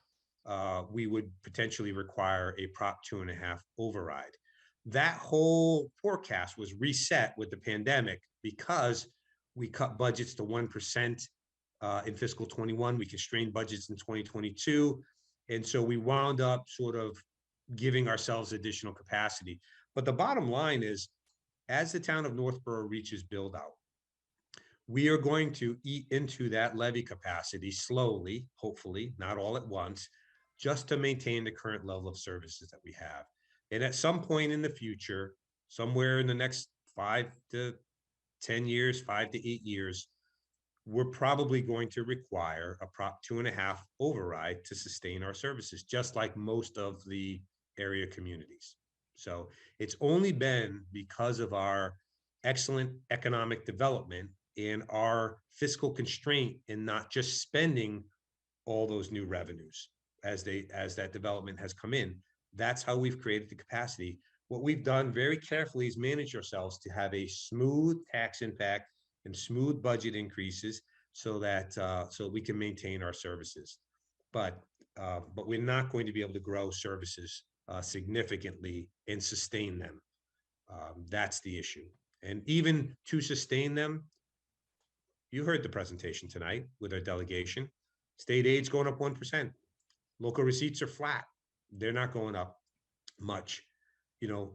we would potentially require a Prop 2.5 override. That whole forecast was reset with the pandemic because we cut budgets to 1% in fiscal 21. We constrained budgets in 2022. And so we wound up sort of giving ourselves additional capacity. But the bottom line is, as the town of Northborough reaches build out, we are going to eat into that levy capacity slowly, hopefully, not all at once, just to maintain the current level of services that we have. And at some point in the future, somewhere in the next 5 to 10 years, 5 to 8 years, we're probably going to require a Prop 2.5 override to sustain our services, just like most of the area communities. So it's only been because of our excellent economic development and our fiscal constraint in not just spending all those new revenues as that development has come in. That's how we've created the capacity. What we've done very carefully is manage ourselves to have a smooth tax impact and smooth budget increases so that so we can maintain our services. But we're not going to be able to grow services significantly and sustain them. That's the issue. And even to sustain them, you heard the presentation tonight with our delegation. State aid's going up 1%. Local receipts are flat. They're not going up much. You know,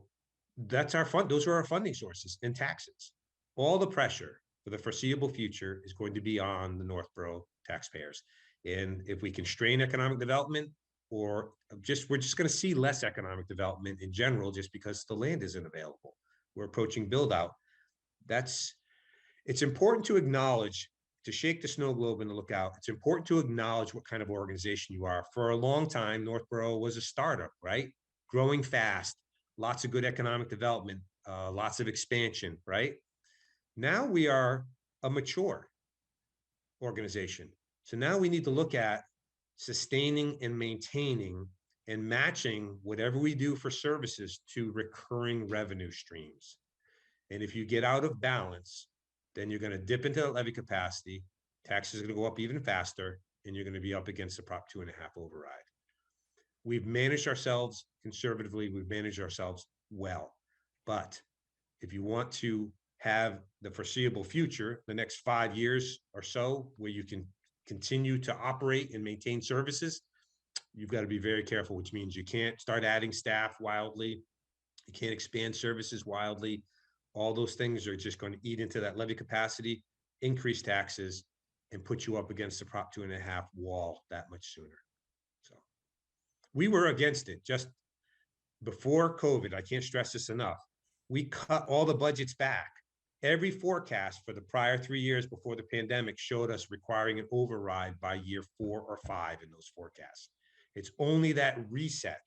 that's our fund. Those are our funding sources and taxes. All the pressure for the foreseeable future is going to be on the Northborough taxpayers. And if we constrain economic development, or we're just going to see less economic development in general, just because the land isn't available. We're approaching build out. It's important to acknowledge, to shake the snow globe and to look out. It's important to acknowledge what kind of organization you are. For a long time, Northborough was a startup, right? Growing fast, lots of good economic development, lots of expansion, right? Now we are a mature organization. So now we need to look at sustaining and maintaining and matching whatever we do for services to recurring revenue streams. And if you get out of balance, then you're going to dip into the levy capacity, taxes are going to go up even faster, and you're going to be up against the Prop 2.5 override. We've managed ourselves conservatively, we've managed ourselves well. But if you want to have the foreseeable future, the next 5 years or so, where you can continue to operate and maintain services, you've got to be very careful, which means you can't start adding staff wildly. You can't expand services wildly. All those things are just going to eat into that levy capacity, increase taxes, and put you up against the Prop 2.5 wall that much sooner. So we were against it just before COVID. I can't stress this enough. We cut all the budgets back. Every forecast for the prior 3 years before the pandemic showed us requiring an override by year 4 or 5 in those forecasts. It's only that reset,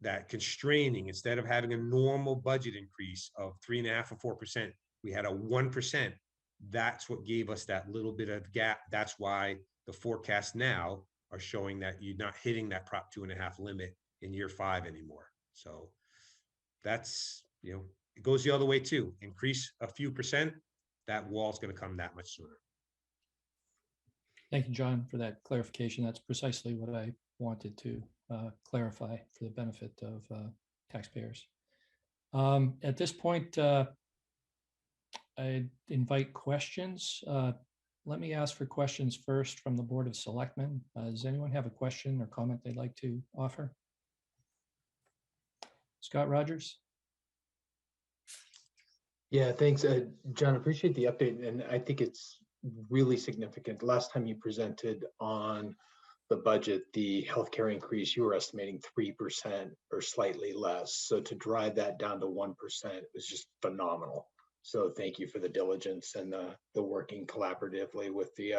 that constraining, instead of having a normal budget increase of 3.5 or 4%, we had a 1%. That's what gave us that little bit of gap. That's why the forecasts now are showing that you're not hitting that Prop 2.5 limit in year 5 anymore. So that's, you know, it goes the other way too. Increase a few percent, that wall's going to come that much sooner. Thank you, John, for that clarification. That's precisely what I wanted to clarify for the benefit of taxpayers. At this point, I invite questions. Let me ask for questions first from the Board of Selectmen. Does anyone have a question or comment they'd like to offer? Scott Rogers? Yeah, thanks, John. Appreciate the update, and I think it's really significant. Last time you presented on the budget, the healthcare increase, you were estimating 3% or slightly less. So to drive that down to 1% was just phenomenal. So thank you for the diligence and the working collaboratively with the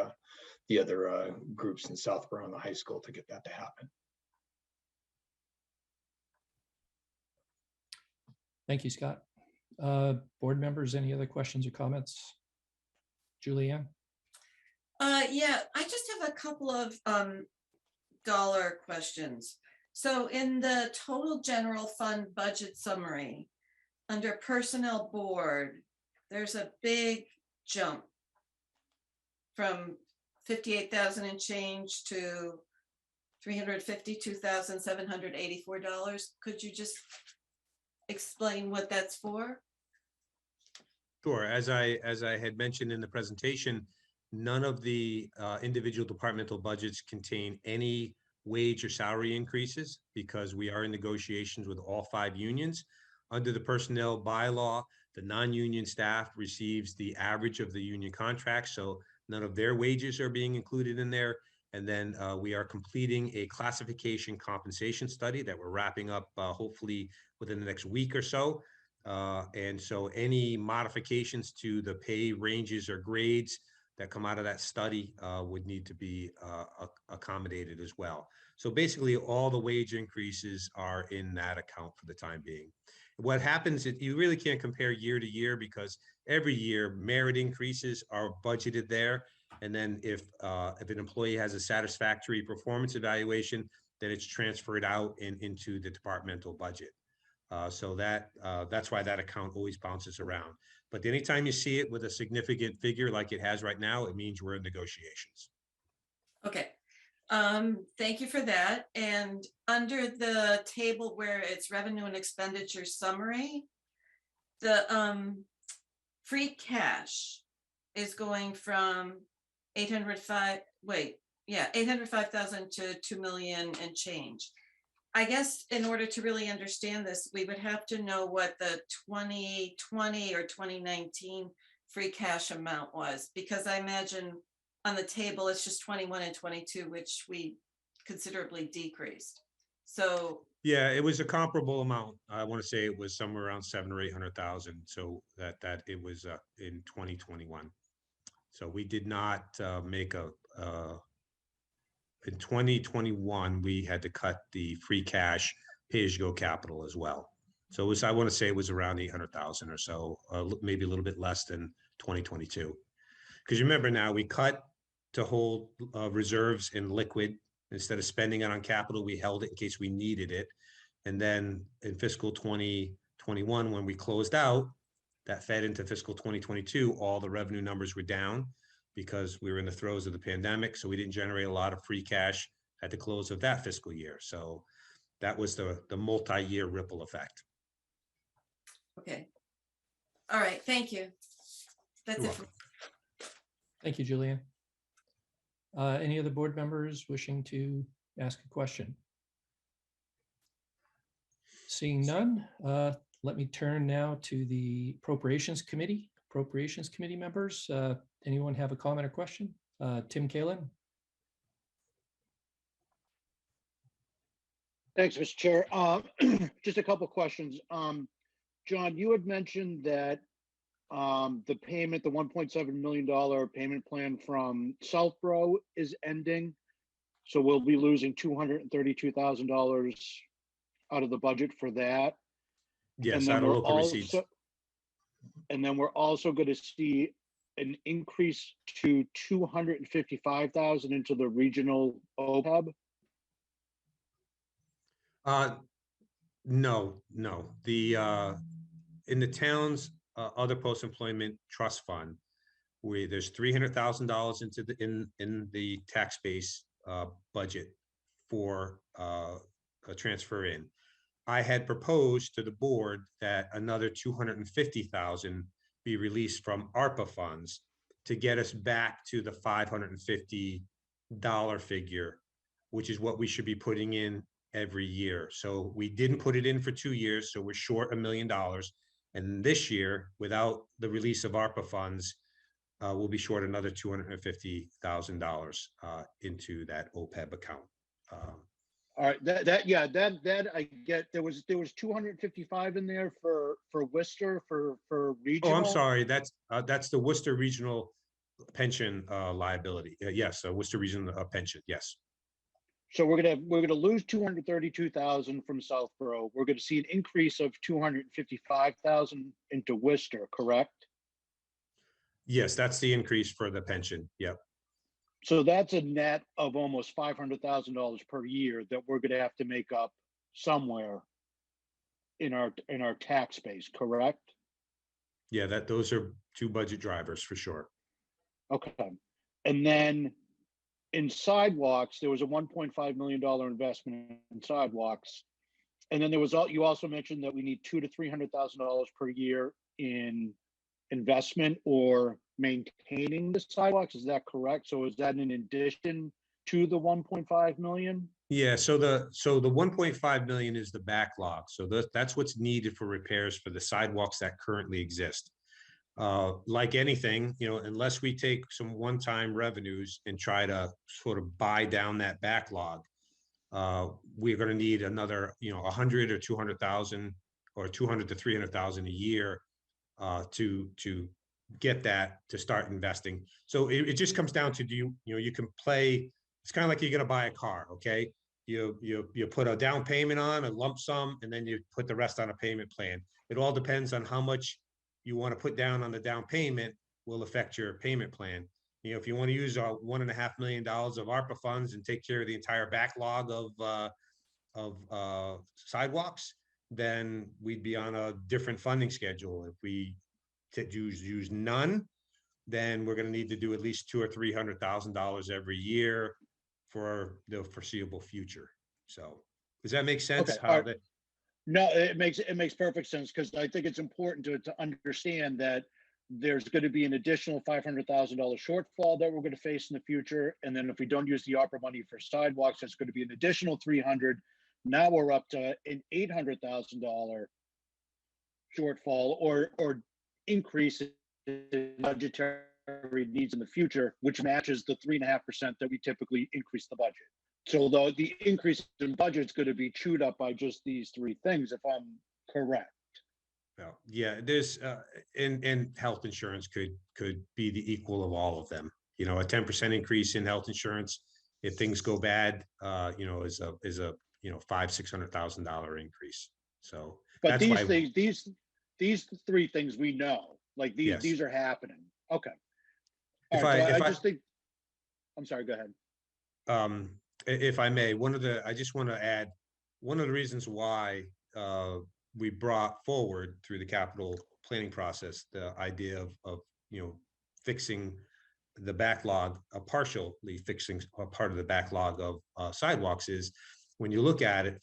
other groups in Southborough and the high school to get that to happen. Thank you, Scott. Board members, any other questions or comments? Julianne? Yeah, I just have a couple of dollar questions. So in the total general fund budget summary, under personnel board, there's a big jump from 58,000 and change to $352,784. Could you just explain what that's for? Sure. As I had mentioned in the presentation, none of the individual departmental budgets contain any wage or salary increases because we are in negotiations with all 5 unions. Under the personnel bylaw, the non-union staff receives the average of the union contracts, so none of their wages are being included in there. And then we are completing a classification compensation study that we're wrapping up hopefully within the next week or so. And so any modifications to the pay ranges or grades that come out of that study would need to be accommodated as well. So basically all the wage increases are in that account for the time being. What happens is you really can't compare year to year because every year merit increases are budgeted there. And then if an employee has a satisfactory performance evaluation, then it's transferred out into the departmental budget. So that's why that account always bounces around. But anytime you see it with a significant figure like it has right now, it means we're in negotiations. Okay. Thank you for that. And under the table where it's revenue and expenditure summary, the free cash is going from 805,000 to 2 million and change. I guess in order to really understand this, we would have to know what the 2020 or 2019 free cash amount was, because I imagine on the table, it's just 21 and 22, which we considerably decreased. So yeah, it was a comparable amount. I want to say it was somewhere around 700,000 or 800,000. So that it was in 2021. So we did not make in 2021, we had to cut the free cash pay-as-you-go capital as well. So it was, I want to say it was around 800,000 or so, maybe a little bit less than 2022. Because you remember now we cut to hold reserves in liquid. Instead of spending it on capital, we held it in case we needed it. And then in fiscal 2021, when we closed out, that fed into fiscal 2022, all the revenue numbers were down because we were in the throes of the pandemic. So we didn't generate a lot of free cash at the close of that fiscal year. So that was the multi-year ripple effect. okay. All right, thank you. That's You're it. welcome. Thank you, Julianne. Any other board members wishing to ask a question? Seeing none, let me turn now to the Appropriations Committee. Appropriations Committee members, anyone have a comment or question? Tim Kalin? Thanks, Mr. Chair. Just a couple questions. John, you had mentioned that the payment, the $1.7 million payment plan from Southborough is ending. So we'll be losing $232,000 out of the budget for that. Yes, then out of we're local receipts. And then we're also going to see an increase to 255,000 into the regional OPEB. No. The in the town's other post-employment trust fund, there's $300,000 into in the tax base budget for a transfer in. I had proposed to the board that another 250,000 be released from ARPA funds to get us back to the $550 figure, which is what we should be putting in every year. So we didn't put it in for 2 years, so we're short $1 million. And this year, without the release of ARPA funds, we'll be short another $250,000 into that OPEB account. All right, that I get. There was 255 in there for Worcester for regional. Oh, I'm sorry. That's the Worcester Regional Pension liability. Yes, Worcester Regional Pension. Yes. So we're gonna lose 232,000 from Southborough. We're gonna see an increase of 255,000 into Worcester, correct? Yes, that's the increase for the pension. Yep. So that's a net of almost $500,000 per year that we're gonna have to make up somewhere in our tax base, correct? Yeah, those are two budget drivers for sure. Okay. And then in sidewalks, there was a $1.5 million investment in sidewalks. And then you also mentioned that we need $200,000 to $300,000 per year in investment or maintaining the sidewalks. Is that correct? So is that in addition to the 1.5 million? Yeah, so the 1.5 million is the backlog. So that's what's needed for repairs for the sidewalks that currently exist. Like anything, unless we take some one-time revenues and try to sort of buy down that backlog, we're going to need another, 100 or 200,000 or 200 to 300,000 a year to get that to start investing. So it just comes down to you can play. It's kind of like you're going to buy a car. Okay, you put a down payment on a lump sum, and then you put the rest on a payment plan. It all depends on how much you want to put down on the down payment will affect your payment plan. If you want to use $1.5 million of ARPA funds and take care of the entire backlog of sidewalks, then we'd be on a different funding schedule. If we use none, then we're going to need to do at least $200,000 or $300,000 every year for the foreseeable future. So does that make sense? Okay. No, it makes perfect sense, because I think it's important to understand that there's going to be an additional $500,000 shortfall that we're going to face in the future. And then if we don't use the ARPA money for sidewalks, that's going to be an additional 300. Now we're up to an $800,000 shortfall or increase in budgetary needs in the future, which matches the 3.5% that we typically increase the budget. So the increase in budget is going to be chewed up by just these three things, if I'm correct. Well, yeah, there's and health insurance could be the equal of all of them. A 10% increase in health insurance, if things go bad, is a $500,000-$600,000 increase. So, but these three things we know, like these yes. are happening. Okay. I'm sorry. Go ahead. If I may, I just want to add one of the reasons why we brought forward through the capital planning process the idea of fixing the backlog, partially fixing a part of the backlog of sidewalks is when you look at it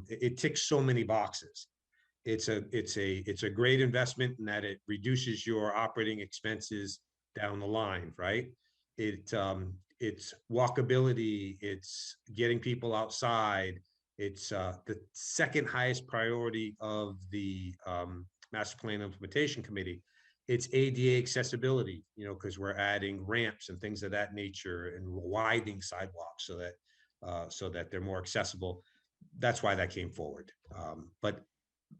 it ticks so many boxes. It's a great investment in that it reduces your operating expenses down the line, right? It's walkability, it's getting people outside. It's the second highest priority of the Master Plan Implementation Committee. It's ADA accessibility, you know, because we're adding ramps and things of that nature and widening sidewalks so that they're more accessible. That's why that came forward. But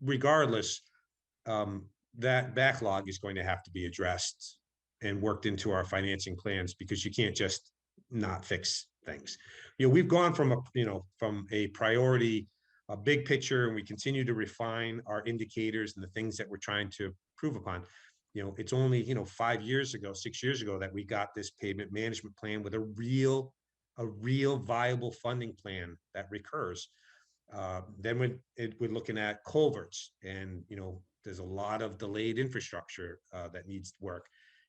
regardless, that backlog is going to have to be addressed and worked into our financing plans, because you can't just not fix things. You know, we've gone from a priority, a big picture, and we continue to refine our indicators and the things that we're trying to improve upon. You know, it's only, 5 years ago, 6 years ago that we got this pavement management plan with a real viable funding plan that recurs. Then we're looking at culverts, and, there's a lot of delayed infrastructure that needs work.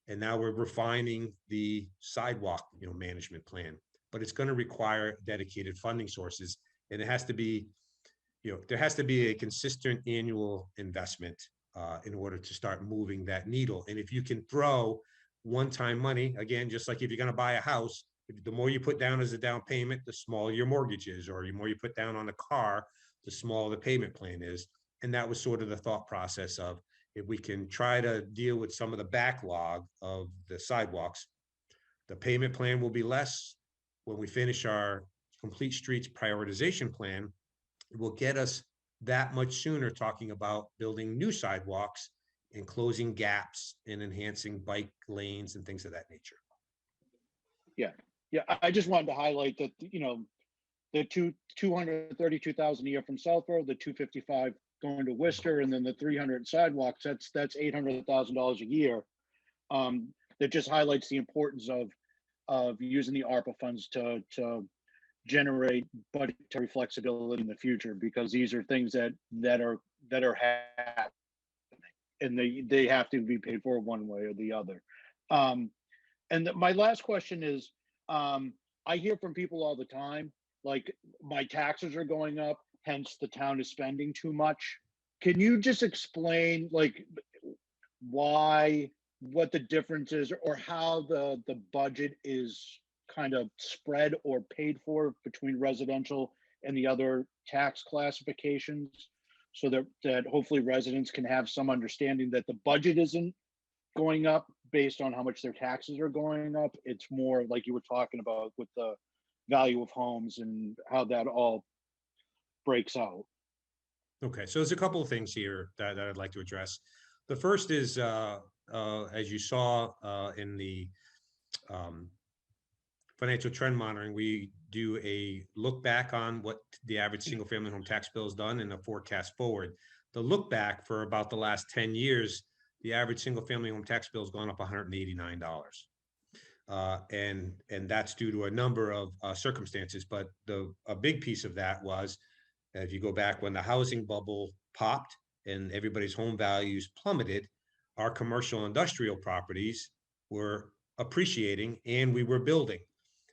And now we're refining the sidewalk, management plan, but it's going to require dedicated funding sources. And it has to be, there has to be a consistent annual investment in order to start moving that needle. And if you can throw one-time money, again, just like if you're going to buy a house, the more you put down as a down payment, the smaller your mortgage is, or the more you put down on a car, the smaller the payment plan is. And that was sort of the thought process of, if we can try to deal with some of the backlog of the sidewalks, the payment plan will be less. When we finish our complete streets prioritization plan, it will get us that much sooner talking about building new sidewalks and closing gaps and enhancing bike lanes and things of that nature. Yeah, I just wanted to highlight that, the 232,000 a year from Southborough, the 255 going to Worcester, and then the 300 sidewalks, that's $800,000 a year. That just highlights the importance of using the ARPA funds to generate budgetary flexibility in the future, because these are things that are happening, and they have to be paid for one way or the other. My last question is, I hear from people all the time, like, my taxes are going up, hence the town is spending too much. Can you just explain, like, what the difference is, or how the budget is kind of spread or paid for between residential and the other tax classifications, so that hopefully residents can have some understanding that the budget isn't going up based on how much their taxes are going up? It's more like you were talking about with the value of homes and how that all breaks out. Okay, so there's a couple of things here that I'd like to address. The first is, as you saw in the financial trend monitoring, we do a look back on what the average single family home tax bill has done and a forecast forward. The look back for about the last 10 years, the average single family home tax bill has gone up $189. And that's due to a number of circumstances, but a big piece of that was, if you go back when the housing bubble popped and everybody's home values plummeted, our commercial industrial properties were appreciating and we were building.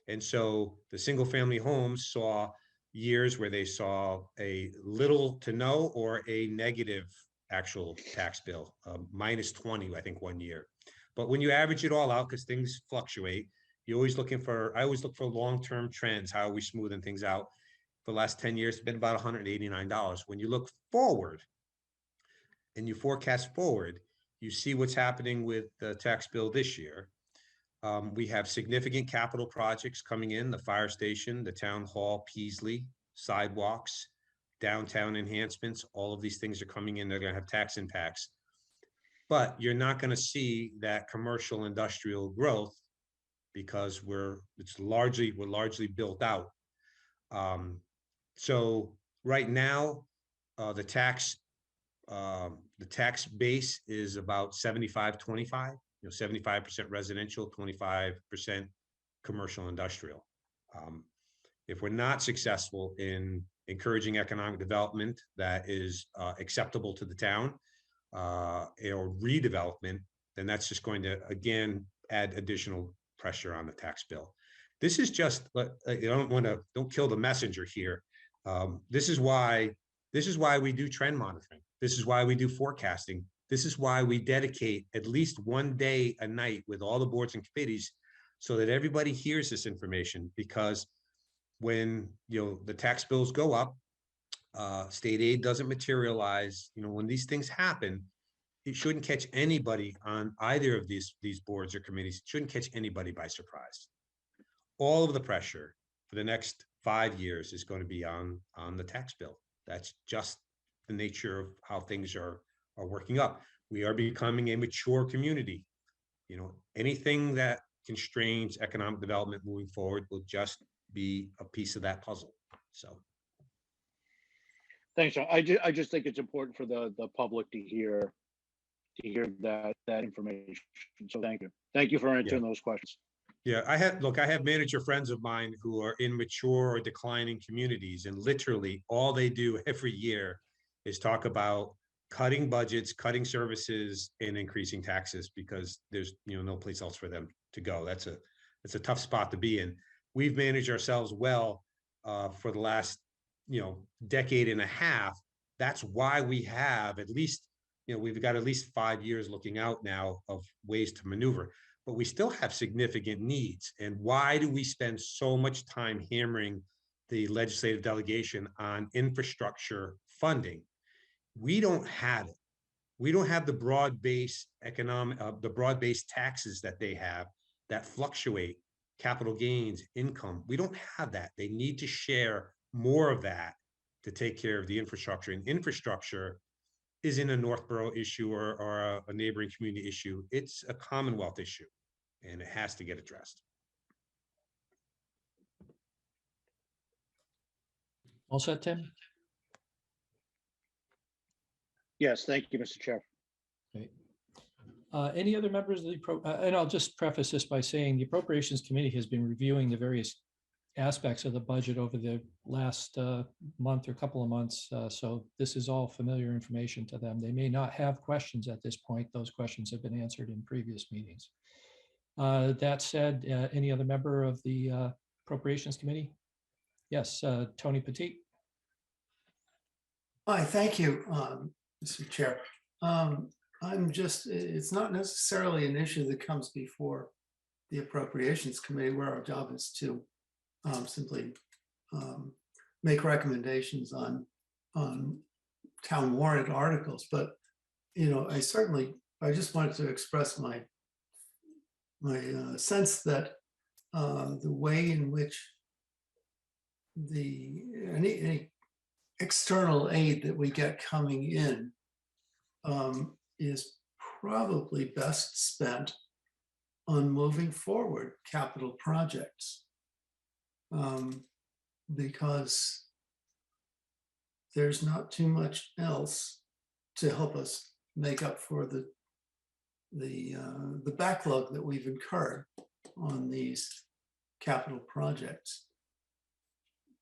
And so the single family homes saw years where they saw a little to no or a negative actual tax bill, -20, I think, one year. But when you average it all out, because things fluctuate, I always look for long-term trends. How are we smoothing things out? For the last 10 years, it's been about $189. When you look forward and you forecast forward, you see what's happening with the tax bill this year. We have significant capital projects coming in: the fire station, the town hall, Peasley, sidewalks, downtown enhancements. All of these things are coming in. They're going to have tax impacts, but you're not going to see that commercial industrial growth because we're largely built out. So right now, the tax base is about 75-25. 75% residential, 25% commercial industrial. If we're not successful in encouraging economic development that is acceptable to the town, or redevelopment, then that's just going to, again, add additional pressure on the tax bill. This is just, don't kill the messenger here. This is why we do trend monitoring. This is why we do forecasting. This is why we dedicate at least one day a night with all the boards and committees so that everybody hears this information, because when, the tax bills go up, state aid doesn't materialize, when these things happen, it shouldn't catch anybody on either of these boards or committees. It shouldn't catch anybody by surprise. All of the pressure for the next 5 years is going to be on the tax bill. That's just the nature of how things are working up. We are becoming a mature community. Anything that constrains economic development moving forward will just be a piece of that puzzle. So. Thanks, John. I just think it's important for the public to hear that information. So thank you. Thank you for answering those questions. Yeah, I have manager friends of mine who are in mature or declining communities, and literally all they do every year is talk about cutting budgets, cutting services, and increasing taxes, because there's no place else for them to go. That's a tough spot to be in. We've managed ourselves well for the last decade and a half. That's why we have at least we've got at least 5 years looking out now of ways to maneuver. But we still have significant needs. And why do we spend so much time hammering the legislative delegation on infrastructure funding? We don't have it. We don't have the broad-based the broad-based taxes that they have that fluctuate, capital gains, income. We don't have that. They need to share more of that to take care of the infrastructure. And infrastructure isn't a Northborough issue or a neighboring community issue. It's a Commonwealth issue, and it has to get addressed. All set, Tim? Yes, thank you, Mr. Chair. Great. Any other members of the, and I'll just preface this by saying the Appropriations Committee has been reviewing the various aspects of the budget over the last month or couple of months. So this is all familiar information to them. They may not have questions at this point. Those questions have been answered in previous meetings. That said, any other member of the Appropriations Committee? Yes, Tony Petit. Hi, thank you, Mr. Chair. It's not necessarily an issue that comes before the Appropriations Committee, where our job is to simply make recommendations on town warrant articles. But, I just wanted to express my sense that the way in which any external aid that we get coming in is probably best spent on moving forward capital projects, because there's not too much else to help us make up for the backlog that we've incurred on these capital projects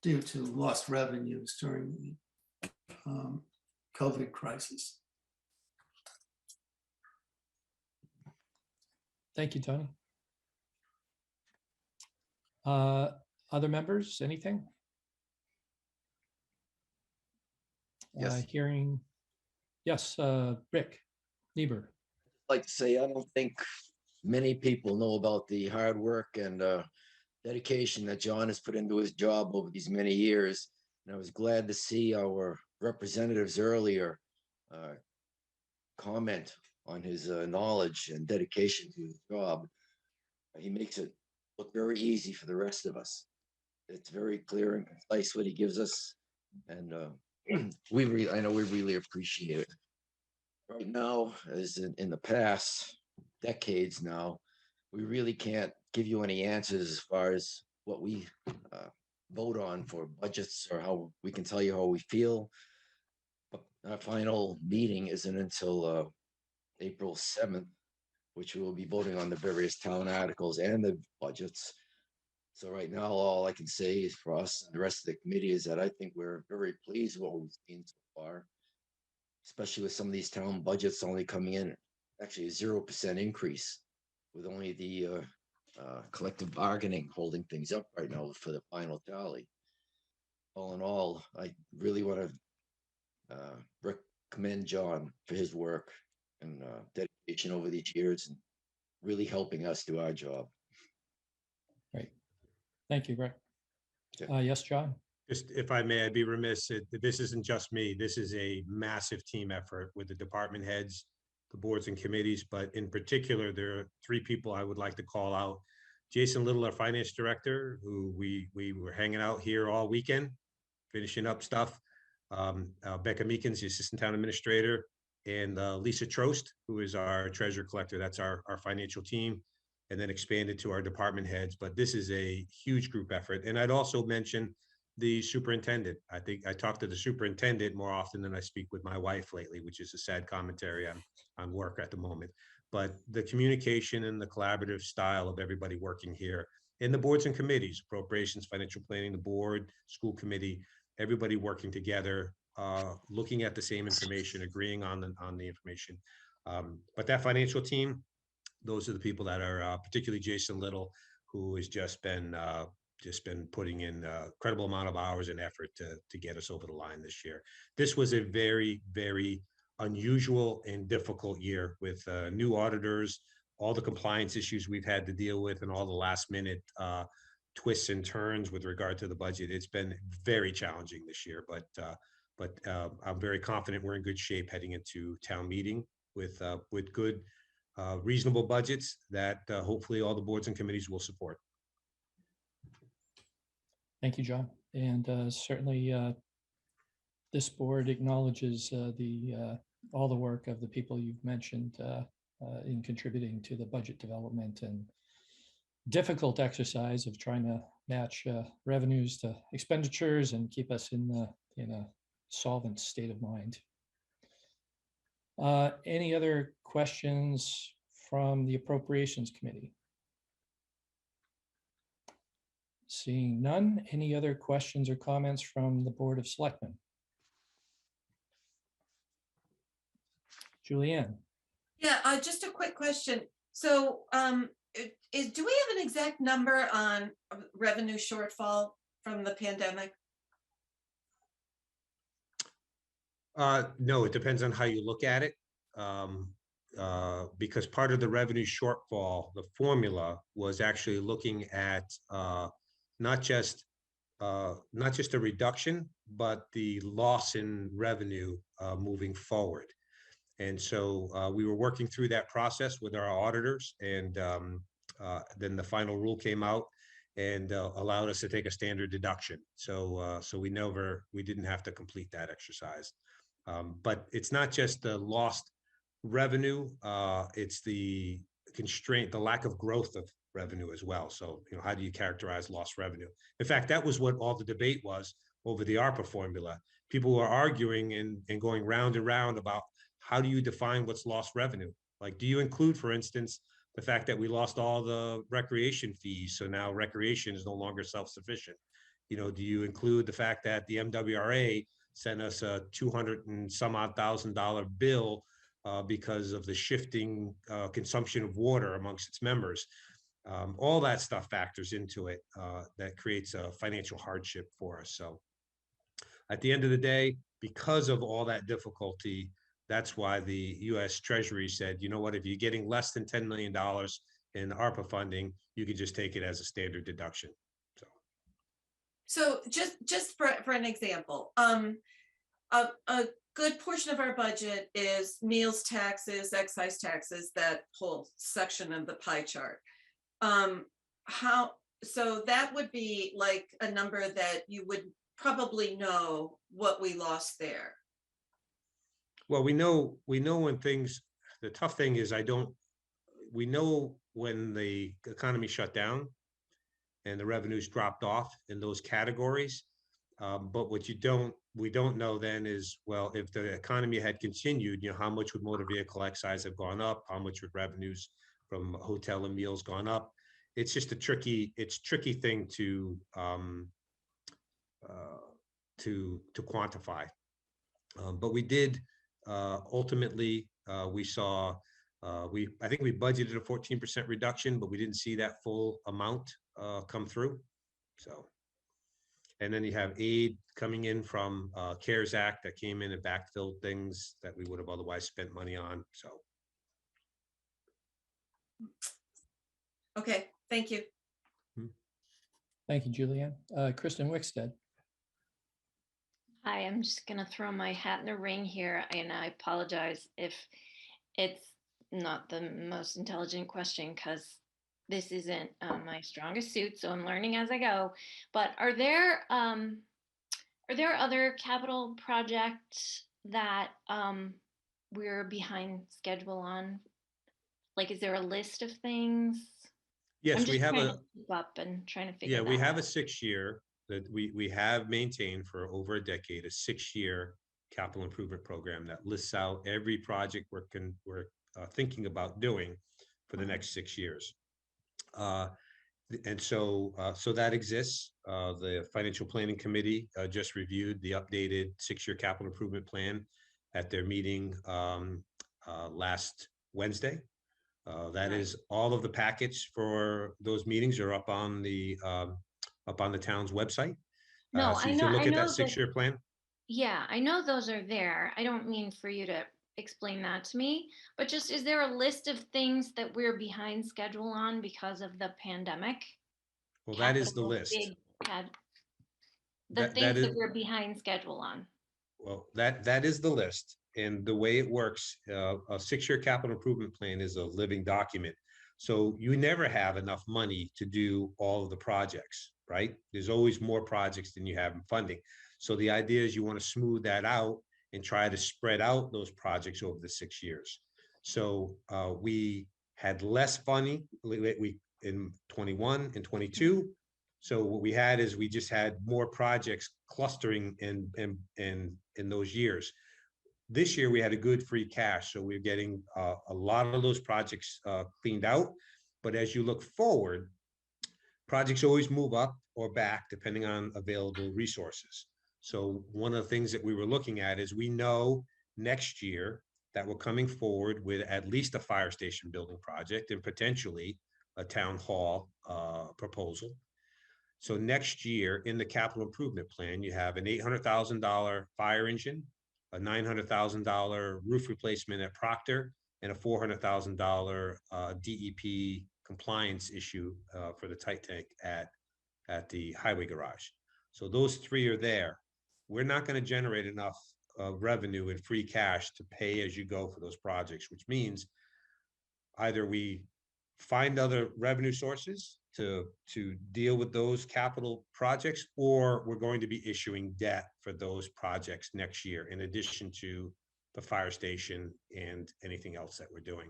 due to lost revenues during the COVID crisis. Thank you, Tony. Other members, anything? Yes. Hearing, yes, Rick Niebuhr. Like to say, I don't think many people know about the hard work and dedication that John has put into his job over these many years. And I was glad to see our representatives earlier comment on his knowledge and dedication to his job. He makes it look very easy for the rest of us. It's very clear and concise what he gives us, and I know we really appreciate it. Right now, as in the past decades now, we really can't give you any answers as far as what we vote on for budgets, or how we can tell you how we feel. But our final meeting isn't until April 7th, which we will be voting on the various town articles and the budgets. So right now, all I can say is for us and the rest of the committee is that I think we're very pleased with what we've seen so far, especially with some of these town budgets only coming in actually a 0% increase, with only the collective bargaining holding things up right now for the final tally. All in all, I really want to recommend John for his work and dedication over these years, and really helping us do our job. Thank you, Rick. Yeah. Yes, John? Just if I may, I'd be remiss, this isn't just me. This is a massive team effort with the department heads, the boards and committees, but in particular, there are 3 people I would like to call out. Jason Little, our finance director, who we were hanging out here all weekend, finishing up stuff. Becca Meekins, the assistant town administrator, and Lisa Trost, who is our treasurer collector. That's our financial team, and then expanded to our department heads. But this is a huge group effort. And I'd also mention the superintendent. I think I talk to the superintendent more often than I speak with my wife lately, which is a sad commentary on work at the moment. But the communication and the collaborative style of everybody working here, and the boards and committees, appropriations, financial planning, the board, school committee, everybody working together, looking at the same information, agreeing on the information. But that financial team, those are the people that are, particularly Jason Little, who has just been putting in a incredible amount of hours and effort to get us over the line this year. This was a very, very unusual and difficult year with new auditors, all the compliance issues we've had to deal with, and all the last minute twists and turns with regard to the budget. It's been very challenging this year, but I'm very confident we're in good shape heading into town meeting with good, reasonable budgets that hopefully all the boards and committees will support. Thank you, John. And certainly this board acknowledges all the work of the people you've mentioned in contributing to the budget development and difficult exercise of trying to match revenues to expenditures and keep us in a solvent state of mind. Any other questions from the Appropriations Committee? Seeing none, any other questions or comments from the Board of Selectmen? Julianne? Yeah, just a quick question. So do we have an exact number on revenue shortfall from the pandemic? No, it depends on how you look at it. Because part of the revenue shortfall, the formula was actually looking at not just a reduction, but the loss in revenue moving forward. And so we were working through that process with our auditors, and then the final rule came out and allowed us to take a standard deduction. So we didn't have to complete that exercise. But it's not just the lost revenue, it's the constraint, the lack of growth of revenue as well. So, how do you characterize lost revenue? In fact, that was what all the debate was over the ARPA formula. People were arguing and going round and round about how do you define what's lost revenue? Like, do you include, for instance, the fact that we lost all the recreation fees, so now recreation is no longer self-sufficient? Do you include the fact that the MWRA sent us a $200 and some odd $1,000 bill because of the shifting consumption of water amongst its members? All that stuff factors into it. That creates a financial hardship for us. So at the end of the day, because of all that difficulty, that's why the US Treasury said, you know what, if you're getting less than $10 million in ARPA funding, you can just take it as a standard deduction. So just for an example, a good portion of our budget is meals taxes, excise taxes, that whole section of the pie chart. So that would be like a number that you would probably know what we lost there. Well, we know when things, the tough thing is we know when the economy shut down and the revenues dropped off in those categories. But what we don't know then is, well, if the economy had continued, how much would motor vehicle excise have gone up? How much would revenues from hotel and meals gone up? It's just a tricky thing to quantify. But we did ultimately, we saw, I think we budgeted a 14% reduction, but we didn't see that full amount come through. So, and then you have aid coming in from CARES Act that came in and backfilled things that we would have otherwise spent money on. So. Okay, thank you. Thank you, Julianne. Kristen Wickstead. Hi, I'm just gonna throw my hat in the ring here, and I apologize if it's not the most intelligent question, because this isn't my strongest suit, so I'm learning as I go. But are there other capital projects that we're behind schedule on? Like, is there a list of things? I'm Yes, just we have trying a, to keep up and trying to figure yeah, that we have a out. 6-year that we have maintained for over a decade, a 6-year capital improvement program that lists out every project we're thinking about doing for the next 6 years. And so that exists. The Financial Planning Committee just reviewed the updated 6-year capital improvement plan at their meeting last Wednesday. That is all of the packets for those meetings are up on the town's website. No, So I you know, can look I at know that 6-year plan. Yeah, I know those are there. I don't mean for you to explain that to me, but just, is there a list of things that we're behind schedule on because of the pandemic? Well, that is the Capital, list. the That things is that we're behind schedule on. Well, that is the list. And the way it works, a 6-year capital improvement plan is a living document. So you never have enough money to do all of the projects, right? There's always more projects than you have in funding. So the idea is you want to smooth that out and try to spread out those projects over the 6 years. So we had less funding in 21 and 22. So what we had is we just had more projects clustering in those years. This year we had a good free cash, so we're getting a lot of those projects cleaned out. But as you look forward, projects always move up or back depending on available resources. So one of the things that we were looking at is we know next year that we're coming forward with at least a fire station building project and potentially a town hall proposal. So next year in the capital improvement plan, you have an $800,000 fire engine, a $900,000 roof replacement at Proctor, and a $400,000 DEP compliance issue for the tight tank at the highway garage. So those 3 are there. We're not going to generate enough revenue and free cash to pay as you go for those projects, which means either we find other revenue sources to deal with those capital projects, or we're going to be issuing debt for those projects next year, in addition to the fire station and anything else that we're doing.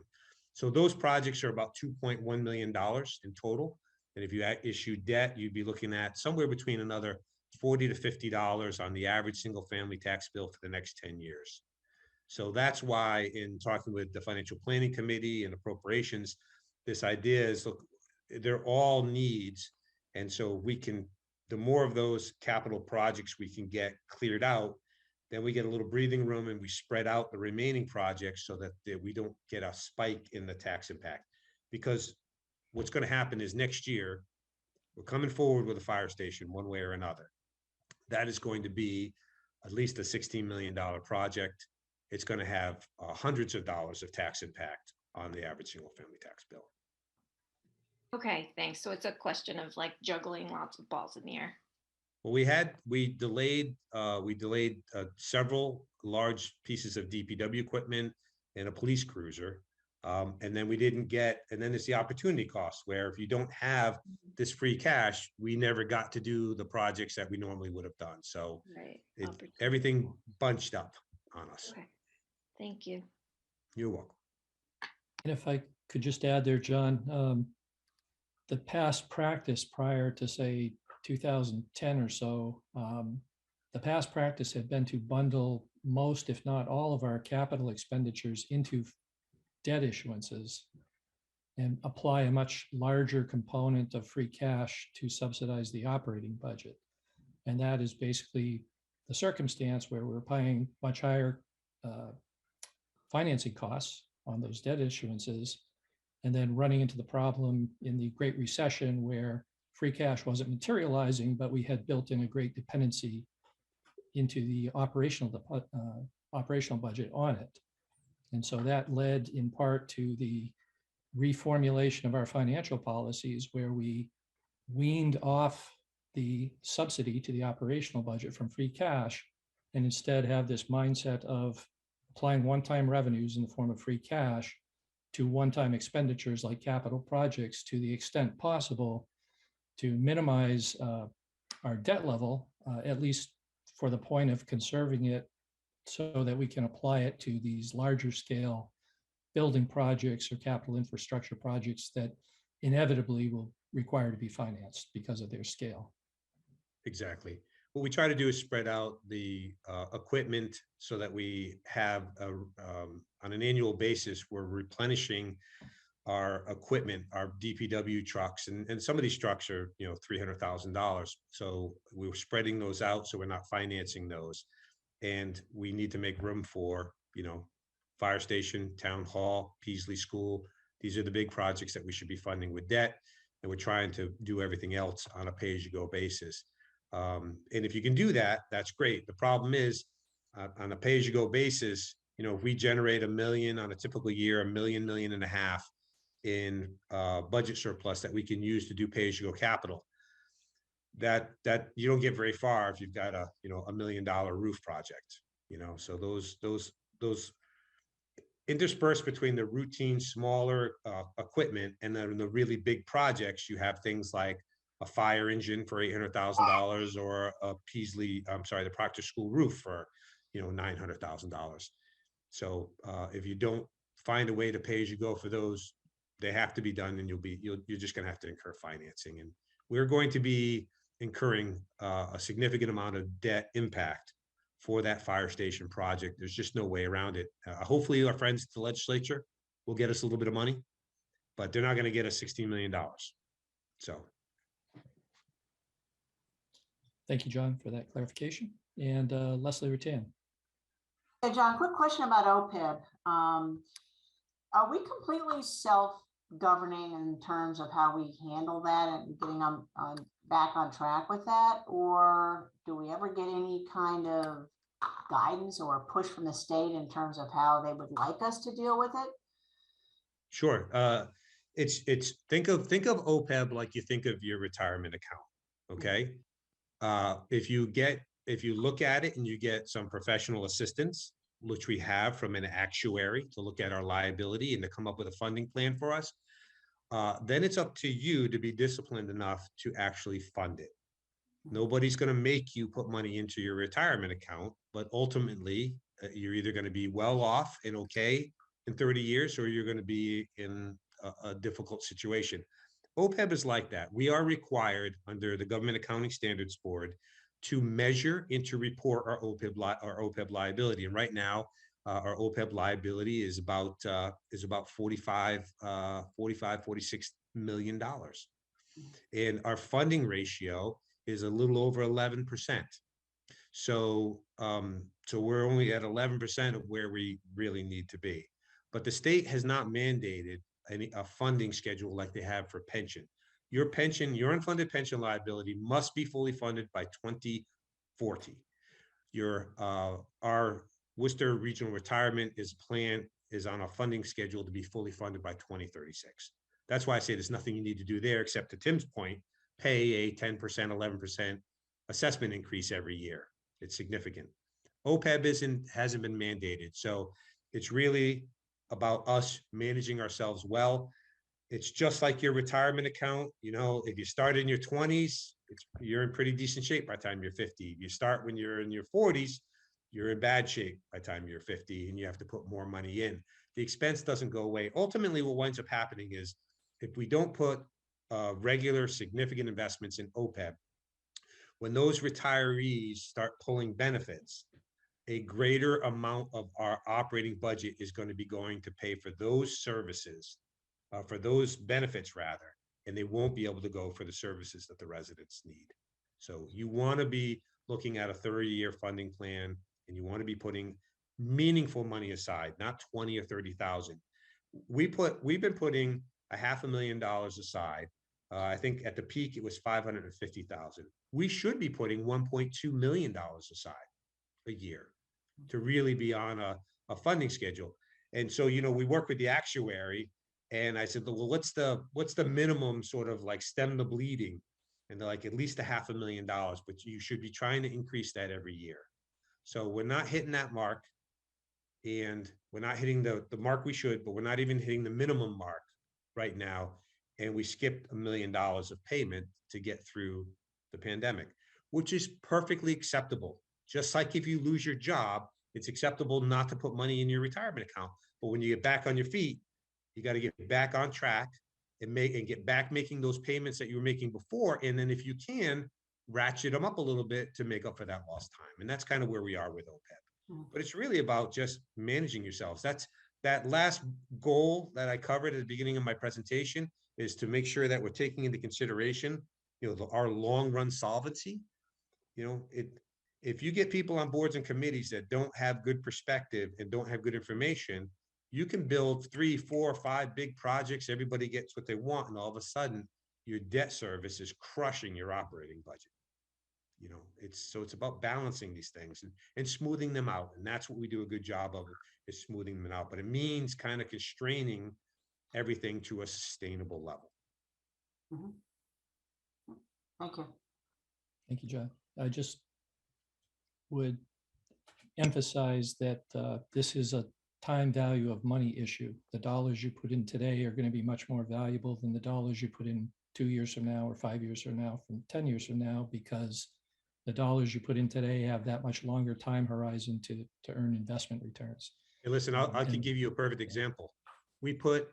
So those projects are about $2.1 million in total. And if you issue debt, you'd be looking at somewhere between another $40 to $50 on the average single family tax bill for the next 10 years. So that's why in talking with the Financial Planning Committee and Appropriations, this idea is, look, they're all needs. And so we can, the more of those capital projects we can get cleared out, then we get a little breathing room and we spread out the remaining projects so that we don't get a spike in the tax impact. Because what's going to happen is next year, we're coming forward with a fire station one way or another. That is going to be at least a $16 million project. It's going to have hundreds of dollars of tax impact on the average single family tax bill. Okay, thanks. So it's a question of like juggling lots of balls in the air. Well, we delayed several large pieces of DPW equipment and a police cruiser. And then we didn't get, and then there's the opportunity cost, where if you don't have this free cash, we never got to do the projects that we normally would have done. So Right. everything bunched up on us. Okay. Thank you. You're welcome. And if I could just add there, John, the past practice prior to, say, 2010 or so, the past practice had been to bundle most, if not all, of our capital expenditures into debt issuances and apply a much larger component of free cash to subsidize the operating budget. And that is basically the circumstance where we're paying much higher financing costs on those debt issuances, and then running into the problem in the Great Recession where free cash wasn't materializing, but we had built in a great dependency into the operational budget on it. And so that led in part to the reformulation of our financial policies, where we weaned off the subsidy to the operational budget from free cash and instead have this mindset of applying one-time revenues in the form of free cash to one-time expenditures like capital projects to the extent possible to minimize our debt level, at least for the point of conserving it so that we can apply it to these larger scale building projects or capital infrastructure projects that inevitably will require to be financed because of their scale. Exactly. What we try to do is spread out the equipment so that we have, on an annual basis, we're replenishing our equipment, our DPW trucks, and some of these trucks are, $300,000. So we're spreading those out, so we're not financing those. And we need to make room for, fire station, town hall, Peasley School. These are the big projects that we should be funding with debt. And we're trying to do everything else on a pay-as-you-go basis. And if you can do that, that's great. The problem is on a pay-as-you-go basis, if we generate $1 million on a typical year, $1 million, $1.5 million in budget surplus that we can use to do pay-as-you-go capital, that you don't get very far if you've got a $1 million roof project. So those interspersed between the routine smaller equipment and then the really big projects, you have things like a fire engine for $800,000 or the Proctor School roof for $900,000. So if you don't find a way to pay as you go for those, they have to be done, and you're just going to have to incur financing. And we're going to be incurring a significant amount of debt impact for that fire station project. There's just no way around it. Hopefully our friends at the legislature will get us a little bit of money, but they're not going to get us $16 million. So. Thank you, John, for that clarification. And Leslie Rattan. Hey, John, quick question about OPEB. Are we completely self-governing in terms of how we handle that and getting back on track with that? Or do we ever get any kind of guidance or push from the state in terms of how they would like us to deal with it? Sure. Think of OPEB like you think of your retirement account. Okay. If you look at it and you get some professional assistance, which we have from an actuary to look at our liability and to come up with a funding plan for us, then it's up to you to be disciplined enough to actually fund it. Nobody's going to make you put money into your retirement account, but ultimately you're either going to be well off and okay in 30 years, or you're going to be in a difficult situation. OPEB is like that. We are required under the Government Accounting Standards Board to measure and to report our OPEB liability. And right now, our OPEB liability is about $46 million. And our funding ratio is a little over 11%. So we're only at 11% of where we really need to be. But the state has not mandated a funding schedule like they have for pension. Your unfunded pension liability must be fully funded by 2040. Our Worcester Regional Retirement plan is on a funding schedule to be fully funded by 2036. That's why I say there's nothing you need to do there, except to Tim's point, pay a 10%, 11% assessment increase every year. It's significant. OPEB hasn't been mandated. So it's really about us managing ourselves well. It's just like your retirement account. If you start in your 20s, you're in pretty decent shape by the time you're 50. If you start when you're in your 40s, you're in bad shape by the time you're 50, and you have to put more money in. The expense doesn't go away. Ultimately, what winds up happening is if we don't put regular significant investments in OPEB, when those retirees start pulling benefits, a greater amount of our operating budget is going to be going to pay for those services, for those benefits rather, and they won't be able to go for the services that the residents need. So you want to be looking at a 30-year funding plan, and you want to be putting meaningful money aside, not 20 or 30,000. We've been putting $500,000 aside. I think at the peak it was 550,000. We should be putting $1.2 million aside a year to really be on a funding schedule. And so, we work with the actuary, and I said, well, what's the minimum sort of like stem the bleeding And they're like, at least $500,000, but you should be trying to increase that every year. So we're not hitting that mark. And we're not hitting the mark we should, but we're not even hitting the minimum mark right now. And we skipped $1 million of payment to get through the pandemic, which is perfectly acceptable. Just like if you lose your job, it's acceptable not to put money in your retirement account. But when you get back on your feet, you got to get back on track and get back making those payments that you were making before. And then if you can, ratchet them up a little bit to make up for that lost time. And that's kind of where we are with OPEB. But it's really about just managing yourselves. That's that last goal that I covered at the beginning of my presentation, is to make sure that we're taking into consideration, our long run solvency. If you get people on boards and committees that don't have good perspective and don't have good information, you can build 3, 4, 5 big projects. Everybody gets what they want. And all of a sudden your debt service is crushing your operating budget. It's about balancing these things and smoothing them out. And that's what we do a good job of, is smoothing them out. But it means kind of constraining everything to a sustainable level. Thank you. Thank you, John. I just would emphasize that this is a time value of money issue. The dollars you put in today are going to be much more valuable than the dollars you put in 2 years from now, or 5 years from now, from 10 years from now, because the dollars you put in today have that much longer time horizon to earn investment returns. Hey, listen, I can give you a perfect example. We put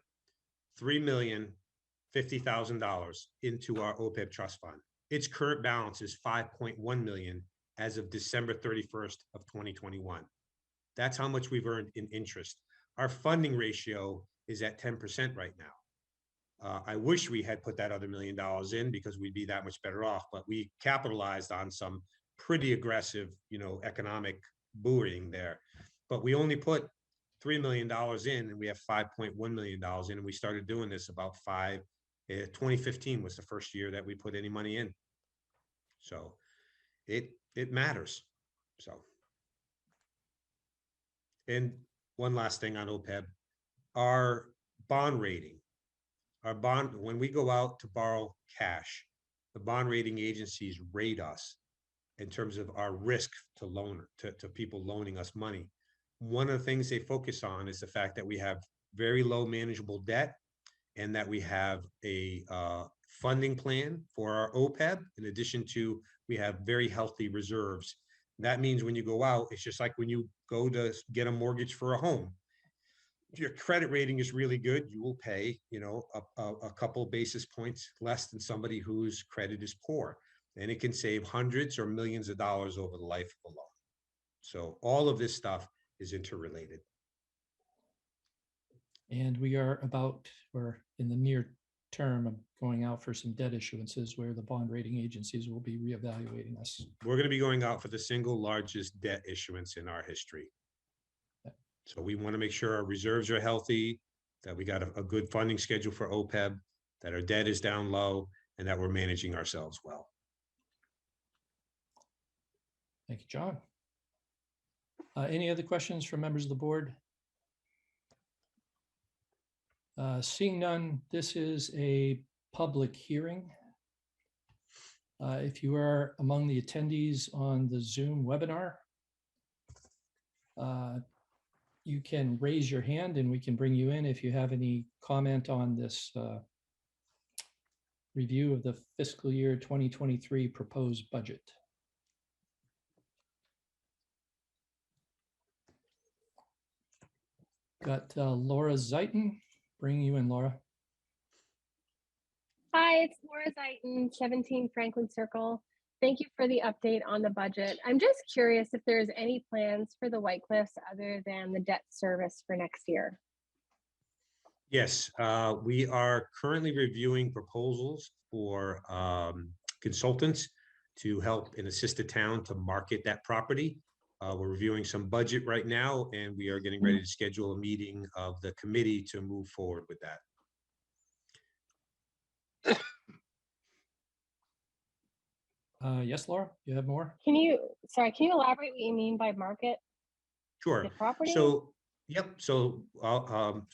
$3,050,000 into our OPEB trust fund. Its current balance is $5.1 million as of December 31st of 2021. That's how much we've earned in interest. Our funding ratio is at 10% right now. I wish we had put that other $1 million in, because we'd be that much better off, but we capitalized on some pretty aggressive, economic buoying there. But we only put $3 million in, and we have $5.1 million in, and we started doing this about 2015 was the first year that we put any money in. So it matters. So, and one last thing on OPEB, our bond rating. When we go out to borrow cash, the bond rating agencies rate us in terms of our risk to people loaning us money. One of the things they focus on is the fact that we have very low manageable debt, and that we have a funding plan for our OPEB. In addition to, we have very healthy reserves. That means when you go out, it's just like when you go to get a mortgage for a home. If your credit rating is really good, you will pay, a couple basis points less than somebody whose credit is poor. And it can save hundreds or millions of dollars over the life of a loan. So all of this stuff is interrelated. And we're in the near term of going out for some debt issuances where the bond rating agencies will be reevaluating us. We're going to be going out for the single largest debt issuance in our history. So we want to make sure our reserves are healthy, that we got a good funding schedule for OPEB, that our debt is down low, and that we're managing ourselves well. Thank you, John. Any other questions from members of the board? Seeing none, this is a public hearing. If you are among the attendees on the Zoom webinar, you can raise your hand and we can bring you in if you have any comment on this review of the fiscal year 2023 proposed budget. Got Laura Zeiton. Bring you in, Laura. Hi, it's Laura Zeiton, 17 Franklin Circle. Thank you for the update on the budget. I'm just curious if there's any plans for the White Cliffs other than the debt service for next year. Yes, we are currently reviewing proposals for consultants to help and assist the town to market that property. We're reviewing some budget right now, and we are getting ready to schedule a meeting of the committee to move forward with that. Yes, Laura, you have more? Can you elaborate what you mean by market? Sure. The property? So, yep. So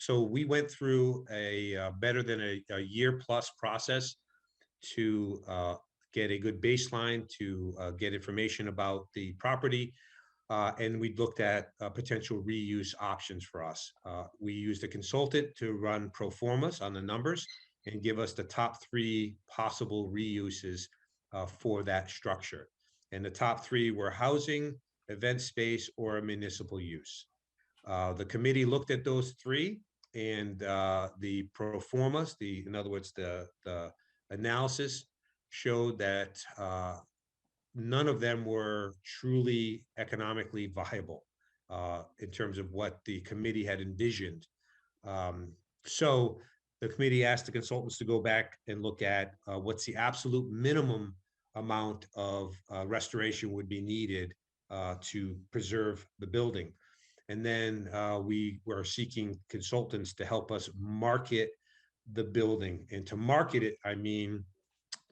we went through a better than a year plus process to get a good baseline to get information about the property. And we looked at potential reuse options for us. We used a consultant to run pro formas on the numbers and give us the top 3 possible reuses for that structure. And the top 3 were housing, event space, or a municipal use. The committee looked at those 3, and the pro formas, in other words, the analysis showed that none of them were truly economically viable in terms of what the committee had envisioned. So the committee asked the consultants to go back and look at what's the absolute minimum amount of restoration would be needed to preserve the building. And then we were seeking consultants to help us market the building. And to market it, I mean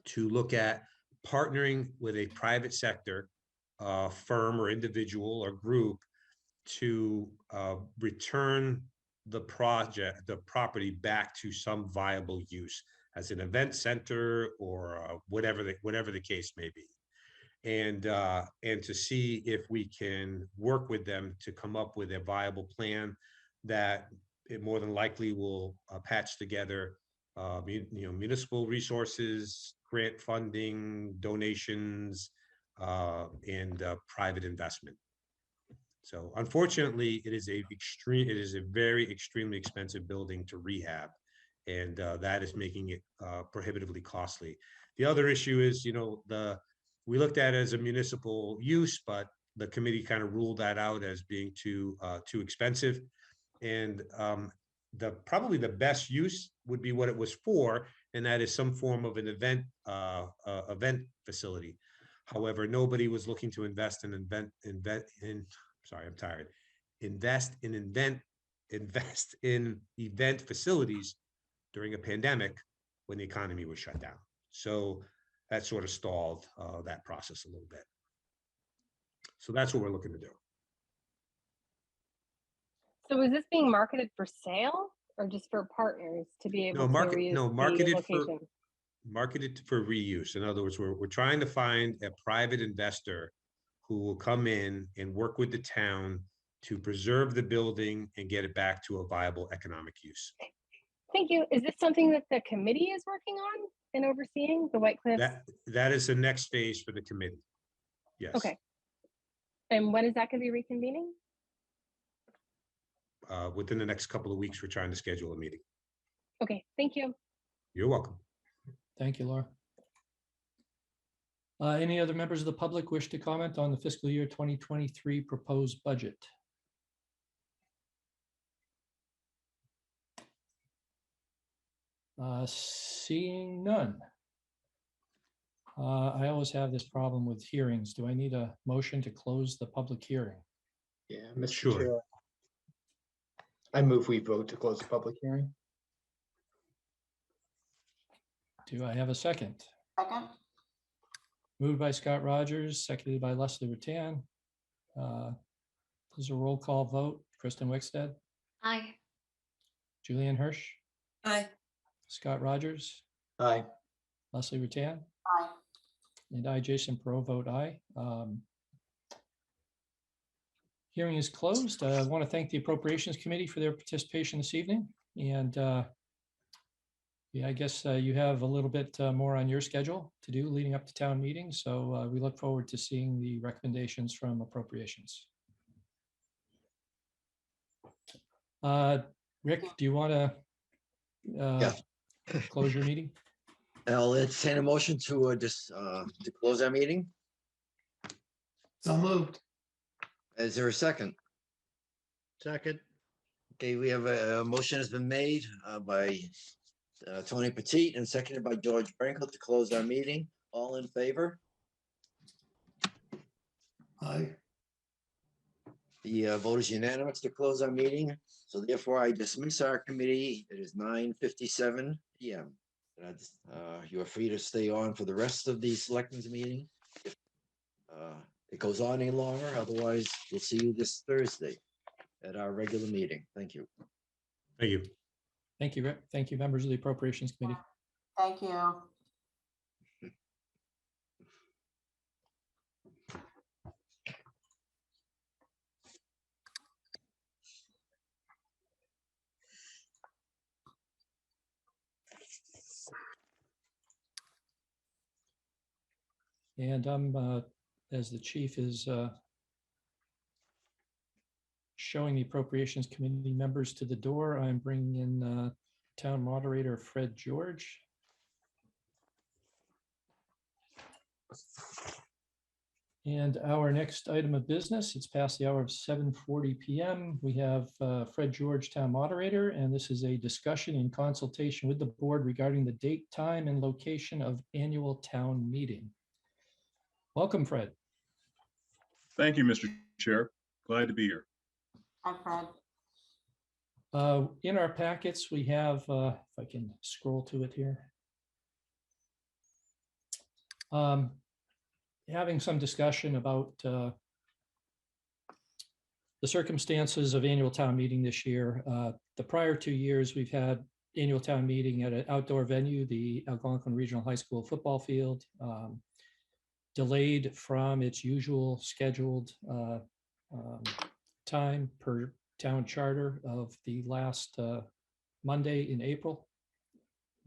to look at partnering with a private sector firm or individual or group to return the property back to some viable use as an event center or whatever the case may be. And to see if we can work with them to come up with a viable plan that it more than likely will patch together municipal resources, grant funding, donations, and private investment. So unfortunately, it is a very extremely expensive building to rehab, and that is making it prohibitively costly. The other issue is, we looked at it as a municipal use, but the committee kind of ruled that out as being too expensive. And probably the best use would be what it was for, and that is some form of an event facility. However, nobody was looking to invest in event facilities during a pandemic when the economy was shut down. So that sort of stalled that process a little bit. So that's what we're looking to do. So is this being marketed for sale or just for partners to be able to reuse the location? Marketed for reuse. In other words, we're trying to find a private investor who will come in and work with the town to preserve the building and get it back to a viable economic use. Thank you. Is this something that the committee is working on and overseeing, the White Cliffs? That is the next phase for the committee. Yes. Okay. And when is that going to be reconvening? Within the next couple of weeks, we're trying to schedule a meeting. Okay, thank you. You're welcome. Thank you, Laura. Any other members of the public wish to comment on the fiscal year 2023 proposed budget? Seeing none. I always have this problem with hearings. Do I need a motion to close the public hearing? Yeah, Mr. Chair. I move we vote to close the public hearing. Do I have a second? Second. Moved by Scott Rogers, seconded by Leslie Rattan. This is a roll call vote. Kristen Wickstead, Aye. Julianne Hirsch, Aye. Scott Rogers, Aye. Leslie Rattan, Aye. and I, Jason Perot, vote aye. Hearing is closed. I want to thank the Appropriations Committee for their participation this evening. And yeah, I guess you have a little bit more on your schedule to do leading up to town meeting. So we look forward to seeing the recommendations from Appropriations. Rick, do you want to close your meeting? I'll entertain a motion to to close our meeting. So moved. Is there a second? Second. Okay, we have a motion has been made by Tony Petit and seconded by George Brinkle to close our meeting. All in favor? Aye. The vote is unanimous to close our meeting. So therefore I dismiss our committee. It is 9:57 p.m. You are free to stay on for the rest of the selectmen's meeting. If it goes on any longer, otherwise we'll see you this Thursday at our regular meeting. Thank you. Thank you. Thank you, Rick. Thank you, members of the Appropriations Committee. Thank you. And I'm, as the chief is showing the Appropriations Committee members to the door, I'm bringing in Town Moderator Fred George. And our next item of business, it's past the hour of 7:40 p.m. We have Fred George, Town Moderator, and this is a discussion in consultation with the board regarding the date, time, and location of annual town meeting. Welcome, Fred. Thank you, Mr. Chair. Glad to be here. Hi, Fred. In our packets, we have, if I can scroll to it here. Having some discussion about the circumstances of annual town meeting this year. The prior 2 years, we've had annual town meeting at an outdoor venue, the Algonquin Regional High School football field, delayed from its usual scheduled time per town charter of the last Monday in April,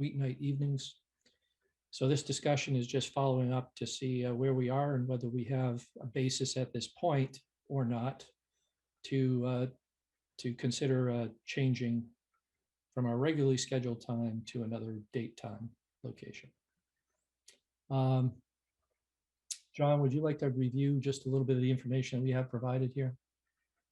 weeknight evenings. So this discussion is just following up to see where we are and whether we have a basis at this point or not to consider changing from our regularly scheduled time to another date, time, location. John, would you like to review just a little bit of the information we have provided here?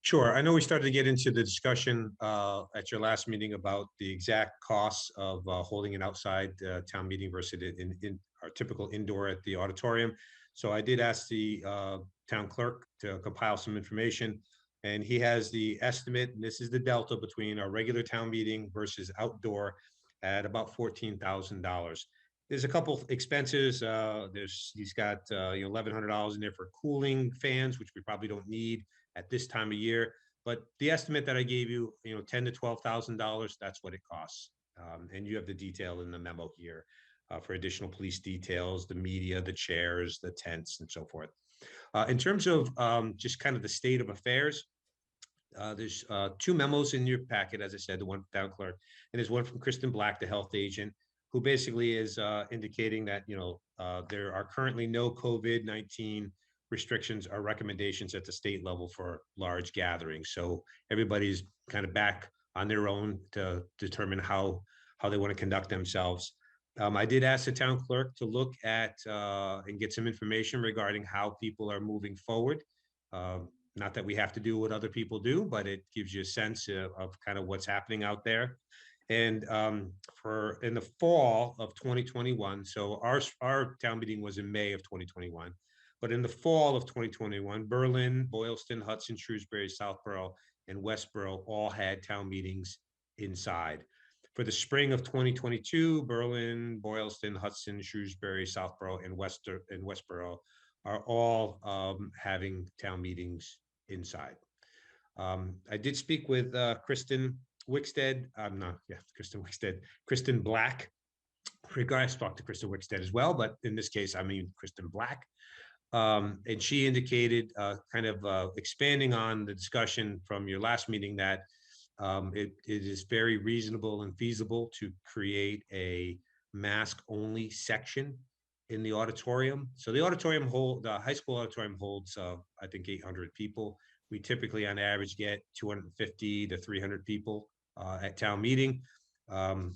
Sure. I know we started to get into the discussion at your last meeting about the exact costs of holding an outside town meeting versus in our typical indoor at the auditorium. So I did ask the town clerk to compile some information, and he has the estimate, and this is the delta between our regular town meeting versus outdoor at about $14,000. There's a couple expenses. He's got $1,100 in there for cooling fans, which we probably don't need at this time of year, but the estimate that I gave you, $10,000 to $12,000, that's what it costs. And you have the detail in the memo here for additional police details, the media, the chairs, the tents, and so forth. In terms of just kind of the state of affairs, there's 2 memos in your packet, as I said, the one from town clerk, and there's one from Kristen Black, the health agent, who basically is indicating that there are currently no COVID-19 restrictions or recommendations at the state level for large gatherings. So everybody's kind of back on their own to determine how they want to conduct themselves. I did ask the town clerk to look at and get some information regarding how people are moving forward. Not that we have to do what other people do, but it gives you a sense of kind of what's happening out there. And for in the fall of 2021, so our town meeting was in May of 2021. But in the fall of 2021, Berlin, Boylston, Hudson, Shrewsbury, Southborough, and Westborough all had town meetings inside. For the spring of 2022, Berlin, Boylston, Hudson, Shrewsbury, Southborough, and Westborough are all having town meetings inside. I did speak with Kristen Wickstead. Kristen Black. I spoke to Kristen Wickstead as well, but in this case, I mean Kristen Black. And she indicated kind of expanding on the discussion from your last meeting that it is very reasonable and feasible to create a mask-only section in the auditorium. So the high school auditorium holds, I think, 800 people. We typically, on average, get 250 to 300 people at town meeting.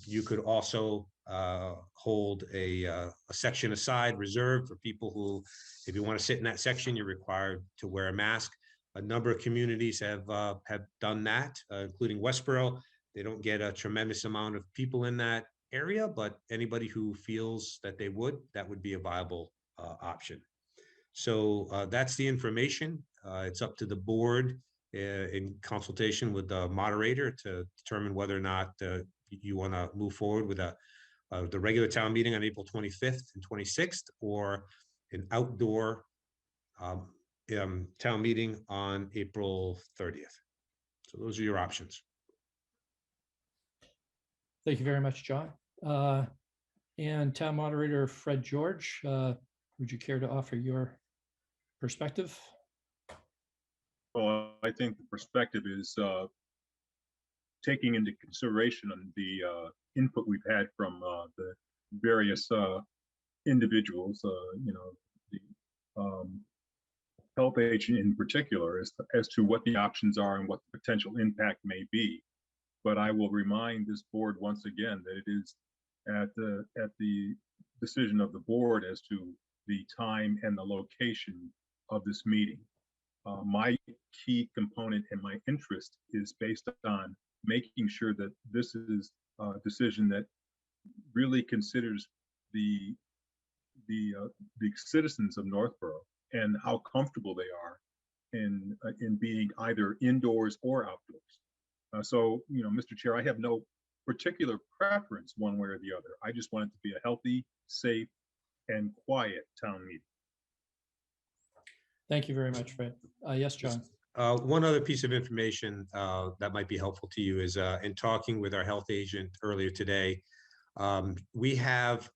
You could also hold a section aside reserved for people who, if you want to sit in that section, you're required to wear a mask. A number of communities have done that, including Westborough. They don't get a tremendous amount of people in that area, but anybody who feels that they would, that would be a viable option. So that's the information. It's up to the board in consultation with the moderator to determine whether or not you want to move forward with the regular town meeting on April 25th and 26th, or an outdoor town meeting on April 30th. So those are your options. Thank you very much, John. And Town Moderator Fred George, would you care to offer your perspective? Well, I think the perspective is taking into consideration the input we've had from the various individuals, the health agent in particular as to what the options are and what the potential impact may be. But I will remind this board once again that it is at the decision of the board as to the time and the location of this meeting. My key component and my interest is based on making sure that this is a decision that really considers the citizens of Northborough and how comfortable they are in being either indoors or outdoors. So, Mr. Chair, I have no particular preference one way or the other. I just want it to be a healthy, safe, and quiet town meeting. Thank you very much, Fred. Yes, John. One other piece of information that might be helpful to you is in talking with our health agent earlier today, we have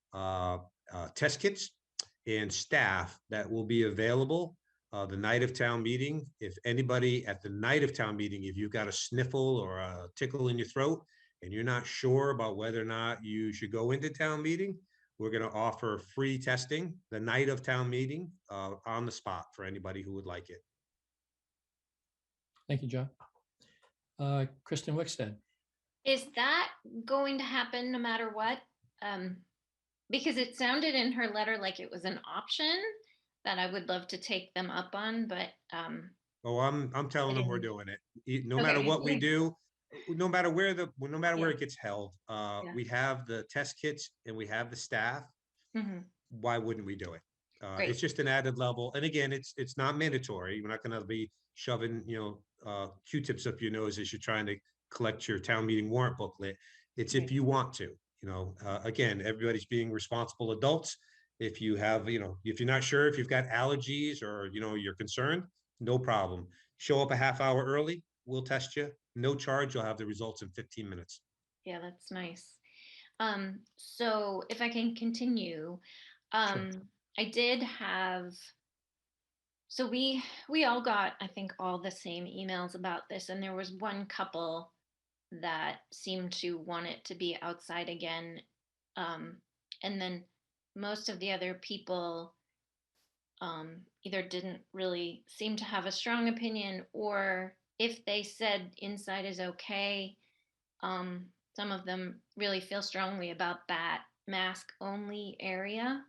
test kits and staff that will be available the night of town meeting. If anybody at the night of town meeting, if you've got a sniffle or a tickle in your throat and you're not sure about whether or not you should go into town meeting, we're going to offer free testing the night of town meeting on the spot for anybody who would like it. Thank you, John. Kristen Wickstead. Is that going to happen no matter what? Because it sounded in her letter like it was an option that I would love to take them up on, but Oh, I'm telling them we're doing it. No matter Okay. what we do, no matter where it gets held, Yeah. we have the test kits and we have the staff. Mhm. Why wouldn't we do it? Great. It's just an added level. And again, it's not mandatory. We're not going to be shoving, Q-tips up your nose as you're trying to collect your town meeting warrant booklet. It's if you want to, again, everybody's being responsible adults. If you have, if you're not sure if you've got allergies or, you're concerned, no problem. Show up a half hour early. We'll test you. No charge. You'll have the results in 15 minutes. Yeah, that's nice. So if I can continue, I did have, so we all got, I think, all the same emails about this, and there was one couple that seemed to want it to be outside again. And then most of the other people either didn't really seem to have a strong opinion, or if they said inside is okay, some of them really feel strongly about that mask only area.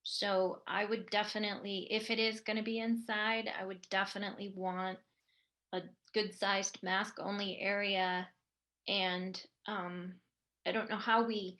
So I would definitely, if it is going to be inside, I would definitely want a good sized mask only area. And I don't know how we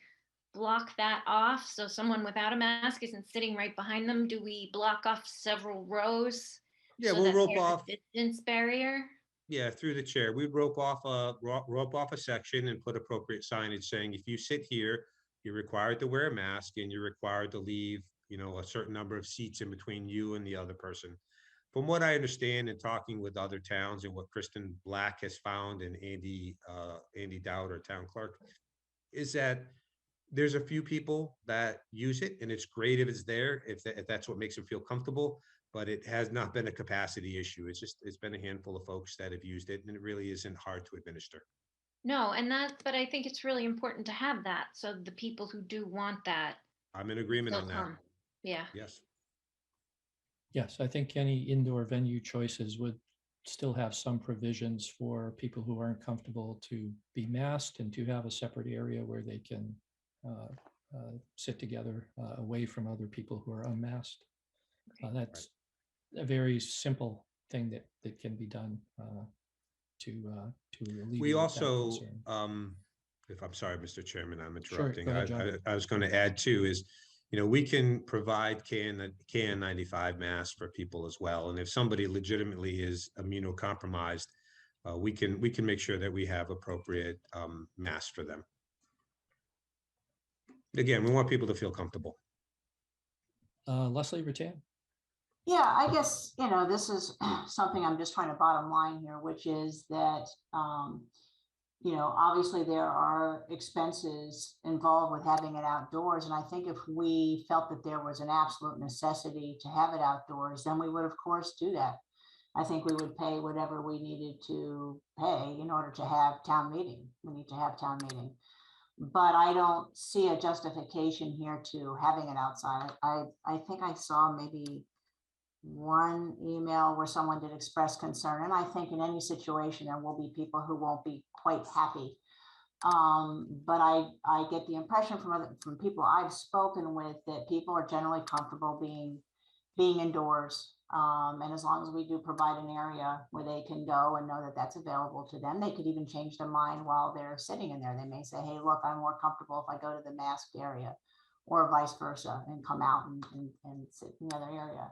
block that off so someone without a mask isn't sitting right behind them. Do we block off several rows? Yeah, so we'll that rope there's a off. distance barrier? Yeah, through the chair. We'd rope off a section and put appropriate signage saying, if you sit here, you're required to wear a mask and you're required to leave, a certain number of seats in between you and the other person. From what I understand in talking with other towns and what Kristen Black has found and Andy Dowd, our town clerk, is that there's a few people that use it, and it's great if it's there, if that's what makes them feel comfortable, but it has not been a capacity issue. It's been a handful of folks that have used it, and it really isn't hard to administer. No, but I think it's really important to have that. So the people who do want that. I'm in agreement on that. Yeah. Yes. Yes, I think any indoor venue choices would still have some provisions for people who aren't comfortable to be masked and to have a separate area where they can sit together away from other people who are unmasked. That's a very simple thing that can be done to alleviate We that also, concern. if I'm sorry, Mr. Chairman, I'm Sure, interrupting. go ahead, John. I was going to add too is, we can provide KN95 masks for people as well. And if somebody legitimately is immunocompromised, we can make sure that we have appropriate masks for them. Again, we want people to feel comfortable. Leslie Rattan. Yeah, I guess, this is something I'm just trying to bottom line here, which is that, obviously there are expenses involved with having it outdoors. And I think if we felt that there was an absolute necessity to have it outdoors, then we would, of course, do that. I think we would pay whatever we needed to pay in order to have town meeting. We need to have town meeting. But I don't see a justification here to having it outside. I think I saw maybe one email where someone did express concern. And I think in any situation, there will be people who won't be quite happy. But I get the impression from people I've spoken with that people are generally comfortable being indoors. And as long as we do provide an area where they can go and know that that's available to them, they could even change their mind while they're sitting in there. They may say, hey, look, I'm more comfortable if I go to the masked area, or vice versa, and come out and sit in the other area.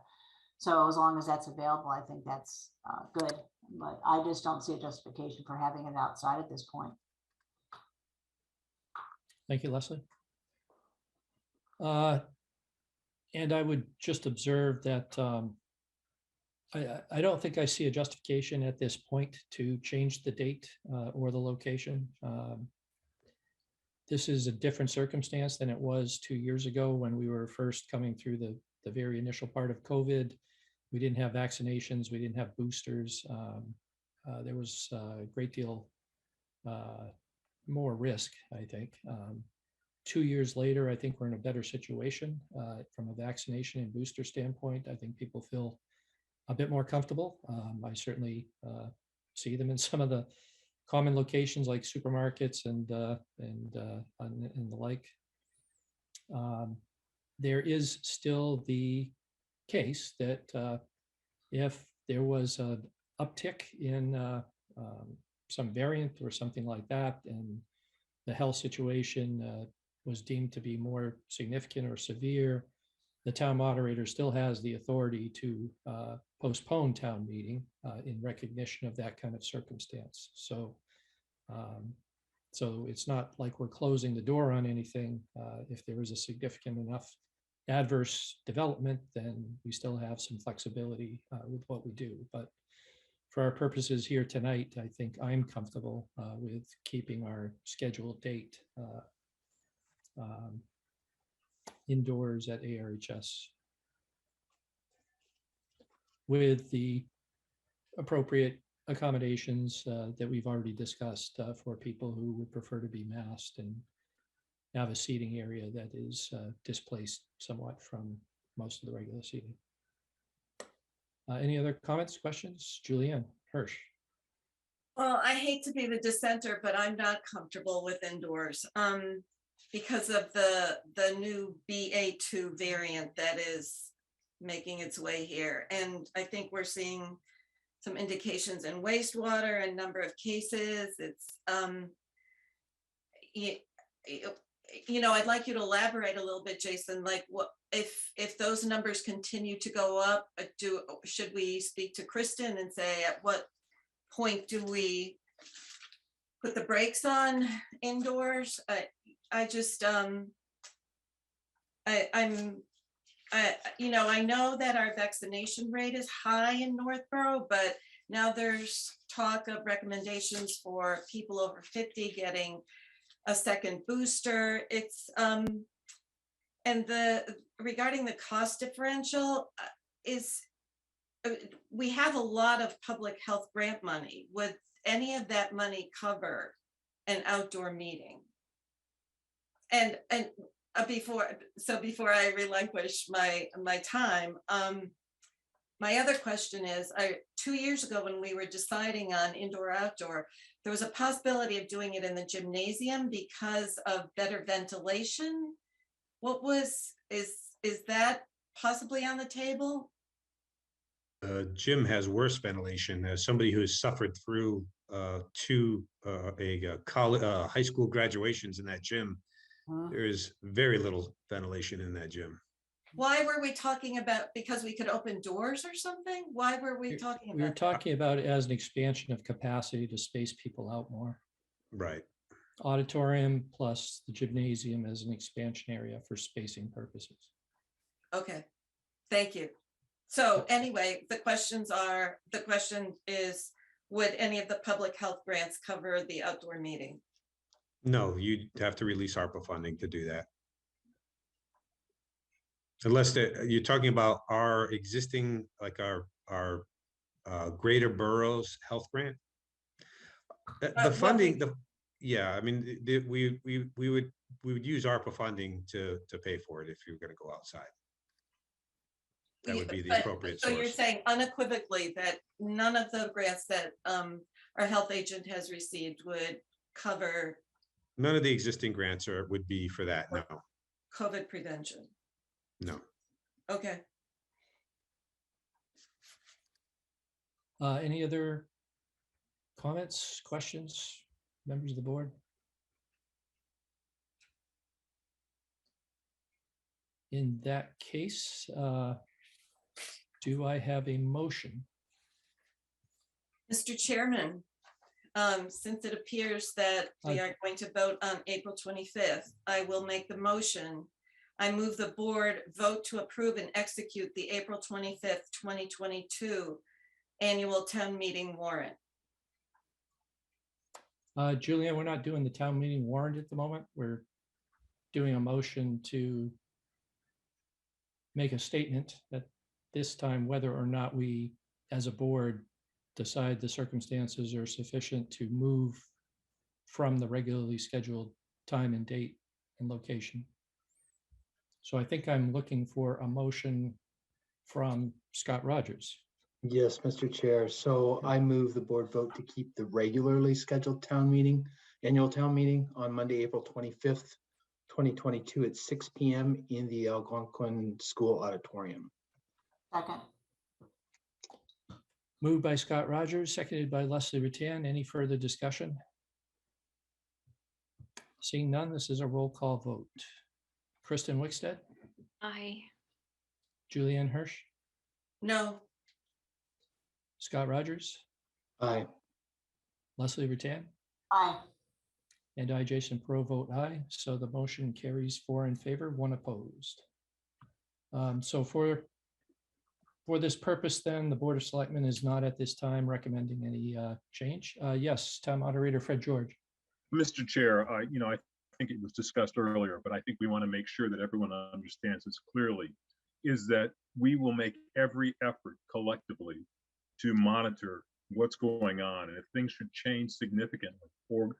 So as long as that's available, I think that's good. But I just don't see a justification for having it outside at this point. Thank you, Leslie. And I would just observe that I don't think I see a justification at this point to change the date or the location. This is a different circumstance than it was 2 years ago when we were first coming through the very initial part of COVID. We didn't have vaccinations, we didn't have boosters. There was a great deal more risk, I think. 2 years later, I think we're in a better situation from a vaccination and booster standpoint. I think people feel a bit more comfortable. I certainly see them in some of the common locations like supermarkets and the like. There is still the case that if there was an uptick in some variant or something like that, and the health situation was deemed to be more significant or severe, the town moderator still has the authority to postpone town meeting in recognition of that kind of circumstance. So, so it's not like we're closing the door on anything. If there is a significant enough adverse development, then we still have some flexibility with what we do. But for our purposes here tonight, I think I'm comfortable with keeping our scheduled date indoors at ARHS with the appropriate accommodations that we've already discussed for people who would prefer to be masked and have a seating area that is displaced somewhat from most of the regular seating. Any other comments, questions? Julianne Hirsch. Well, I hate to be the dissenter, but I'm not comfortable with indoors because of the new BA2 variant that is making its way here. And I think we're seeing some indications in wastewater and number of cases. It's, you know, I'd like you to elaborate a little bit, Jason, like what, if those numbers continue to go up, should we speak to Kristen and say at what point do we put the brakes on indoors? I just, you know, I know that our vaccination rate is high in Northborough, but now there's talk of recommendations for people over 50 getting a second booster. It's, and regarding the cost differential is, we have a lot of public health grant money. Would any of that money cover an outdoor meeting? And before I relinquish my time, my other question is, 2 years ago when we were deciding on indoor outdoor, there was a possibility of doing it in the gymnasium because of better ventilation. Is that possibly on the table? Gym has worse ventilation. As somebody who has suffered through two high school graduations in that gym, there is very little ventilation in that gym. Why were we talking about, because we could open doors or something? Why were we talking about We were talking about it as an expansion of capacity to space people out more. Right. Auditorium plus the gymnasium as an expansion area for spacing purposes. Okay, thank you. So anyway, the question is, would any of the public health grants cover the outdoor meeting? No, you'd have to release ARPA funding to do that. Unless you're talking about our existing, like our greater boroughs health grant. The funding, yeah, I mean, we would use ARPA funding to pay for it if you're going to go outside. That would be the But- appropriate So you're source. saying unequivocally that none of the grants that our health agent has received would cover None of the existing grants would be for that. No, COVID prevention? no. Okay. Any other comments, questions, members of the board? In that case, do I have a motion? Mr. Chairman, since it appears that we are going to vote on April 25th, I will make the motion. I move the board vote to approve and execute the April 25th, 2022 annual town meeting warrant. Julianne, we're not doing the town meeting warrant at the moment. We're doing a motion to make a statement at this time, whether or not we, as a board, decide the circumstances are sufficient to move from the regularly scheduled time and date and location. So I think I'm looking for a motion from Scott Rogers. Yes, Mr. Chair. So I move the board vote to keep the regularly scheduled annual town meeting on Monday, April 25th, 2022 at 6 p.m. in the Algonquin School Auditorium. Second. Moved by Scott Rogers, seconded by Leslie Rattan. Any further discussion? Seeing none, this is a roll call vote. Kristen Wickstead, Aye. Julianne Hirsch, No. Scott Rogers, Aye. Leslie Rattan, Aye. and I, Jason Pro, vote aye. So the motion carries 4 in favor, 1 opposed. So for this purpose, then, the Board of Selectmen is not at this time recommending any change. Yes, Town Moderator Fred George. Mr. Chair, I think it was discussed earlier, but I think we want to make sure that everyone understands this clearly, is that we will make every effort collectively to monitor what's going on. And if things should change significantly or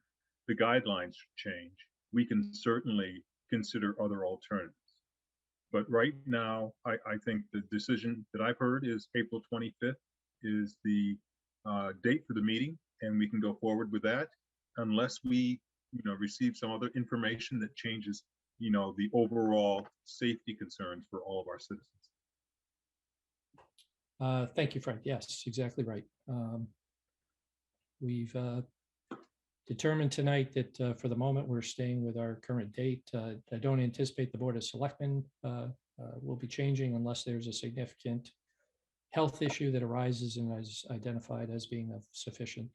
the guidelines should change, we can certainly consider other alternatives. But right now, I think the decision that I've heard is April 25th is the date for the meeting, and we can go forward with that unless we, receive some other information that changes, the overall safety concerns for all of our citizens. Thank you, Fred. Yes, exactly right. We've determined tonight that for the moment, we're staying with our current date. I don't anticipate the Board of Selectmen will be changing unless there's a significant health issue that arises and is identified as being of sufficient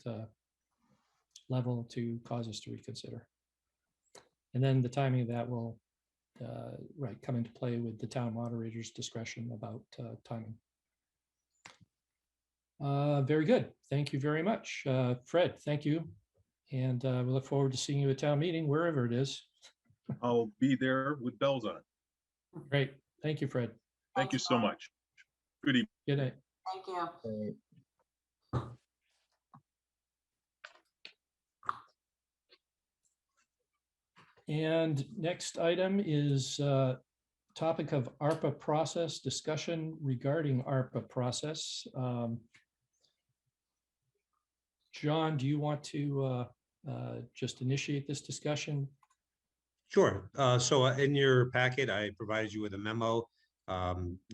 level to cause us to reconsider. And then the timing of that will come into play with the town moderator's discretion about timing. Very good. Thank you very much. Fred, thank you. And we look forward to seeing you at town meeting, wherever it is. I'll be there with bells on. Great. Thank you, Fred. Thank you so much. Good evening. Good night. Thank you. And next item is topic of ARPA process, discussion regarding ARPA process. John, do you want to just initiate this discussion? Sure. So in your packet, I provided you with a memo.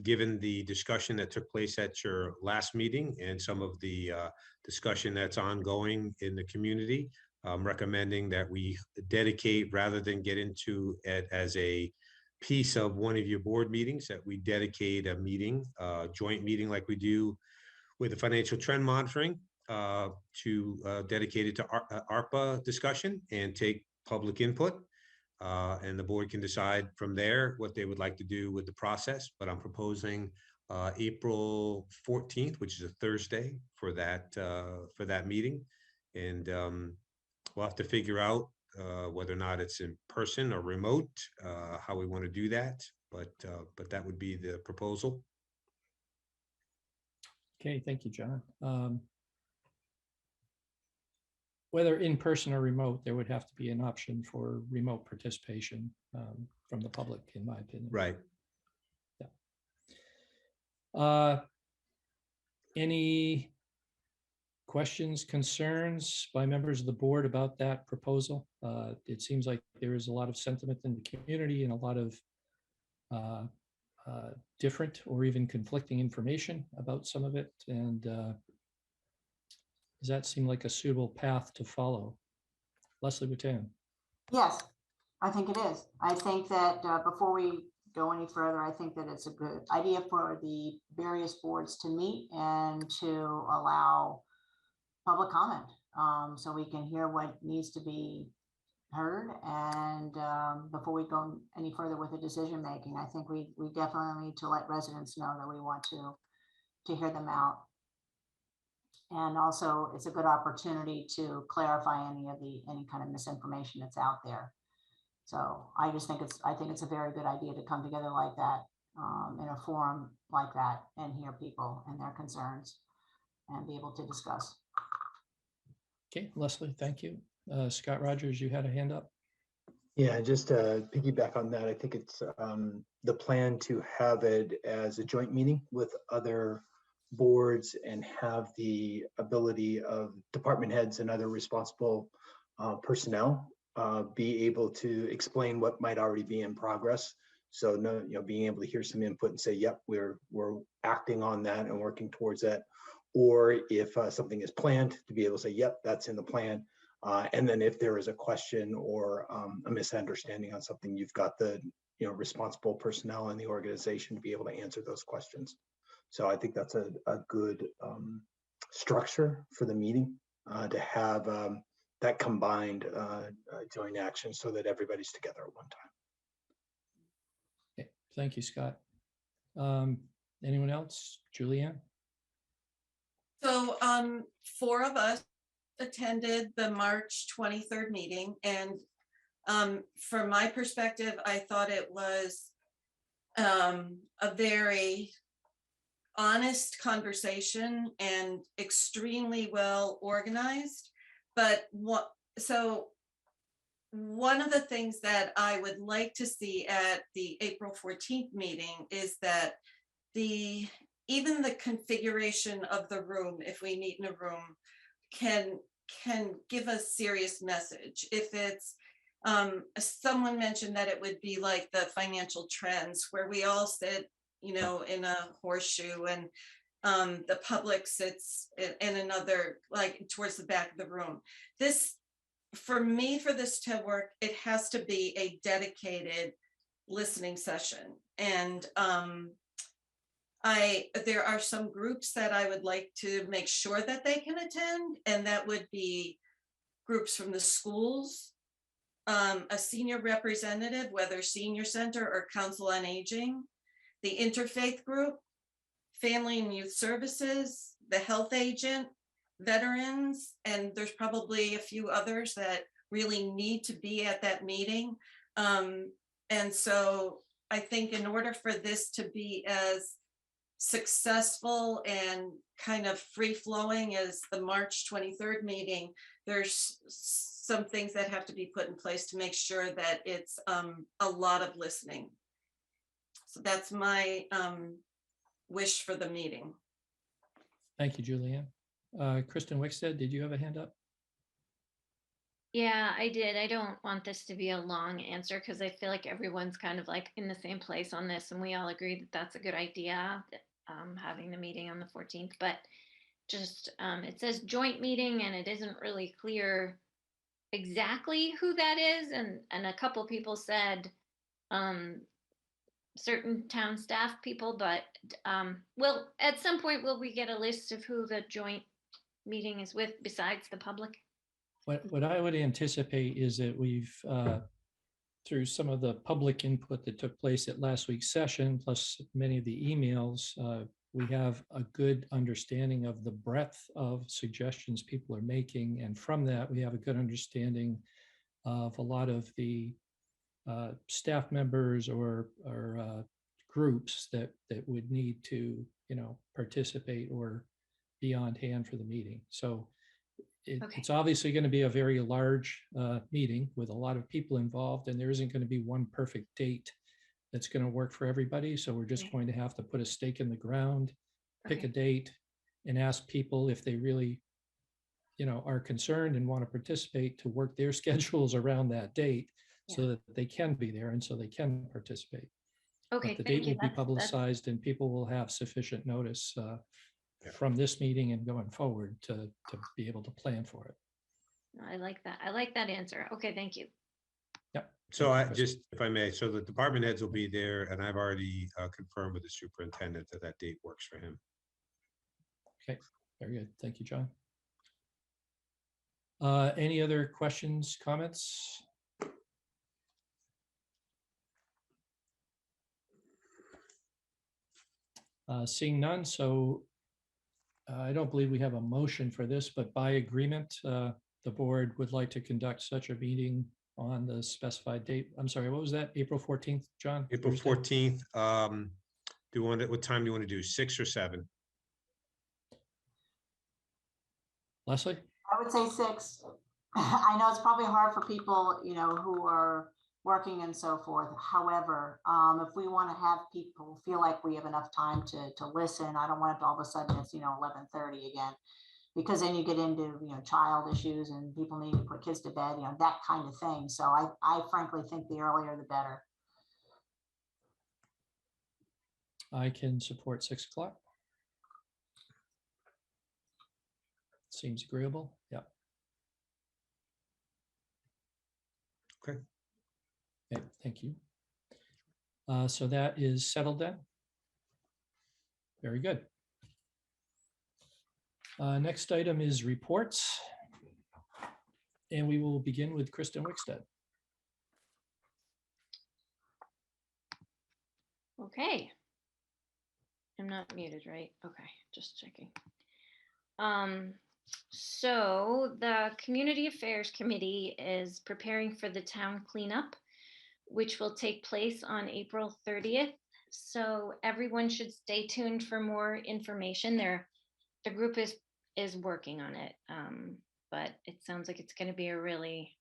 Given the discussion that took place at your last meeting and some of the discussion that's ongoing in the community, I'm recommending that we dedicate, rather than get into it as a piece of one of your board meetings, that we dedicate a meeting, joint meeting like we do with the financial trend monitoring, to dedicate it to ARPA discussion and take public input. And the board can decide from there what they would like to do with the process. But I'm proposing April 14th, which is a Thursday, for that meeting. And we'll have to figure out whether or not it's in person or remote, how we want to do that. But that would be the proposal. Okay, thank you, John. Whether in person or remote, there would have to be an option for remote participation from the public, in my opinion. Right. Any questions, concerns by members of the board about that proposal? It seems like there is a lot of sentiment in the community and a lot of different or even conflicting information about some of it. And does that seem like a suitable path to follow? Leslie Batan. Yes, I think it is. I think that before we go any further, I think that it's a good idea for the various boards to meet and to allow public comment, so we can hear what needs to be heard. And before we go any further with the decision making, I think we definitely need to let residents know that we want to hear them out. And also, it's a good opportunity to clarify any kind of misinformation that's out there. So I just think it's a very good idea to come together like that, in a forum like that, and hear people and their concerns and be able to discuss. Okay, Leslie, thank you. Scott Rogers, you had a hand up. Yeah, just to piggyback on that, I think it's the plan to have it as a joint meeting with other boards and have the ability of department heads and other responsible personnel be able to explain what might already be in progress. So being able to hear some input and say, yep, we're acting on that and working towards that. Or if something is planned, to be able to say, yep, that's in the plan. And then if there is a question or a misunderstanding on something, you've got the responsible personnel in the organization to be able to answer those questions. So I think that's a good structure for the meeting, to have that combined joint action so that everybody's together at one time. Okay, thank you, Scott. Anyone else? Julianne? So 4 of us attended the March 23rd meeting, and from my perspective, I thought it was a very honest conversation and extremely well organized. But one of the things that I would like to see at the April 14th meeting is that even the configuration of the room, if we meet in a room, can give a serious message. If it's someone mentioned that it would be like the financial trends where we all sit in a horseshoe, and the public sits in another, like towards the back of the room. For this to work, it has to be a dedicated listening session. And there are some groups that I would like to make sure that they can attend, and that would be groups from the schools, a senior representative, whether senior center or council on aging, the interfaith group, family and youth services, the health agent, veterans, and there's probably a few others that really need to be at that meeting. And so I think in order for this to be as successful and kind of free-flowing as the March 23rd meeting, there's some things that have to be put in place to make sure that it's a lot of listening. So that's my wish for the meeting. Thank you, Julianne. Kristen Wickstead, did you have a hand up? Yeah, I did. I don't want this to be a long answer because I feel like everyone's kind of like in the same place on this, and we all agree that that's a good idea, having the meeting on the 14th. But just it says joint meeting, and it isn't really clear exactly who that is. And a couple people said certain town staff people, but at some point, will we get a list of who the joint meeting is with besides the public? What I would anticipate is that we've, through some of the public input that took place at last week's session, plus many of the emails, we have a good understanding of the breadth of suggestions people are making. And from that, we have a good understanding of a lot of the staff members or groups that would need to, participate or be on hand for the meeting. So it's obviously going to be a very large meeting with a lot of people involved, and there isn't going to be one perfect date that's going to work for everybody. So we're just Okay. going to have to put a stake in the ground, pick a Okay. date, and ask people if they really, are concerned and want to participate to work their schedules around that date so that they can be there and so they can participate. Okay, But the thank date you. will be That's publicized and people will have sufficient notice from this meeting and going forward to be able to plan for it. I like that. I like that answer. Okay, thank you. Yep. So I just, if I may, so the department heads will be there, and I've already confirmed with the superintendent that that date works for him. Okay, very good. Thank you, John. Any other questions, comments? Seeing none, so I don't believe we have a motion for this, but by agreement, the board would like to conduct such a meeting on the specified date. I'm sorry, what was that? April 14th, John? April Thursday? 14th. Do you want it? What time do you want to do? 6 or 7? Leslie? I would say 6. I know it's probably hard for people, who are working and so forth. However, if we want to have people feel like we have enough time to listen, I don't want it to all of a sudden it's, 11:30 again, because then you get into, child issues and people need to put kids to bed, that kind of thing. So I frankly think the earlier the better. I can support 6 o'clock. Seems agreeable. Yeah. Okay. Okay, thank you. So that is settled then. Very good. Next item is reports. And we will begin with Kristen Wickstead. Okay. I'm not muted, right? Okay, just checking. So the Community Affairs Committee is preparing for the town cleanup, which will take place on April 30th. So everyone should stay tuned for more information. The group is working on it, but it sounds like it's going to be a really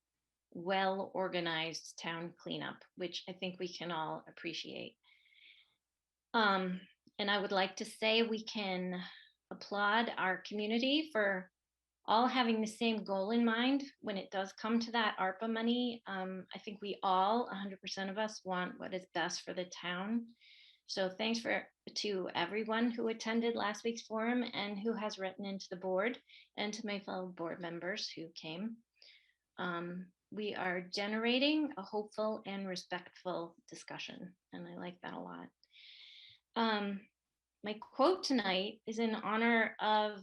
well-organized town cleanup, which I think we can all appreciate. And I would like to say we can applaud our community for all having the same goal in mind when it does come to that ARPA money. I think we all, 100% of us, want what is best for the town. So thanks to everyone who attended last week's forum and who has written into the board, and to my fellow board members who came. We are generating a hopeful and respectful discussion, and I like that a lot. My quote tonight is in honor of,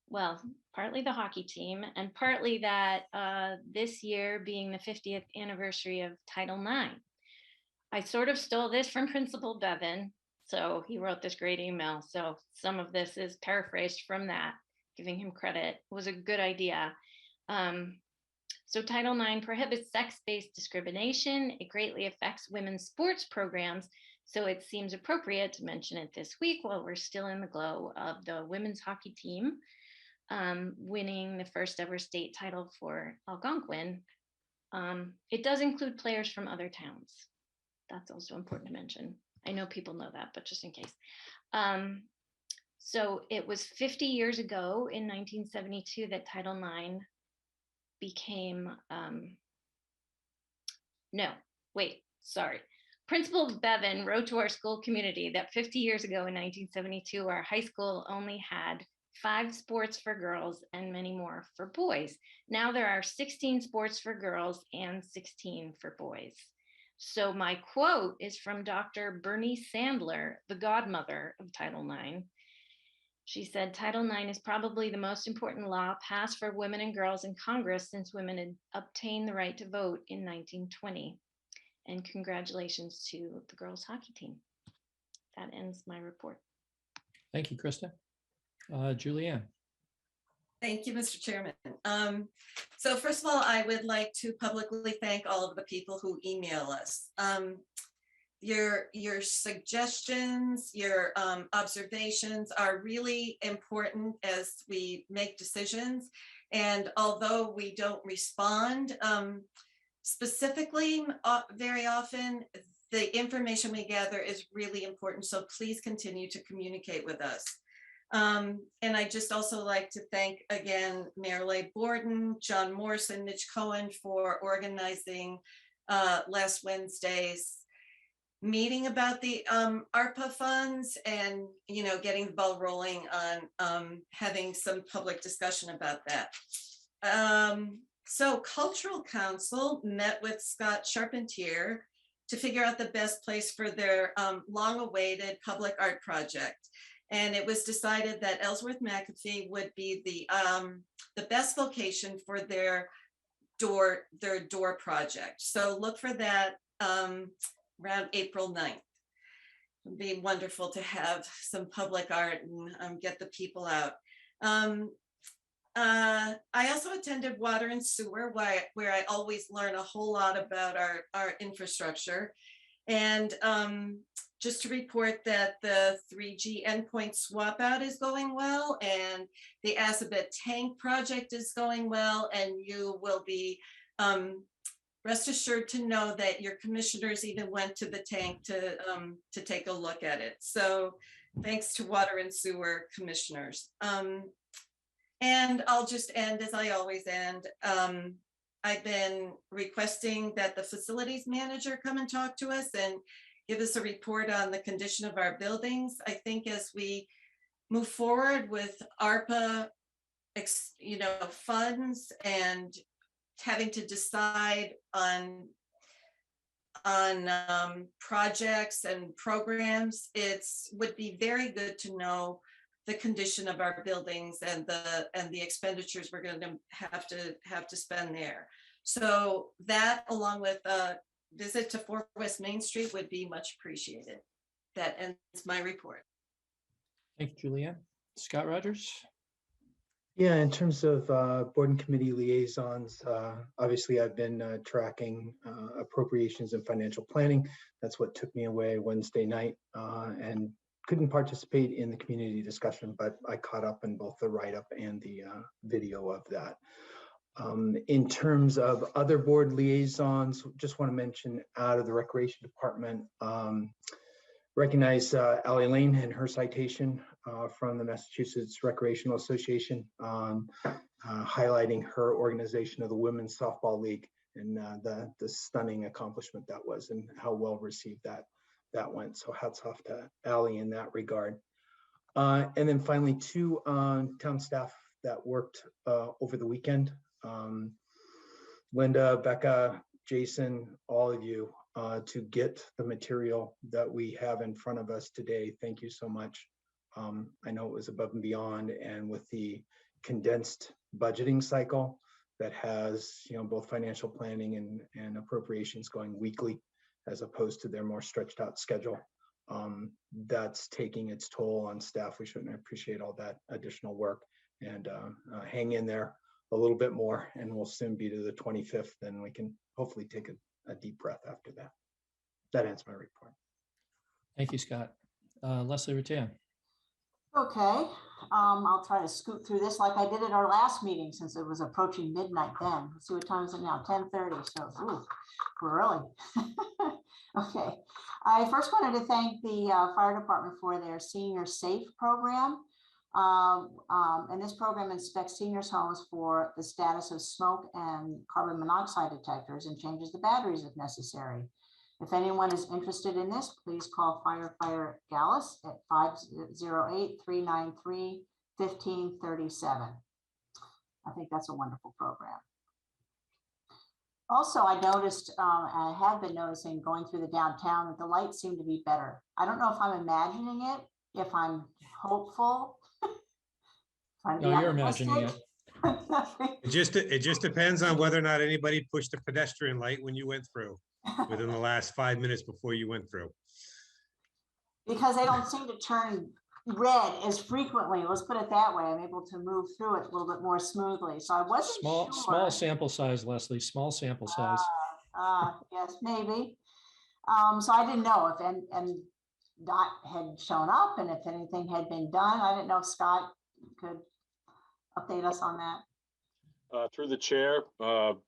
well, partly the hockey team and partly that this year being the 50th anniversary of Title IX. I sort of stole this from Principal Bevan, so he wrote this great email. So some of this is paraphrased from that, giving him credit. It was a good idea. So Title IX prohibits sex-based discrimination. It greatly affects women's sports programs. So it seems appropriate to mention it this week while we're still in the glow of the women's hockey team winning the first ever state title for Algonquin. It does include players from other towns. That's also important to mention. I know people know that, but just in case. So it was 50 years ago in 1972 that Title IX became, Principal Bevan wrote to our school community that 50 years ago in 1972, our high school only had 5 sports for girls and many more for boys. Now there are 16 sports for girls and 16 for boys. So my quote is from Dr. Bernie Sandler, the godmother of Title IX. She said, Title IX is probably the most important law passed for women and girls in Congress since women had obtained the right to vote in 1920. And congratulations to the girls hockey team. That ends my report. Thank you, Krista. Julianne. Thank you, Mr. Chairman. So first of all, I would like to publicly thank all of the people who email us. Your suggestions, your observations are really important as we make decisions. And although we don't respond specifically very often, the information we gather is really important. So please continue to communicate with us. And I just also like to thank again, Mayor Leigh Borden, John Morse, and Mitch Cohen for organizing last Wednesday's meeting about the ARPA funds and, you know, getting the ball rolling on having some public discussion about that. So Cultural Council met with Scott Charpentier to figure out the best place for their long-awaited public art project. And it was decided that Ellsworth McAfee would be the best location for their door project. So look for that around April 9th. It'd be wonderful to have some public art and get the people out. I also attended Water and Sewer, where I always learn a whole lot about our infrastructure. And just to report that the 3G endpoint swap out is going well, and the Assabet tank project is going well, and you will be rest assured to know that your commissioners even went to the tank to take a look at it. So thanks to Water and Sewer commissioners. And I'll just end as I always end. I've been requesting that the facilities manager come and talk to us and give us a report on the condition of our buildings. I think as we move forward with ARPA, funds and having to decide on projects and programs, would be very good to know the condition of our buildings and the expenditures we're going to have to spend there. So that, along with a visit to 4 West Main Street, would be much appreciated. That ends my report. Thank you, Julianne. Scott Rogers. Yeah, in terms of board and committee liaisons, obviously I've been tracking appropriations and financial planning. That's what took me away Wednesday night and couldn't participate in the community discussion, but I caught up in both the write-up and the video of that. In terms of other board liaisons, just want to mention out of the Recreation Department, recognize Ally Lane and her citation from the Massachusetts Recreational Association, highlighting her organization of the Women's Softball League and the stunning accomplishment that was and how well received that went. So hats off to Ally in that regard. And then finally, 2 town staff that worked over the weekend. Linda, Becca, Jason, all of you, to get the material that we have in front of us today. Thank you so much. I know it was above and beyond, and with the condensed budgeting cycle that has, both financial planning and appropriations going weekly, as opposed to their more stretched out schedule. That's taking its toll on staff. We shouldn't appreciate all that additional work, and hang in there a little bit more, and we'll soon be to the 25th, and we can hopefully take a deep breath after that. That ends my report. Thank you, Scott. Leslie Rattan. Okay, I'll try to scoot through this like I did at our last meeting, since it was approaching midnight then. Let's see what time is it now, 10:30, so ooh, we're early. Okay, I first wanted to thank the fire department for their Senior Safe program. And this program inspects seniors' homes for the status of smoke and carbon monoxide detectors and changes the batteries if necessary. If anyone is interested in this, please call Firefighter Gallus at 508-393-1537. I think that's a wonderful program. Also, I noticed, I have been noticing going through the downtown that the lights seem to be better. I don't know if I'm imagining it, if I'm hopeful. No, you're imagining it. It just depends on whether or not anybody pushed the pedestrian light when you went through within the last 5 minutes before you went through. Because they don't seem to turn red as frequently. Let's put it that way. I'm able to move through it a little bit more smoothly. So I wasn't sure. Small sample size, Leslie, small sample size. Yes, maybe. So I didn't know if and dot had shown up and if anything had been done. I didn't know if Scott could update us on that. Through the chair,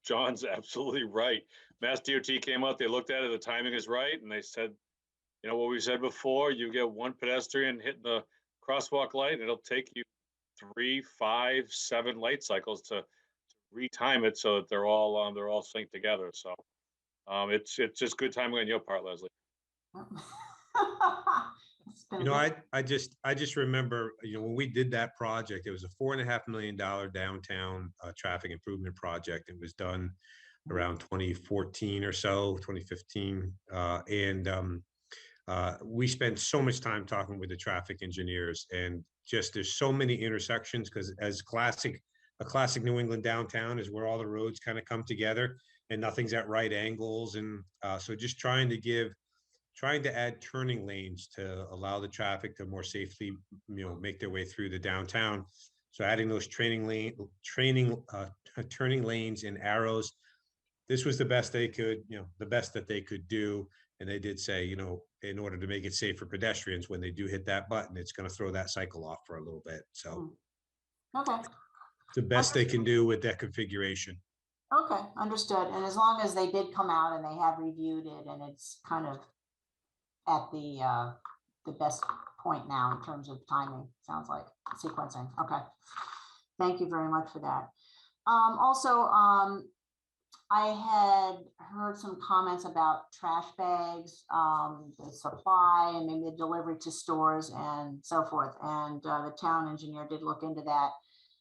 John's absolutely right. Mass DOT came out, they looked at it, the timing is right, and they said, you know, what we said before, you get one pedestrian hitting the crosswalk light, and it'll take you 3, 5, 7 light cycles to retime it so that they're all synced together. So it's just good timing on your part, Leslie. You know, I just remember, you know, when we did that project, it was a $4.5 million downtown traffic improvement project. It was done around 2014 or so, 2015. We spent so much time talking with the traffic engineers, and just there's so many intersections because as a classic New England downtown is where all the roads kind of come together and nothing's at right angles. And so just trying to add turning lanes to allow the traffic to more safely, you know, make their way through the downtown. So adding those turning lanes and arrows, this was the best they could, you know, the best that they could do. And they did say, you know, in order to make it safe for pedestrians, when they do hit that button, it's going to throw that cycle off for a little bit. So Okay, it's the best they can do with that configuration. okay, understood. And as long as they did come out and they have reviewed it and it's kind of at the best point now in terms of timing, sounds like sequencing. Okay, thank you very much for that. Also, I had heard some comments about trash bags, the supply, and maybe the delivery to stores and so forth. And the town engineer did look into that.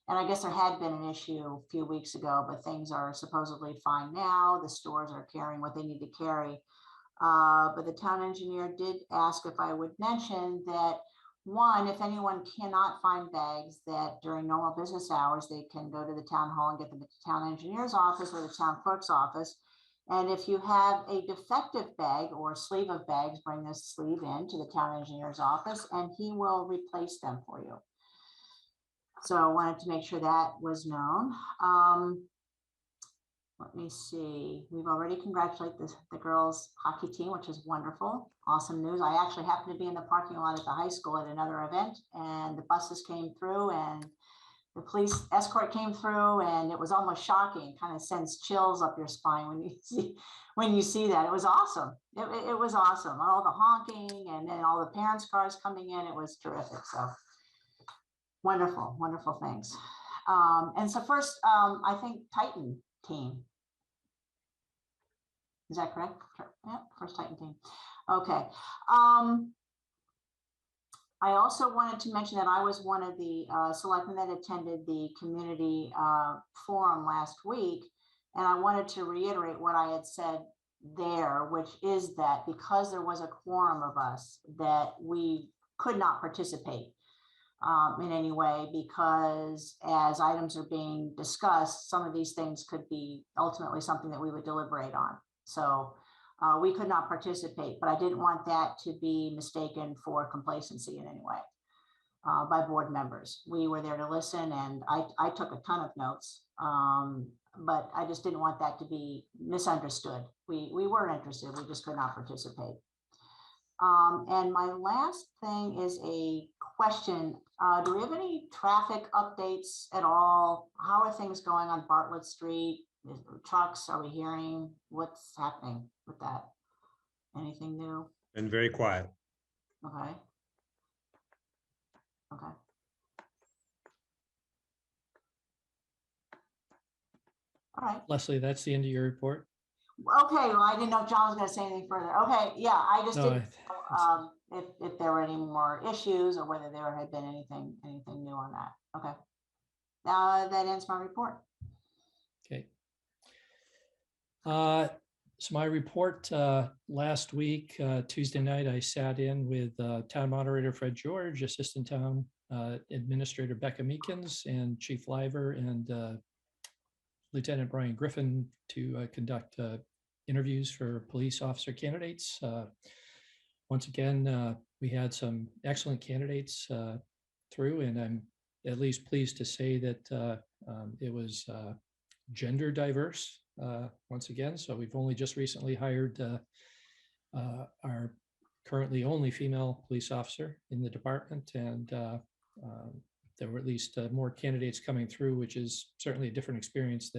And I guess there had been an issue a few weeks ago, but things are supposedly fine now. The stores are carrying what they need to carry. But the town engineer did ask if I would mention that, one, if anyone cannot find bags, that during normal business hours, they can go to the town hall and get them at the town engineer's office or the town clerk's office. And if you have a defective bag or sleeve of bags, bring this sleeve in to the town engineer's office and he will replace them for you. So I wanted to make sure that was known. Let me see. We've already congratulated the girls hockey team, which is wonderful. Awesome news. I actually happened to be in the parking lot at the high school at another event, and the buses came through and the police escort came through, and it was almost shocking. It kind of sends chills up your spine when you see that. It was awesome. It was awesome. All the honking and then all the parents' cars coming in. It was terrific. So wonderful, wonderful things. And so first, I think Titan team. Is that correct? Yeah, first Titan team. Okay. I also wanted to mention that I was one of the selectmen that attended the community forum last week. And I wanted to reiterate what I had said there, which is that because there was a quorum of us, that we could not participate in any way, because as items are being discussed, some of these things could be ultimately something that we would deliberate on. So we could not participate, but I didn't want that to be mistaken for complacency in any way by board members. We were there to listen, and I took a ton of notes, but I just didn't want that to be misunderstood. We were interested, we just could not participate. And my last thing is a question. Do we have any traffic updates at all? How are things going on Bartlett Street? Trucks, are we hearing? What's happening with that? Anything new? And very quiet. Okay. Okay. All right. Leslie, that's the end of your report. Okay, well, I didn't know if John was going to say anything further. Okay, yeah, I just No, didn't know if there were any more issues or whether there had been anything new on that. Okay. That ends my report. Okay. So my report last week, Tuesday night, I sat in with Town Moderator Fred George, Assistant Town Administrator Becca Meekins, and Chief Liver and Lieutenant Brian Griffin to conduct interviews for police officer candidates. Once again, we had some excellent candidates through, and I'm at least pleased to say that it was gender diverse once again. So we've only just recently hired our currently only female police officer in the department, and there were at least more candidates coming through, which is certainly a different experience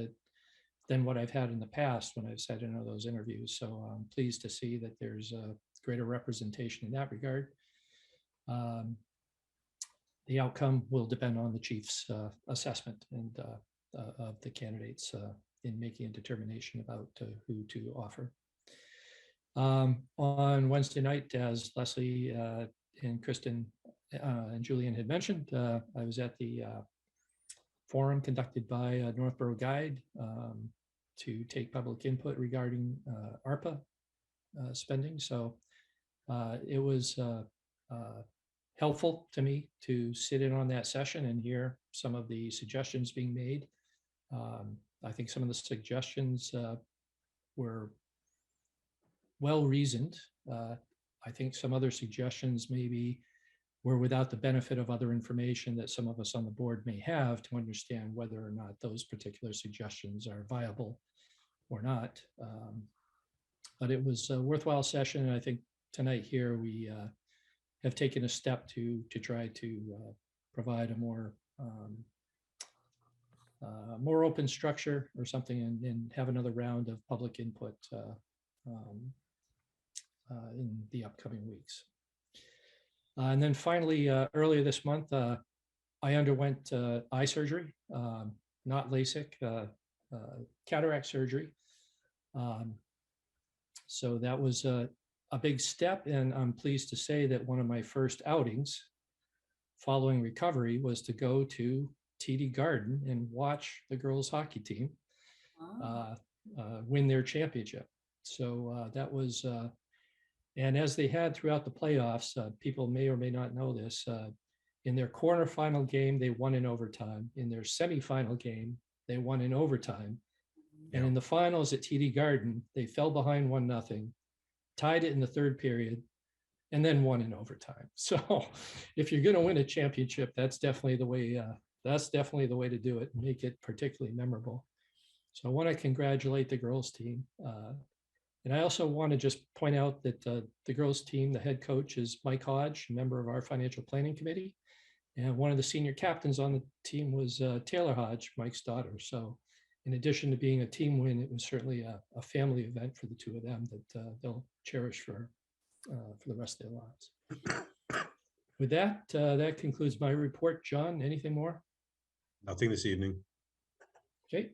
than what I've had in the past when I've sat in those interviews. So I'm pleased to see that there's a greater representation in that regard. The outcome will depend on the chief's assessment and of the candidates in making a determination about who to offer. On Wednesday night, as Leslie and Kristen and Julianne had mentioned, I was at the forum conducted by Northborough Guide to take public input regarding ARPA spending. So it was helpful to me to sit in on that session and hear some of the suggestions being made. I think some of the suggestions were well reasoned. I think some other suggestions maybe were without the benefit of other information that some of us on the board may have to understand whether or not those particular suggestions are viable or not. But it was a worthwhile session. And I think tonight here we have taken a step to try to provide a more open structure or something, and have another round of public input in the upcoming weeks. And then finally, earlier this month, I underwent eye surgery, not LASIK, cataract surgery. So that was a big step, and I'm pleased to say that one of my first outings following recovery was to go to TD Garden and watch the girls hockey team win their championship. So that was, and as they had throughout the playoffs, people may or may not know this, in their quarterfinal game, they won in overtime. In their semifinal game, they won in overtime. And in the finals at TD Garden, they fell behind 1-0, tied it in the third period, and then won in overtime. So if you're going to win a championship, that's definitely the way. That's definitely the way to do it. Make it particularly memorable. So I want to congratulate the girls team, and I also want to just point out that the girls team, the head coach is Mike Hodge, a member of our financial planning committee, and one of the senior captains on the team was Taylor Hodge, Mike's daughter. So in addition to being a team win, it was certainly a family event for the two of them that they'll cherish for the rest of their lives. With that, that concludes my report. John, anything more? Nothing this evening. Okay.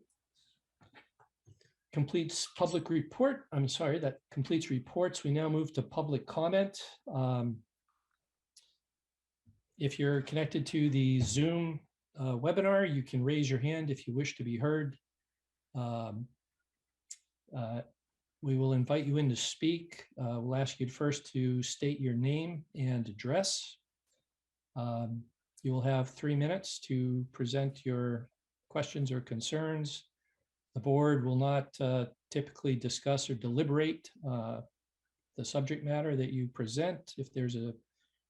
Completes public report. I'm sorry, that completes reports. We now move to public comment. If you're connected to the Zoom webinar, you can raise your hand if you wish to be heard. We will invite you in to speak. We'll ask you first to state your name and address. You will have 3 minutes to present your questions or concerns. The board will not typically discuss or deliberate the subject matter that you present. If there's a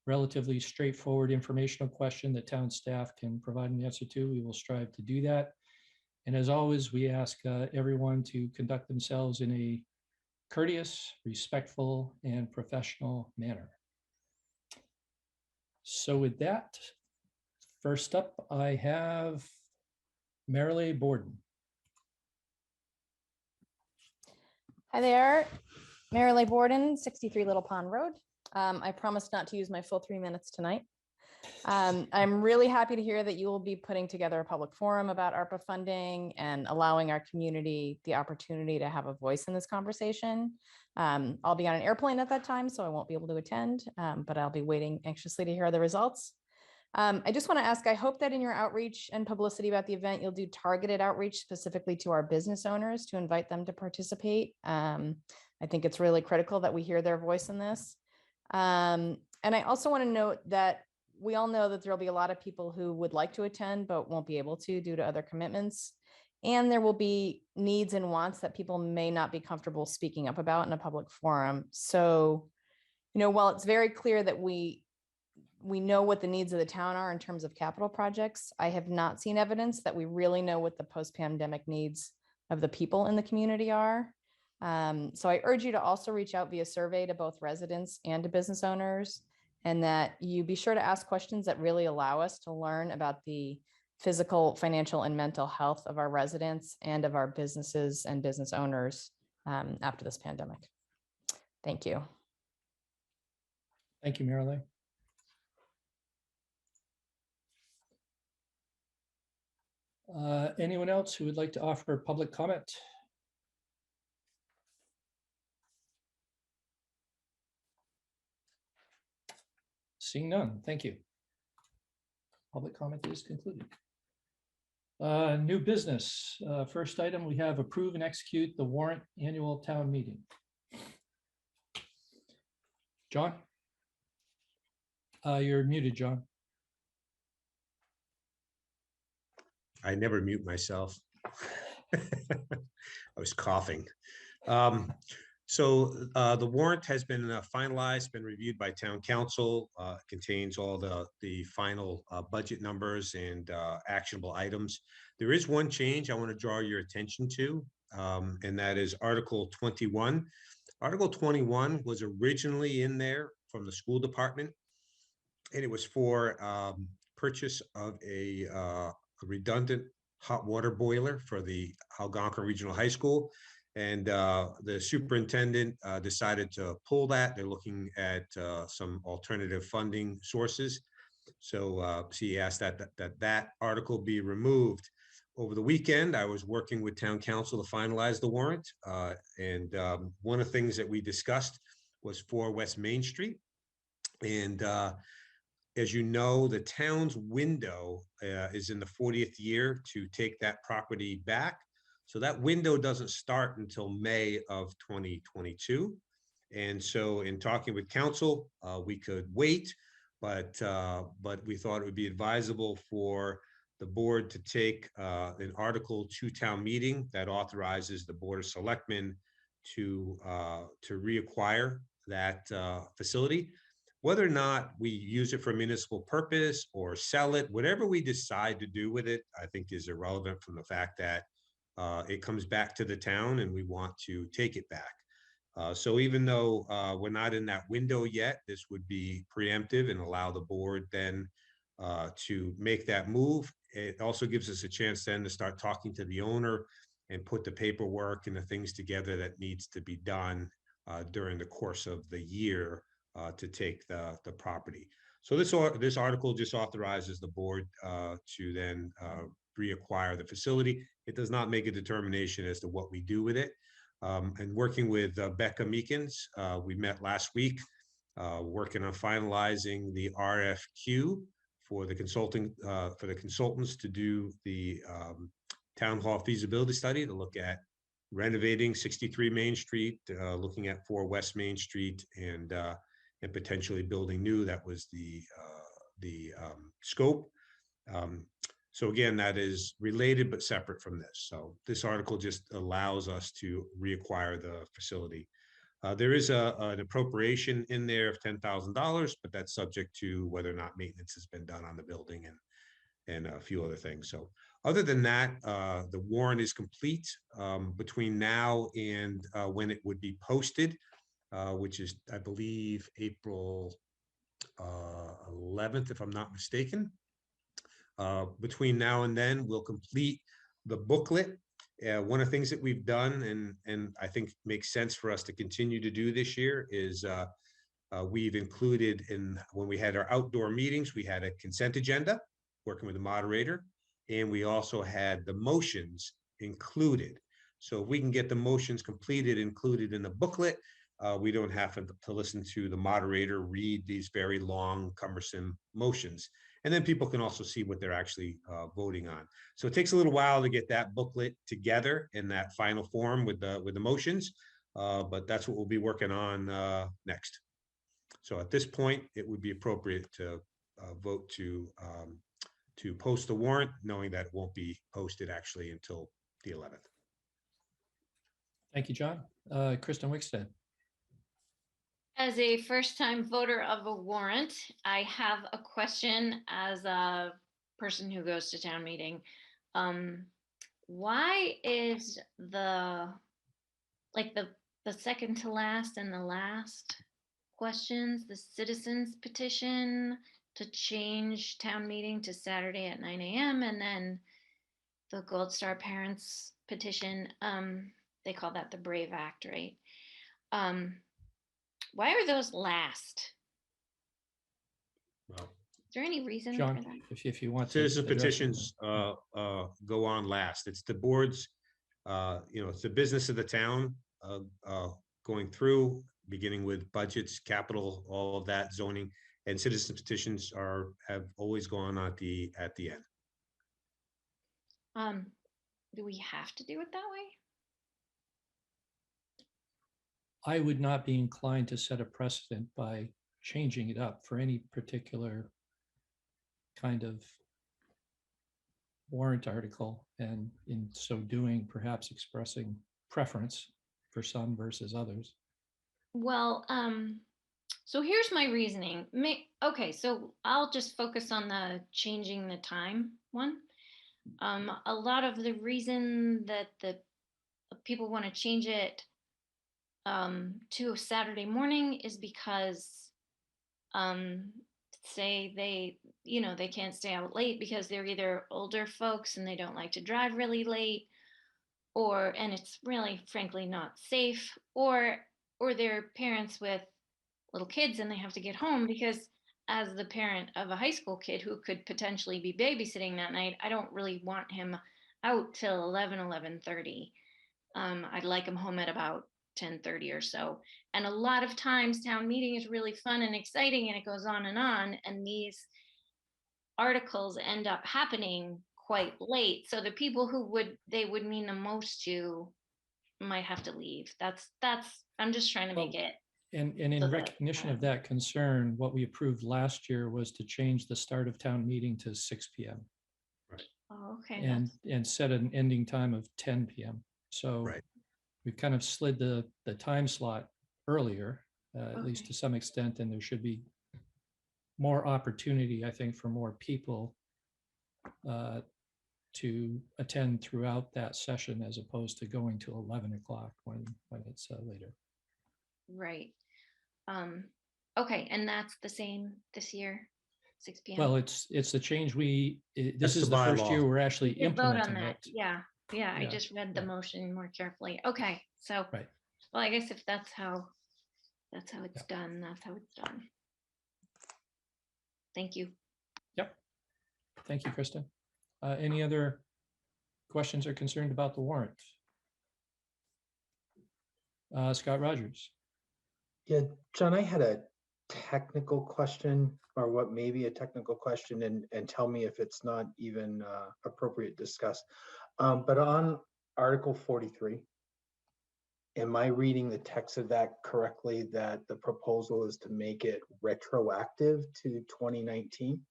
relatively straightforward informational question that town staff can provide an answer to, we will strive to do that. And as always, we ask everyone to conduct themselves in a courteous, respectful, and professional manner. So with that, first up, I have Marilee Borden. Hi there, Marilee Borden, 63 Little Pond Road. I promised not to use my full 3 minutes tonight. I'm really happy to hear that you will be putting together a public forum about ARPA funding and allowing our community the opportunity to have a voice in this conversation. I'll be on an airplane at that time, so I won't be able to attend, but I'll be waiting anxiously to hear the results. I just want to ask, I hope that in your outreach and publicity about the event, you'll do targeted outreach specifically to our business owners to invite them to participate. I think it's really critical that we hear their voice in this. And I also want to note that we all know that there'll be a lot of people who would like to attend, but won't be able to due to other commitments. And there will be needs and wants that people may not be comfortable speaking up about in a public forum. So, you know, while it's very clear that we know what the needs of the town are in terms of capital projects, I have not seen evidence that we really know what the post-pandemic needs of the people in the community are. So I urge you to also reach out via survey to both residents and to business owners, and that you be sure to ask questions that really allow us to learn about the physical, financial, and mental health of our residents and of our businesses and business owners after this pandemic. Thank you. Thank you, Marilee. Anyone else who would like to offer public comment? Seeing none, thank you. Public comment is concluded. New business. First item, we have approve and execute the warrant annual town meeting. John? You're muted, John. I never mute myself. I was coughing. So the warrant has been finalized, been reviewed by town council, contains all the final budget numbers and actionable items. There is one change I want to draw your attention to, and that is Article 21. Article 21 was originally in there from the school department, and it was for purchase of a redundant hot water boiler for the Algonquin Regional High School. And the superintendent decided to pull that. They're looking at some alternative funding sources. So he asked that article be removed. Over the weekend, I was working with town council to finalize the warrant. And one of the things that we discussed was 4 West Main Street. And as you know, the town's window is in the 40th year to take that property back. So that window doesn't start until May of 2022. And so in talking with council, we could wait, but we thought it would be advisable for the board to take an article to town meeting that authorizes the Board of Selectmen to reacquire that facility. Whether or not we use it for municipal purpose or sell it, whatever we decide to do with it, I think is irrelevant from the fact that it comes back to the town and we want to take it back. So even though we're not in that window yet, this would be preemptive and allow the board then to make that move. It also gives us a chance then to start talking to the owner and put the paperwork and the things together that needs to be done during the course of the year to take the property. So this article just authorizes the board to then reacquire the facility. It does not make a determination as to what we do with it. And working with Becca Meekins, we met last week, working on finalizing the RFQ for the consultants to do the town hall feasibility study to look at renovating 63 Main Street, looking at 4 West Main Street, and potentially building new. That was the scope. So again, that is related but separate from this. So this article just allows us to reacquire the facility. There is an appropriation in there of $10,000, but that's subject to whether or not maintenance has been done on the building and a few other things. So other than that, the warrant is complete. Between now and when it would be posted, which is, I believe, April 11th, if I'm not mistaken. Between now and then, we'll complete the booklet. One of the things that we've done, and I think makes sense for us to continue to do this year, is we've included when we had our outdoor meetings, we had a consent agenda, working with the moderator, and we also had the motions included. So if we can get the motions included in the booklet, we don't have to listen to the moderator read these very long, cumbersome motions. And then people can also see what they're actually voting on. So it takes a little while to get that booklet together in that final form with the motions, but that's what we'll be working on next. So at this point, it would be appropriate to vote to post the warrant, knowing that it won't be posted actually until the 11th. Thank you, John. Kristen Wickstead. As a first-time voter of a warrant, I have a question as a person who goes to town meeting. Why is the second to last and the last questions, the citizens petition to change town meeting to Saturday at 9 a.m. and then the Gold Star Parents petition, they call that the Brave Act, right? Why are those last? Well, Is there any reason for John, that? if you want to. citizen address it. petitions go on last. It's the board's, it's the business of the town going through, beginning with budgets, capital, all of that, zoning, and citizen petitions have always gone at the end. Do we have to do it that way? I would not be inclined to set a precedent by changing it up for any particular kind of warrant article, and in so doing, perhaps expressing preference for some versus others. Well, so here's my reasoning. Okay, so I'll just focus on the changing the time one. A lot of the reason that the people want to change it to a Saturday morning is because say they can't stay out late because they're either older folks and they don't like to drive really late, and it's really frankly not safe, or they're parents with little kids and they have to get home, because as the parent of a high school kid who could potentially be babysitting that night, I don't really want him out till 11:30. I'd like him home at about 10:30 or so. And a lot of times town meeting is really fun and exciting and it goes on, and these articles end up happening quite late. So the people who they would mean the most to might have to leave. That's I'm just trying to make it. And in recognition of that concern, what we approved last year was to change the start of town meeting to 6 p.m. Oh, okay. And set an ending time of 10 p.m. So we've kind of slid the time slot earlier, at least to some extent, and there should be more opportunity, I think, for more people to attend throughout that session, as opposed to going to 11 o'clock when it's later. Right. Okay, and that's the same this year, 6 p.m. Well, it's the change this That's is the the first bylaw. year we're actually We did vote on implementing that. it. Yeah, I just read the motion more carefully. Okay, so well, I guess if that's how it's done, that's how it's done. Thank you. Yep. Thank you, Kristen. Any other questions or concerns about the warrant? Scott Rogers. Yeah, John, I had a technical question, or what may be a technical question, and tell me if it's not even appropriate to discuss. But on Article 43, am I reading the text of that correctly, that the proposal is to make it retroactive to 2019?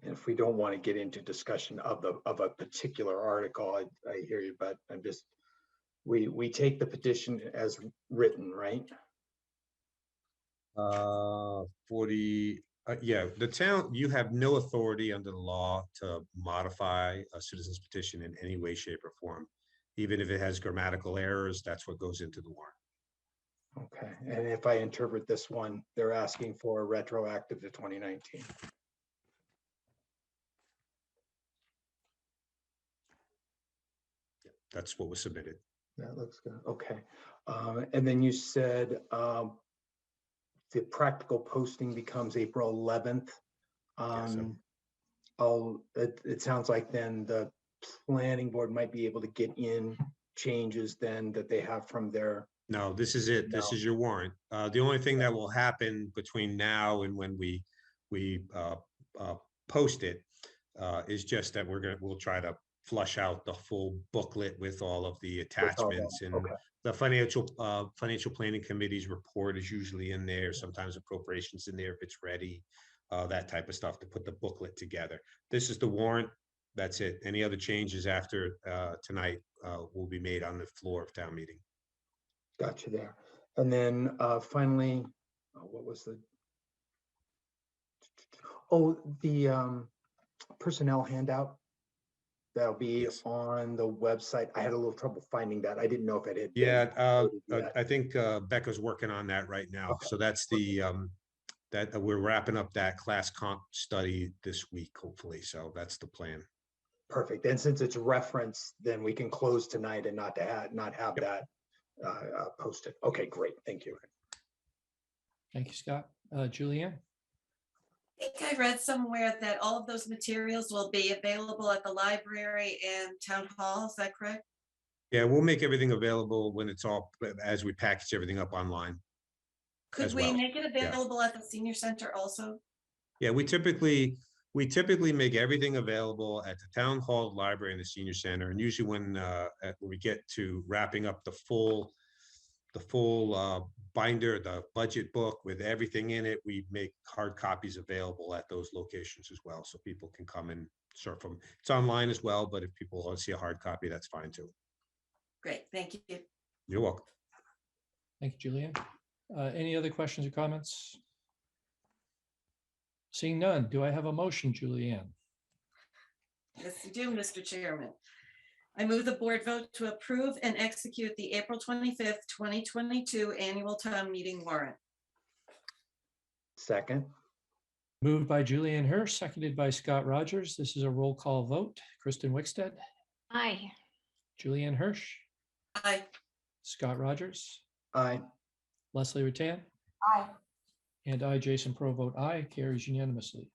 And if we don't want to get into discussion of a particular article, I hear you, but I'm just, we take the petition as written, right? 40, the town, you have no authority under the law to modify a citizen's petition in any way, shape, or form. Even if it has grammatical errors, that's what goes into the warrant. Okay, and if I interpret this one, they're asking for retroactive to 2019. That's what was submitted. That looks good. Okay. And then you said the practical posting becomes April 11th. It sounds like then the planning board might be able to get in changes then that they have from their. No, this is it. This is your warrant. The only thing that will happen between now and when we post it is just that we'll try to flush out the full booklet with all of the attachments, and the financial planning committee's report is usually in there. Sometimes appropriations in there if it's ready, that type of stuff to put the booklet together. This is the warrant. That's it. Any other changes after tonight will be made on the floor of town meeting. Gotcha there. And then finally, what was the personnel handout? That'll be on the website. I had a little trouble finding that. I didn't know if it had. been Yeah, uploaded yet. I think Becca's working on that right now. Okay. So that's the, that we're wrapping up that class comp study this week, hopefully. So that's the plan. Perfect. And since it's referenced, then we can close tonight and not have that posted. Okay, great. Thank you. Thank you, Scott. Julianne? I think I read somewhere that all of those materials will be available at the library and town hall. Is that correct? Yeah, we'll make everything available when it's all, as we package everything up online. Could as we well. make it Yeah. available at the senior center also? Yeah, we typically make everything available at the town hall, library, and the senior center. And usually when we get to wrapping up the full binder, the budget book with everything in it, we make hard copies available at those locations as well. So people can come and surf them. It's online as well, but if people want to see a hard copy, that's fine too. Great, thank you. You're welcome. Thank you, Julianne. Any other questions or comments? Seeing none, do I have a motion, Julianne? Yes, you do, Mr. Chairman. I move the board vote to approve and execute the April 25th, 2022 annual town meeting warrant. Second. Moved by Julianne Hirsch, seconded by Scott Rogers. This is a roll call vote. Kristen Wickstead, Aye. Julianne Hirsch, Aye. Scott Rogers, Aye. Leslie Rattan, Aye. and I, Jason Pro, vote aye, carries unanimously.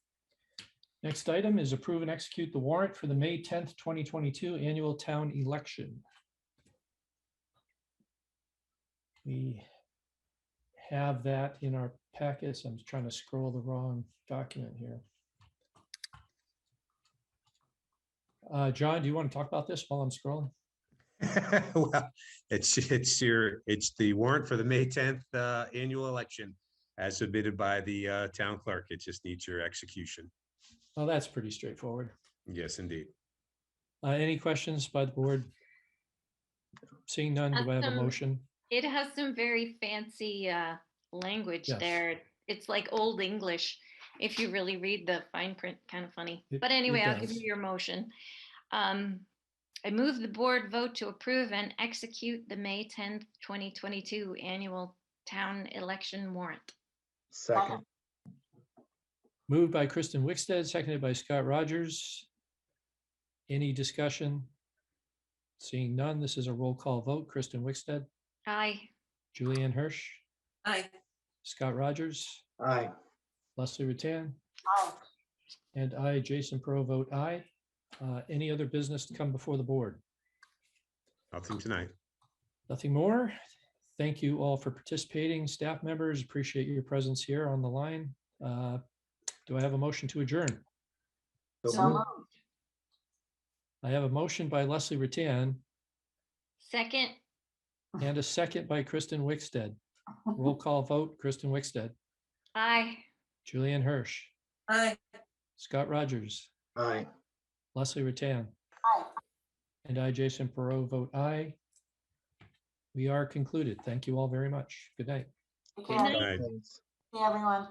Next item is approve and execute the warrant for the May 10th, 2022 annual town election. We have that in our packets. I'm trying to scroll the wrong document here. John, do you want to talk about this while I'm scrolling? Well, it's the warrant for the May 10th annual election as submitted by the town clerk. It just needs your execution. Oh, that's pretty straightforward. Yes, indeed. Any questions by the board? Seeing none, do I have a motion? It has some very fancy language Yes. there. It's like Old English. If you really read the fine print, kind of funny. It- But anyway, it I'll give does. you your motion. I move the board vote to approve and execute the May 10th, 2022 annual town election warrant. Second. Moved by Kristen Wickstead, seconded by Scott Rogers. Any discussion? Seeing none, this is a roll call vote. Kristen Wickstead, Aye. Julianne Hirsch, Aye. Scott Rogers, Aye. Leslie Rattan, Aye. and I, Jason Pro, vote aye. Any other business to come before the board? Nothing tonight. Nothing more. Thank you all for participating. Staff members, appreciate your presence here on the line. Do I have a motion to adjourn? So moved. I have a motion by Leslie Rattan Second. and a second by Kristen Wickstead. Roll call vote. Kristen Wickstead, Aye. Julianne Hirsch, Aye. Scott Rogers, Aye. Leslie Rattan, Aye. and I, Jason Perot, vote aye. We are concluded. Thank you all very much. Good night. Take Good care. night. Right. Thanks. See everyone.